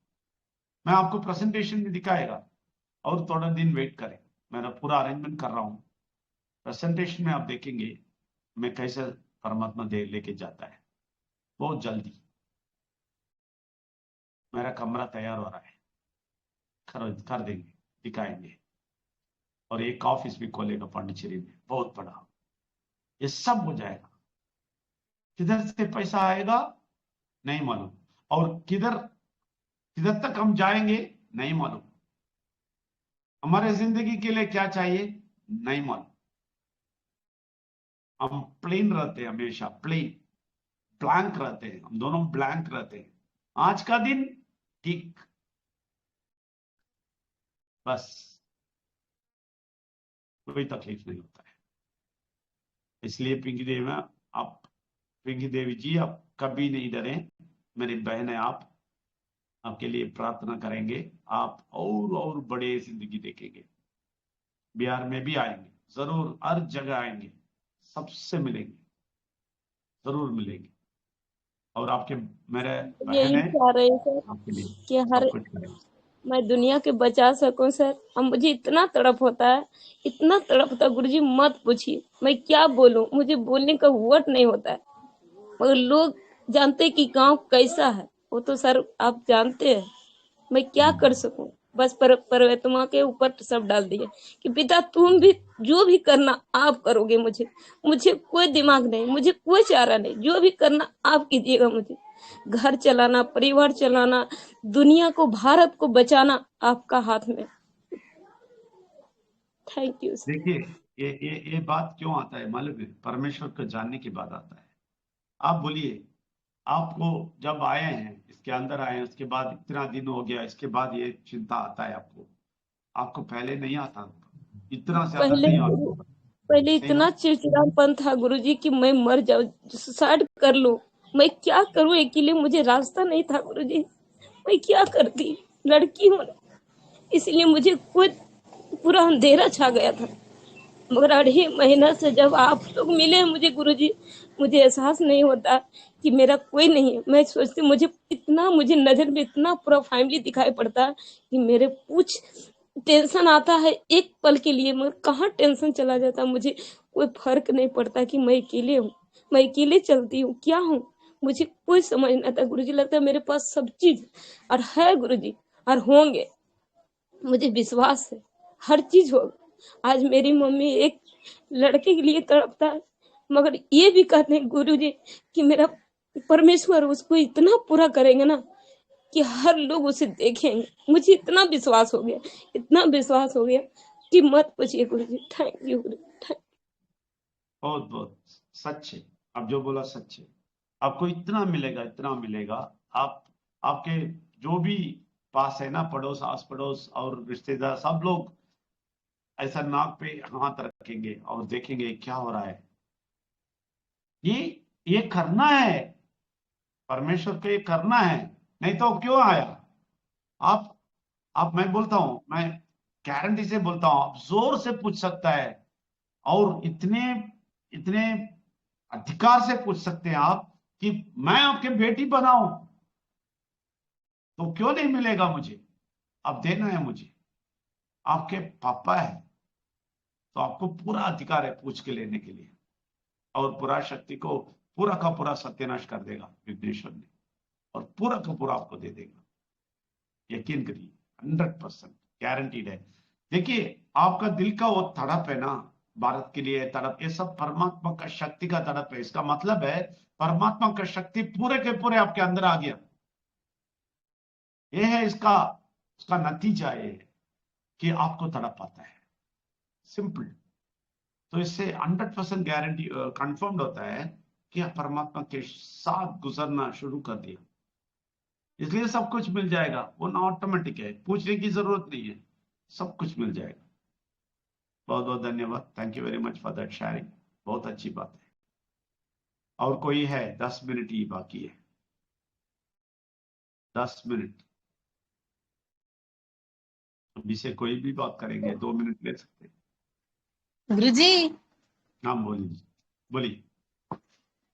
मैं आपको प्रेजेंटेशन में दिखाएगा और थोड़ा दिन वेट करें, मैं पूरा अरेंजमेंट कर रहा हूं। प्रेजेंटेशन में आप देखेंगे मैं कैसे परमात्मा दे लेके जाता है। बहुत जल्दी मेरा कमरा तैयार हो रहा है, कर देंगे, दिखाएंगे। और एक ऑफिस भी खोलेगा पांडिचेरी में, बहुत बड़ा। ये सब हो जाएगा, किधर से पैसा आएगा नहीं मालूम, और किधर किधर तक हम जाएंगे नहीं मालूम, हमारे जिंदगी के लिए क्या चाहिए नहीं मालूम। हम प्लेन रहते हैं, हमेशा प्लेन ब्लैंक रहते हैं, हम दोनों ब्लैंक रहते हैं। आज का दिन ठीक, बस कोई तकलीफ नहीं होता है। इसलिए पिंकी देवी आप, पिंकी देवी जी आप कभी नहीं डरें, मेरी बहन है आप, आपके लिए प्रार्थना करेंगे, आप और बड़े जिंदगी देखेंगे। बिहार में भी आएंगे जरूर, हर जगह आएंगे, सबसे मिलेंगे, जरूर मिलेंगे। और आपके मेरे बहन यही है, चाह रहे हैं सर आपके लिए कि हर सब कुछ करेंगे। मैं दुनिया के बचा सकूं सर। अब मुझे इतना तड़प होता है, इतना तड़प होता है गुरुजी मत पूछिए, मैं क्या बोलूं, मुझे बोलने का वर्ड नहीं होता है। मगर लोग जानते हैं कि गांव कैसा है, वो तो सर आप जानते हैं, मैं क्या कर सकूं। बस परमात्मा के ऊपर सब डाल दिए कि पिता तुम भी जो भी करना आप करोगे, मुझे कोई दिमाग नहीं, मुझे कोई चारा नहीं, जो भी करना आप कीजिएगा। मुझे घर चलाना, परिवार चलाना, दुनिया को, भारत को बचाना आपका हाथ में। Thank you sir. देखिए ये बात क्यों आता है मालूम है? परमेश्वर को जानने के बाद आता है। आप बोलिए, आपको जब आए हैं, इसके अंदर आए हैं, उसके बाद इतना दिन हो गया, इसके बाद ये चिंता आता है आपको पहले नहीं आता, इतना ज्यादा पहले नहीं आता, पहले नहीं ना? इतना चिड़चिड़ापन था गुरुजी कि मैं मर जाऊं, सुसाइड कर लूं। मैं क्या करूं, अकेले मुझे रास्ता नहीं था गुरुजी, मैं क्या करती, लड़की हूं, इसलिए मुझे कोई पूरा अंधेरा छा गया था। मगर 2.5 महीना से जब आप लोग मिले मुझे गुरुजी, मुझे एहसास नहीं होता कि मेरा कोई नहीं है। मैं सोचती मुझे नजर में इतना पूरा फैमिली दिखाई पड़ता कि मेरे कुछ टेंशन आता है एक पल के लिए, मगर कहाँ टेंशन चला जाता, मुझे कोई फर्क नहीं पड़ता कि मैं अकेले हूँ, मैं अकेले चलती हूँ, क्या हूँ, मुझे कोई समझ नहीं आता गुरुजी। लगता है मेरे पास सब चीज और है गुरुजी, और होंगे, मुझे विश्वास है हर चीज होगा। आज मेरी मम्मी एक लड़के के लिए तड़पता है, मगर ये भी कहते हैं गुरुजी कि मेरा परमेश्वर उसको इतना पूरा करेंगे ना कि हर लोग उसे देखेंगे। मुझे इतना विश्वास हो गया, इतना विश्वास हो गया कि मत पूछिए गुरुजी। थैंक यू गुरु, बहुत बहुत सच है, आप जो बोला सच है। आपको इतना मिलेगा, इतना मिलेगा। आप आपके जो भी पास है ना, पड़ोस, आस पड़ोस और रिश्तेदार, सब लोग ऐसा नाक पे हाथ रखेंगे और देखेंगे क्या हो रहा है। ये ये करना है, परमेश्वर को ये करना है, नहीं तो क्यों आया? आप मैं बोलता हूं, मैं गारंटी से बोलता हूं, आप जोर से पूछ सकता है, और इतने इतने अधिकार से पूछ सकते हैं आप कि मैं आपके बेटी बनाऊं तो क्यों नहीं मिलेगा मुझे? अब देना है मुझे, आपके पापा है, तो आपको पूरा अधिकार है पूछ के लेने के लिए, और पूरा शक्ति को पूरा का पूरा सत्यानाश कर देगा विघ्नेश्वर ने, और पूरा का पूरा आपको दे देगा, यकीन करिए। 100% गारंटीड है। देखिए, आपका दिल का वो तड़प है ना, भारत के लिए तड़प, ये सब परमात्मा का शक्ति का तड़प है। इसका मतलब है परमात्मा का शक्ति पूरे के पूरे आपके अंदर आ गया। ये है इसका उसका नतीजा, ये है कि आपको तड़प आता है, सिंपल। तो इससे 100% गारंटी कंफर्म्ड होता है कि आप परमात्मा के साथ गुजरना शुरू कर दिया, इसलिए सब कुछ मिल जाएगा। वो ना ऑटोमेटिक है, पूछने की जरूरत नहीं है, सब कुछ मिल जाएगा। बहुत बहुत धन्यवाद, thank you very much for that sharing, बहुत अच्छी बात है। और कोई है? 10 मिनट ही बाकी है, 10 मिनट। अभी से कोई भी बात करेंगे, 2 मिनट ले सकते हैं। गुरुजी, नाम बोलिए, बोलिए।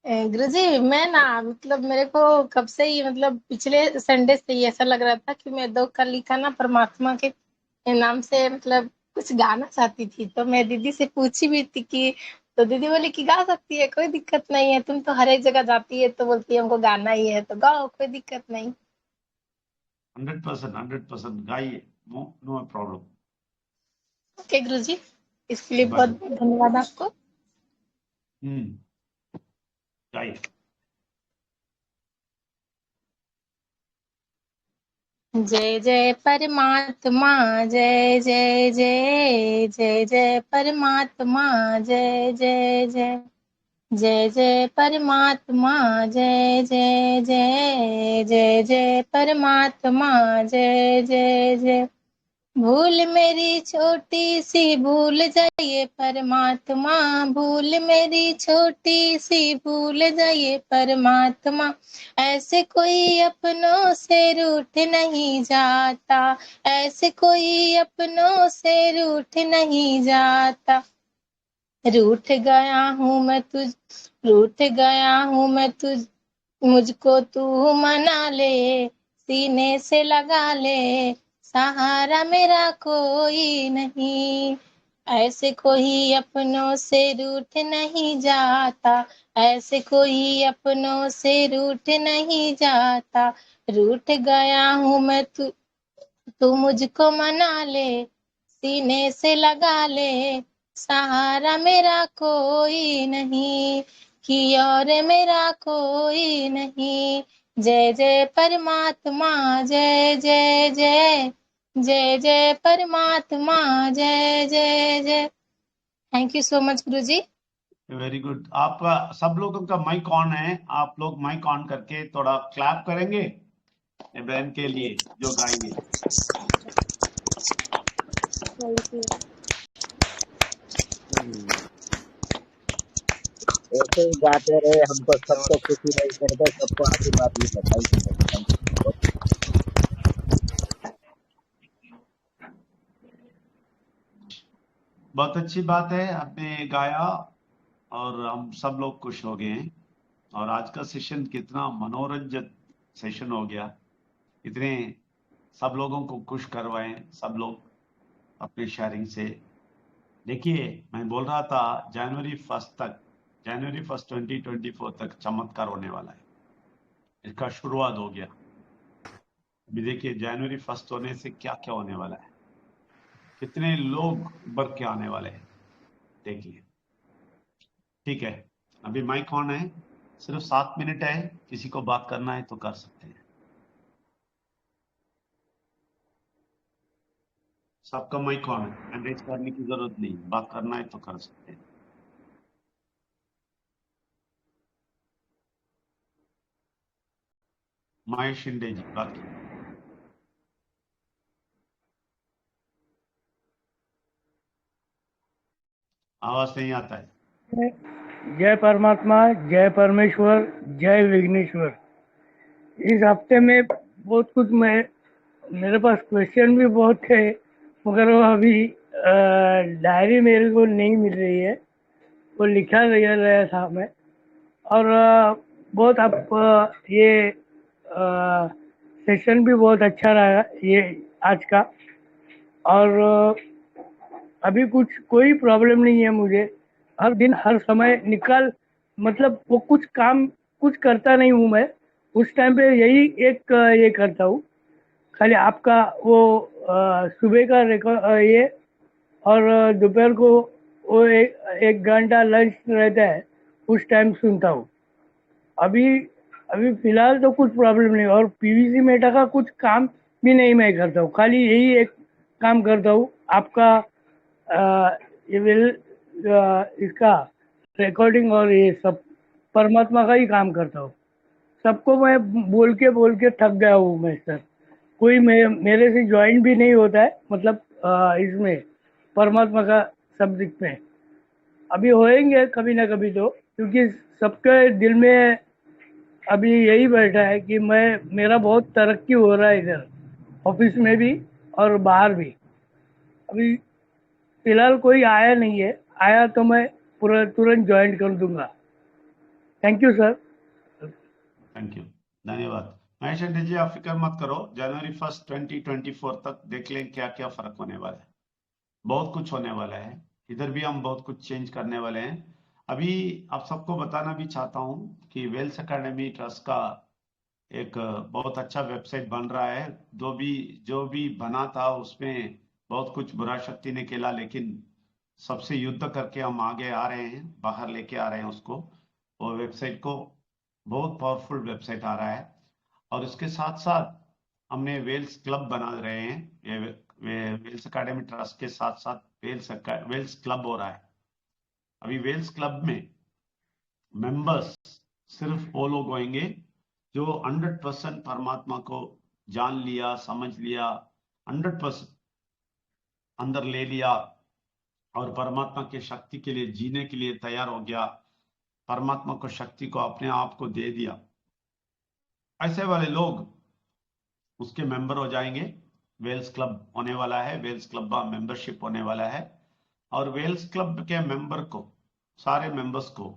गुरुजी मैं ना मतलब मेरे को कब से ही मतलब पिछले संडे से ही ऐसा लग रहा था कि मैं दो का लिखा ना परमात्मा के नाम से मतलब कुछ गाना चाहती थी। तो मैं दीदी से पूछी भी थी कि, तो दीदी बोली कि गा सकती है, कोई दिक्कत नहीं है, तुम तो हर एक जगह जाती है तो बोलती है हमको गाना ही है तो गाओ, कोई दिक्कत नहीं। 100% गाइए, नो नो प्रॉब्लम। ओके गुरुजी, इसके लिए बाय। बहुत बहुत धन्यवाद आपको। गाइए। जय जय परमात्मा, जय जय जय, जय जय परमात्मा, जय जय जय, जय जय परमात्मा, जय जय जय, जय जय परमात्मा, जय जय जय। भूल मेरी छोटी सी भूल जाइए परमात्मा, भूल मेरी छोटी सी भूल जाइए परमात्मा। ऐसे कोई अपनों से रूठ नहीं जाता, ऐसे कोई अपनों से रूठ नहीं जाता। रूठ गया हूँ मैं तुझ, रूठ गया हूँ मैं तुझ, मुझको तू मना ले, सीने से लगा ले, सहारा मेरा कोई नहीं। ऐसे कोई अपनों से रूठ नहीं जाता, ऐसे कोई अपनों से रूठ नहीं जाता। रूठ गया हूँ मैं तू मुझको मना ले, सीने से लगा ले, सहारा मेरा कोई नहीं, कि और मेरा कोई नहीं। जय जय परमात्मा, जय जय जय, जय जय परमात्मा, जय जय जय। Thank you so much Guru ji. Very good. आपका सब लोगों का माइक ऑन है, आप लोग माइक ऑन करके थोड़ा क्लैप करेंगे बहन के लिए जो गाएंगे। ऐसे ही गाते रहे, हमको सबको खुशी रही करते, सबको आशीर्वाद मिले। Thank you, thank you. बहुत अच्छी बात है, आपने गाया और हम सब लोग खुश हो गए हैं। और आज का सेशन कितना मनोरंजक सेशन हो गया, इतने सब लोगों को खुश करवाए सब लोग अपनी शेयरिंग से। देखिए, मैं बोल रहा था जनवरी 1 तक, जनवरी 1 2024 तक चमत्कार होने वाला है, इसका शुरुआत हो गया। अभी देखिए जनवरी 1 होने से क्या क्या होने वाला है, कितने लोग उभर के आने वाले हैं, देखिए। ठीक है, अभी माइक ऑन है, सिर्फ 7 मिनट है, किसी को बात करना है तो कर सकते हैं। सबका माइक ऑन है, हैंड रेज करने की जरूरत नहीं, बात करना है तो कर सकते हैं। महेश शिंदे जी बात कीजिए। आवाज नहीं आता है। जय परमात्मा, जय परमेश्वर, जय विघ्नेश्वर। इस हफ्ते में बहुत कुछ मेरे पास क्वेश्चन भी बहुत थे, मगर वो अभी डायरी मेरे को नहीं मिल रही है, वो लिखा गया था मैं। और बहुत आप ये सेशन भी बहुत अच्छा रहा ये आज का। और अभी कोई प्रॉब्लम नहीं है मुझे, हर दिन हर समय निकाल, मतलब वो कुछ करता नहीं हूँ मैं, उस टाइम पे यही एक ये करता हूँ। खाली आपका वो सुबह का ये, और दोपहर को वो एक घंटा लंच रहता है, उस टाइम सुनता हूँ। अभी अभी फिलहाल तो कुछ प्रॉब्लम नहीं, और पीवीसी मेटा का कुछ काम भी नहीं मैं करता हूँ, खाली यही एक काम करता हूँ आपका ये विल इसका रिकॉर्डिंग और ये सब परमात्मा का ही काम करता हूँ। सबको मैं बोल के थक गया हूँ मैं सर, कोई मेरे से ज्वाइन भी नहीं होता है, मतलब इसमें परमात्मा का सब्जेक्ट में। अभी होएंगे कभी ना कभी तो, क्योंकि सबके दिल में अभी यही बैठा है कि मेरा बहुत तरक्की हो रहा है इधर ऑफिस में भी और बाहर भी। अभी फिलहाल कोई आया नहीं है, आया तो मैं पूरा तुरंत ज्वाइन कर दूंगा। Thank you sir. Thank you, धन्यवाद। महेश शिंदे जी, आप फिक्र मत करो, जनवरी 1 2024 तक देख लें क्या क्या फर्क होने वाला है। बहुत कुछ होने वाला है, इधर भी हम बहुत कुछ चेंज करने वाले हैं। अभी आप सबको बताना भी चाहता हूँ कि वेल्स एकेडमी ट्रस्ट का एक बहुत अच्छा वेबसाइट बन रहा है। जो भी बना था उसमें बहुत कुछ बुरा शक्ति ने खेला, लेकिन सबसे युद्ध करके हम आगे आ रहे हैं, बाहर लेके आ रहे हैं उसको। वो वेबसाइट को बहुत पावरफुल वेबसाइट आ रहा है। और इसके साथ साथ हमने वेल्स क्लब बना रहे हैं। ये वेल्स एकेडमी ट्रस्ट के साथ साथ वेल्स क्लब हो रहा है। अभी वेल्स क्लब में मेंबर्स सिर्फ वो लोग होंगे जो 100% परमात्मा को जान लिया, समझ लिया, 100% अंदर ले लिया और परमात्मा के शक्ति के लिए जीने के लिए तैयार हो गया, परमात्मा को शक्ति को अपने आप को दे दिया। ऐसे वाले लोग उसके मेंबर हो जाएंगे। वेल्स क्लब होने वाला है, वेल्स क्लब का मेंबरशिप होने वाला है। और वेल्स क्लब के मेंबर को, सारे मेंबर्स को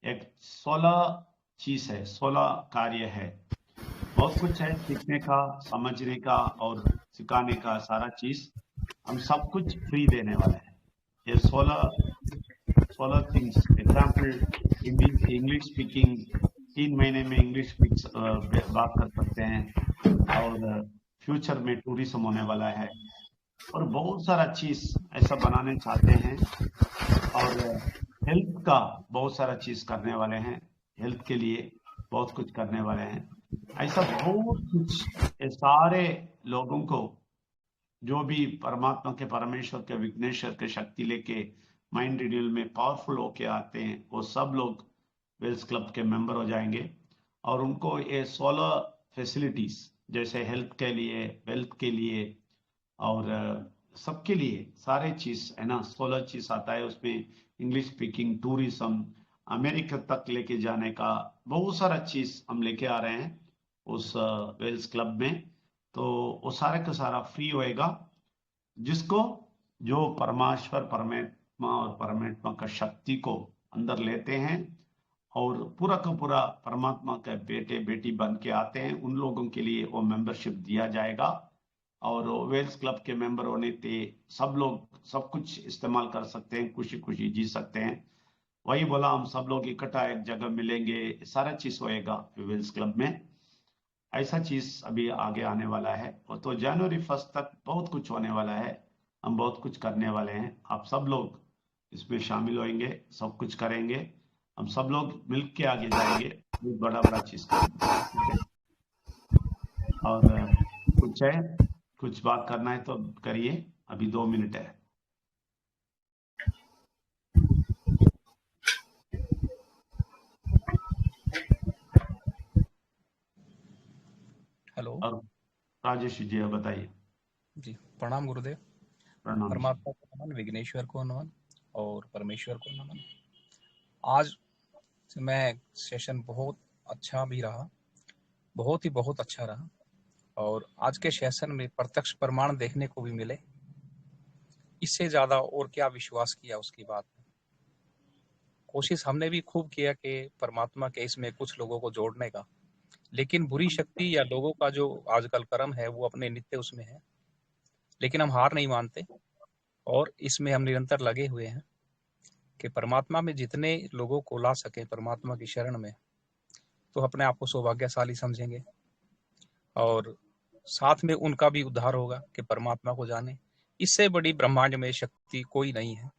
एक 16 चीज है, 16 कार्य है। बहुत कुछ है सीखने का, समझने का और सिखाने का। सारा चीज हम सब कुछ फ्री देने वाले हैं। ये 16 थिंग्स। एग्जाम्पल, इंग्लिश स्पीकिंग, 3 महीने में इंग्लिश बात कर सकते हैं। और फ्यूचर में टूरिज्म होने वाला है और बहुत सारा चीज ऐसा बनाने चाहते हैं। और हेल्थ का बहुत सारा चीज करने वाले हैं, हेल्थ के लिए बहुत कुछ करने वाले हैं। ऐसा बहुत कुछ ये सारे लोगों को जो भी परमात्मा के, परमेश्वर के, विघ्नेश्वर के शक्ति लेके माइंड रिन्यूअल में पावरफुल होके आते हैं, वो सब लोग वेल्स क्लब के मेंबर हो जाएंगे। और उनको ये 16 फैसिलिटीज, जैसे हेल्थ के लिए, वेल्थ के लिए और सबके लिए सारे चीज है ना, 16 चीज आता है उसमें। इंग्लिश स्पीकिंग, टूरिज्म, अमेरिका तक लेके जाने का बहुत सारा चीज हम लेके आ रहे हैं उस वेल्स क्लब में। तो वो सारे का सारा फ्री होएगा। जिसको जो परमेश्वर, परमात्मा और परमात्मा का शक्ति को अंदर लेते हैं और पूरा का पूरा परमात्मा के बेटे बेटी बन के आते हैं, उन लोगों के लिए वो मेंबरशिप दिया जाएगा। और वेल्स क्लब के मेंबर होने से सब लोग सब कुछ इस्तेमाल कर सकते हैं, खुशी खुशी जी सकते हैं। वही बोला, हम सब लोग इकट्ठा एक जगह मिलेंगे, सारा चीज होएगा वेल्स क्लब में। ऐसा चीज अभी आगे आने वाला है। तो जनवरी 1 तक बहुत कुछ होने वाला है। हम बहुत कुछ करने वाले हैं। आप सब लोग इसमें शामिल होंगे, सब कुछ करेंगे। हम सब लोग मिल के आगे जाएंगे, बहुत बड़ा बड़ा चीज करेंगे। और कुछ है, कुछ बात करना है तो करिए, अभी 2 मिनट है। हेलो। और राजेश जी बताइए। जी प्रणाम गुरुदेव। प्रणाम। परमात्मा को नमन, विघ्नेश्वर को नमन और परमेश्वर को नमन। आज मैं सेशन बहुत अच्छा भी रहा, बहुत अच्छा रहा। और आज के सेशन में प्रत्यक्ष प्रमाण देखने को भी मिले। इससे ज्यादा और क्या विश्वास किया उसकी बात। कोशिश हमने भी खूब किया कि परमात्मा के इसमें कुछ लोगों को जोड़ने का, लेकिन बुरी शक्ति या लोगों का जो आजकल कर्म है वो अपने नित्य उसमें है। लेकिन हम हार नहीं मानते और इसमें हम निरंतर लगे हुए हैं कि परमात्मा में जितने लोगों को ला सके परमात्मा की शरण में, तो अपने आप को सौभाग्यशाली समझेंगे और साथ में उनका भी उद्धार होगा कि परमात्मा को जाने। इससे बड़ी ब्रह्मांड में शक्ति कोई नहीं है।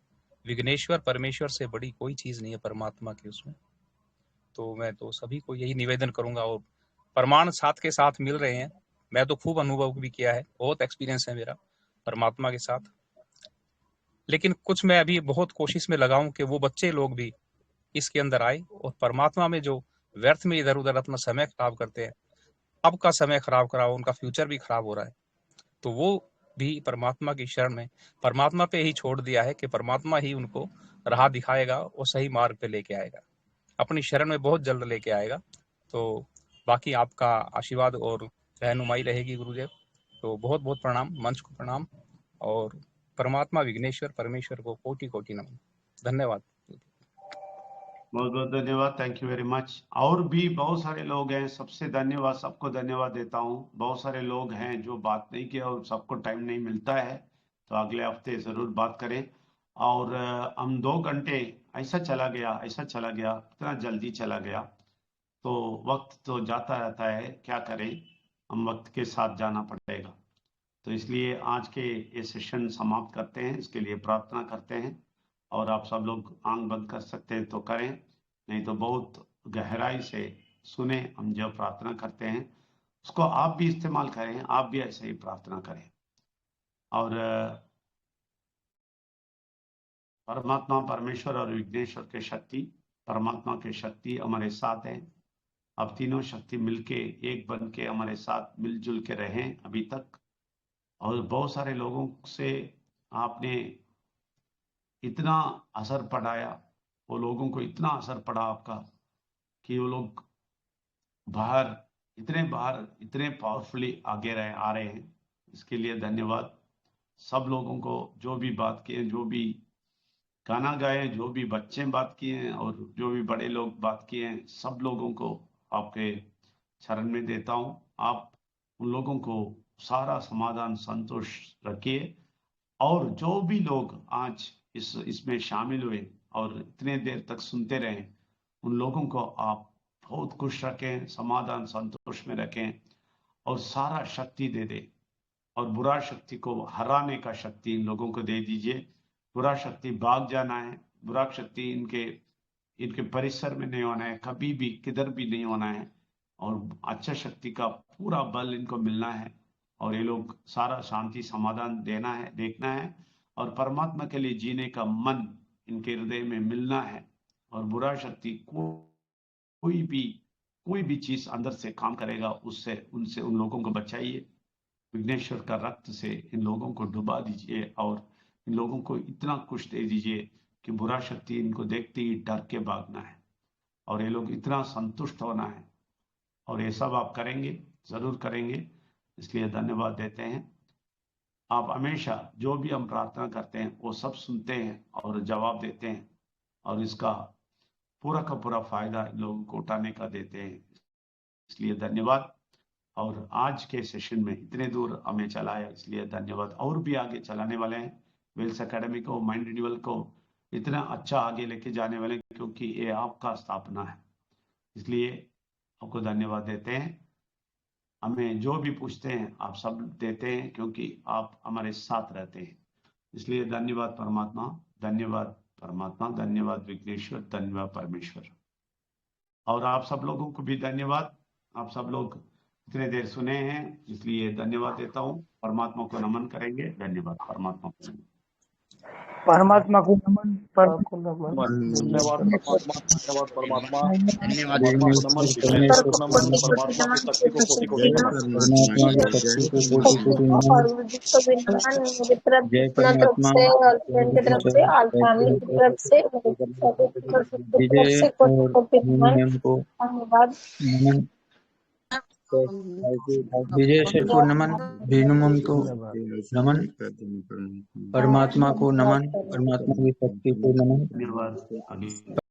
विघ्नेश्वर परमेश्वर से बड़ी कोई चीज नहीं है परमात्मा की उसमें। तो मैं तो सभी को यही निवेदन करूंगा। और प्रमाण साथ के साथ मिल रहे हैं। मैं तो खूब अनुभव भी किया है, बहुत एक्सपीरियंस है मेरा परमात्मा के साथ। लेकिन कुछ मैं अभी बहुत कोशिश में लगाऊं कि वो बच्चे लोग भी इसके अंदर आए और परमात्मा में जो व्यर्थ में इधर उधर अपना समय खराब करते हैं, अब का समय खराब करा, उनका फ्यूचर भी खराब हो रहा है, तो वो भी परमात्मा की शरण में परमात्मा पे ही छोड़ दिया है कि परमात्मा ही उनको राह दिखाएगा और सही मार्ग पे लेके आएगा, अपनी शरण में बहुत जल्द लेके आएगा। तो बाकी आपका आशीर्वाद और रहनुमाई रहेगी गुरुदेव। तो बहुत बहुत प्रणाम, मंच को प्रणाम और परमात्मा विघ्नेश्वर परमेश्वर को कोटि कोटि नमन। धन्यवाद। बहुत बहुत धन्यवाद, थैंक यू वेरी मच। और भी बहुत सारे लोग हैं, सबसे धन्यवाद, सबको धन्यवाद देता हूँ। बहुत सारे लोग हैं जो बात नहीं किया और सबको टाइम नहीं मिलता है, तो अगले हफ्ते जरूर बात करें। और हम 2 घंटे ऐसा चला गया, इतना जल्दी चला गया। तो वक्त तो जाता रहता है, क्या करें, हम वक्त के साथ जाना पड़ेगा। तो इसलिए आज के ये सेशन समाप्त करते हैं, इसके लिए प्रार्थना करते हैं। और आप सब लोग आंख बंद कर सकते हैं तो करें, नहीं तो बहुत गहराई से सुने हम जो प्रार्थना करते हैं। उसको आप भी इस्तेमाल करें, आप भी ऐसे ही प्रार्थना करें। और परमात्मा परमेश्वर और विघ्नेश्वर के शक्ति, परमात्मा के शक्ति हमारे साथ है। अब तीनों शक्ति मिलके एक बन के हमारे साथ मिलजुल के रहें अभी तक। और बहुत सारे लोगों से आपने इतना असर पड़ाया, वो लोगों को इतना असर पड़ा आपका कि वो लोग बाहर इतने पावरफुली आगे आ रहे हैं। इसके लिए धन्यवाद सब लोगों को, जो भी बात किए, जो भी गाना गाए, जो भी बच्चे बात किए और जो भी बड़े लोग बात किए हैं, सब लोगों को आपके शरण में देता हूं। आप उन लोगों को सारा समाधान संतोष रखिए। और जो भी लोग आज इसमें शामिल हुए और इतने देर तक सुनते रहे, उन लोगों को आप बहुत खुश रखें, समाधान संतोष में रखें और सारा शक्ति दे दे। और बुरा शक्ति को हराने का शक्ति इन लोगों को दे दीजिए। बुरा शक्ति भाग जाना है, बुरा शक्ति इनके परिसर में नहीं होना है, कभी भी किधर भी नहीं होना है। और अच्छा शक्ति का पूरा बल इनको मिलना है और ये लोग सारा शांति समाधान देखना है और परमात्मा के लिए जीने का मन इनके हृदय में मिलना है। और बुरा शक्ति कोई भी चीज अंदर से काम करेगा, उनसे उन लोगों को बचाइए। विघ्नेश्वर का रक्त से इन लोगों को डुबा दीजिए और इन लोगों को इतना कुछ दे दीजिए कि बुरा शक्ति इनको देखते ही डर के भागना है और ये लोग इतना संतुष्ट होना है। और ये सब आप करेंगे, जरूर करेंगे, इसलिए धन्यवाद देते हैं। आप हमेशा जो भी हम प्रार्थना करते हैं वो सब सुनते हैं और जवाब देते हैं और इसका पूरा का पूरा फायदा इन लोगों को उठाने का देते हैं, इसलिए धन्यवाद। और आज के सेशन में इतने दूर हमें चलाया, इसलिए धन्यवाद। और भी आगे चलाने वाले हैं वेल्स एकेडमी को, माइंड रिन्यूअल को इतना अच्छा आगे लेके जाने वाले, क्योंकि ये आपका स्थापना है, इसलिए आपको धन्यवाद देते हैं। हमें जो भी पूछते हैं आप सब देते हैं, क्योंकि आप हमारे साथ रहते हैं, इसलिए धन्यवाद परमात्मा, धन्यवाद परमात्मा, धन्यवाद विघ्नेश्वर, धन्यवाद परमेश्वर। और आप सब लोगों को भी धन्यवाद। आप सब लोग इतने देर सुने हैं, इसलिए धन्यवाद देता हूँ। परमात्मा को नमन करेंगे। धन्यवाद परमात्मा को नमन। परमात्मा को नमन, धन्यवाद परमात्मा, धन्यवाद परमात्मा, धन्यवाद परमात्मा को नमन, विघ्नेश्वर को नमन, परमात्मा की शक्ति को कोटि कोटि नमन। और जिसको भी नमन मेरी तरफ अपना तरफ से और फ्रेंड की तरफ से और फैमिली की तरफ से कोटि नमन। धन्यवाद। विजय को नमन, भेनुमन को नमन, परमात्मा को नमन, परमात्मा की शक्ति को नमन। धन्यवाद।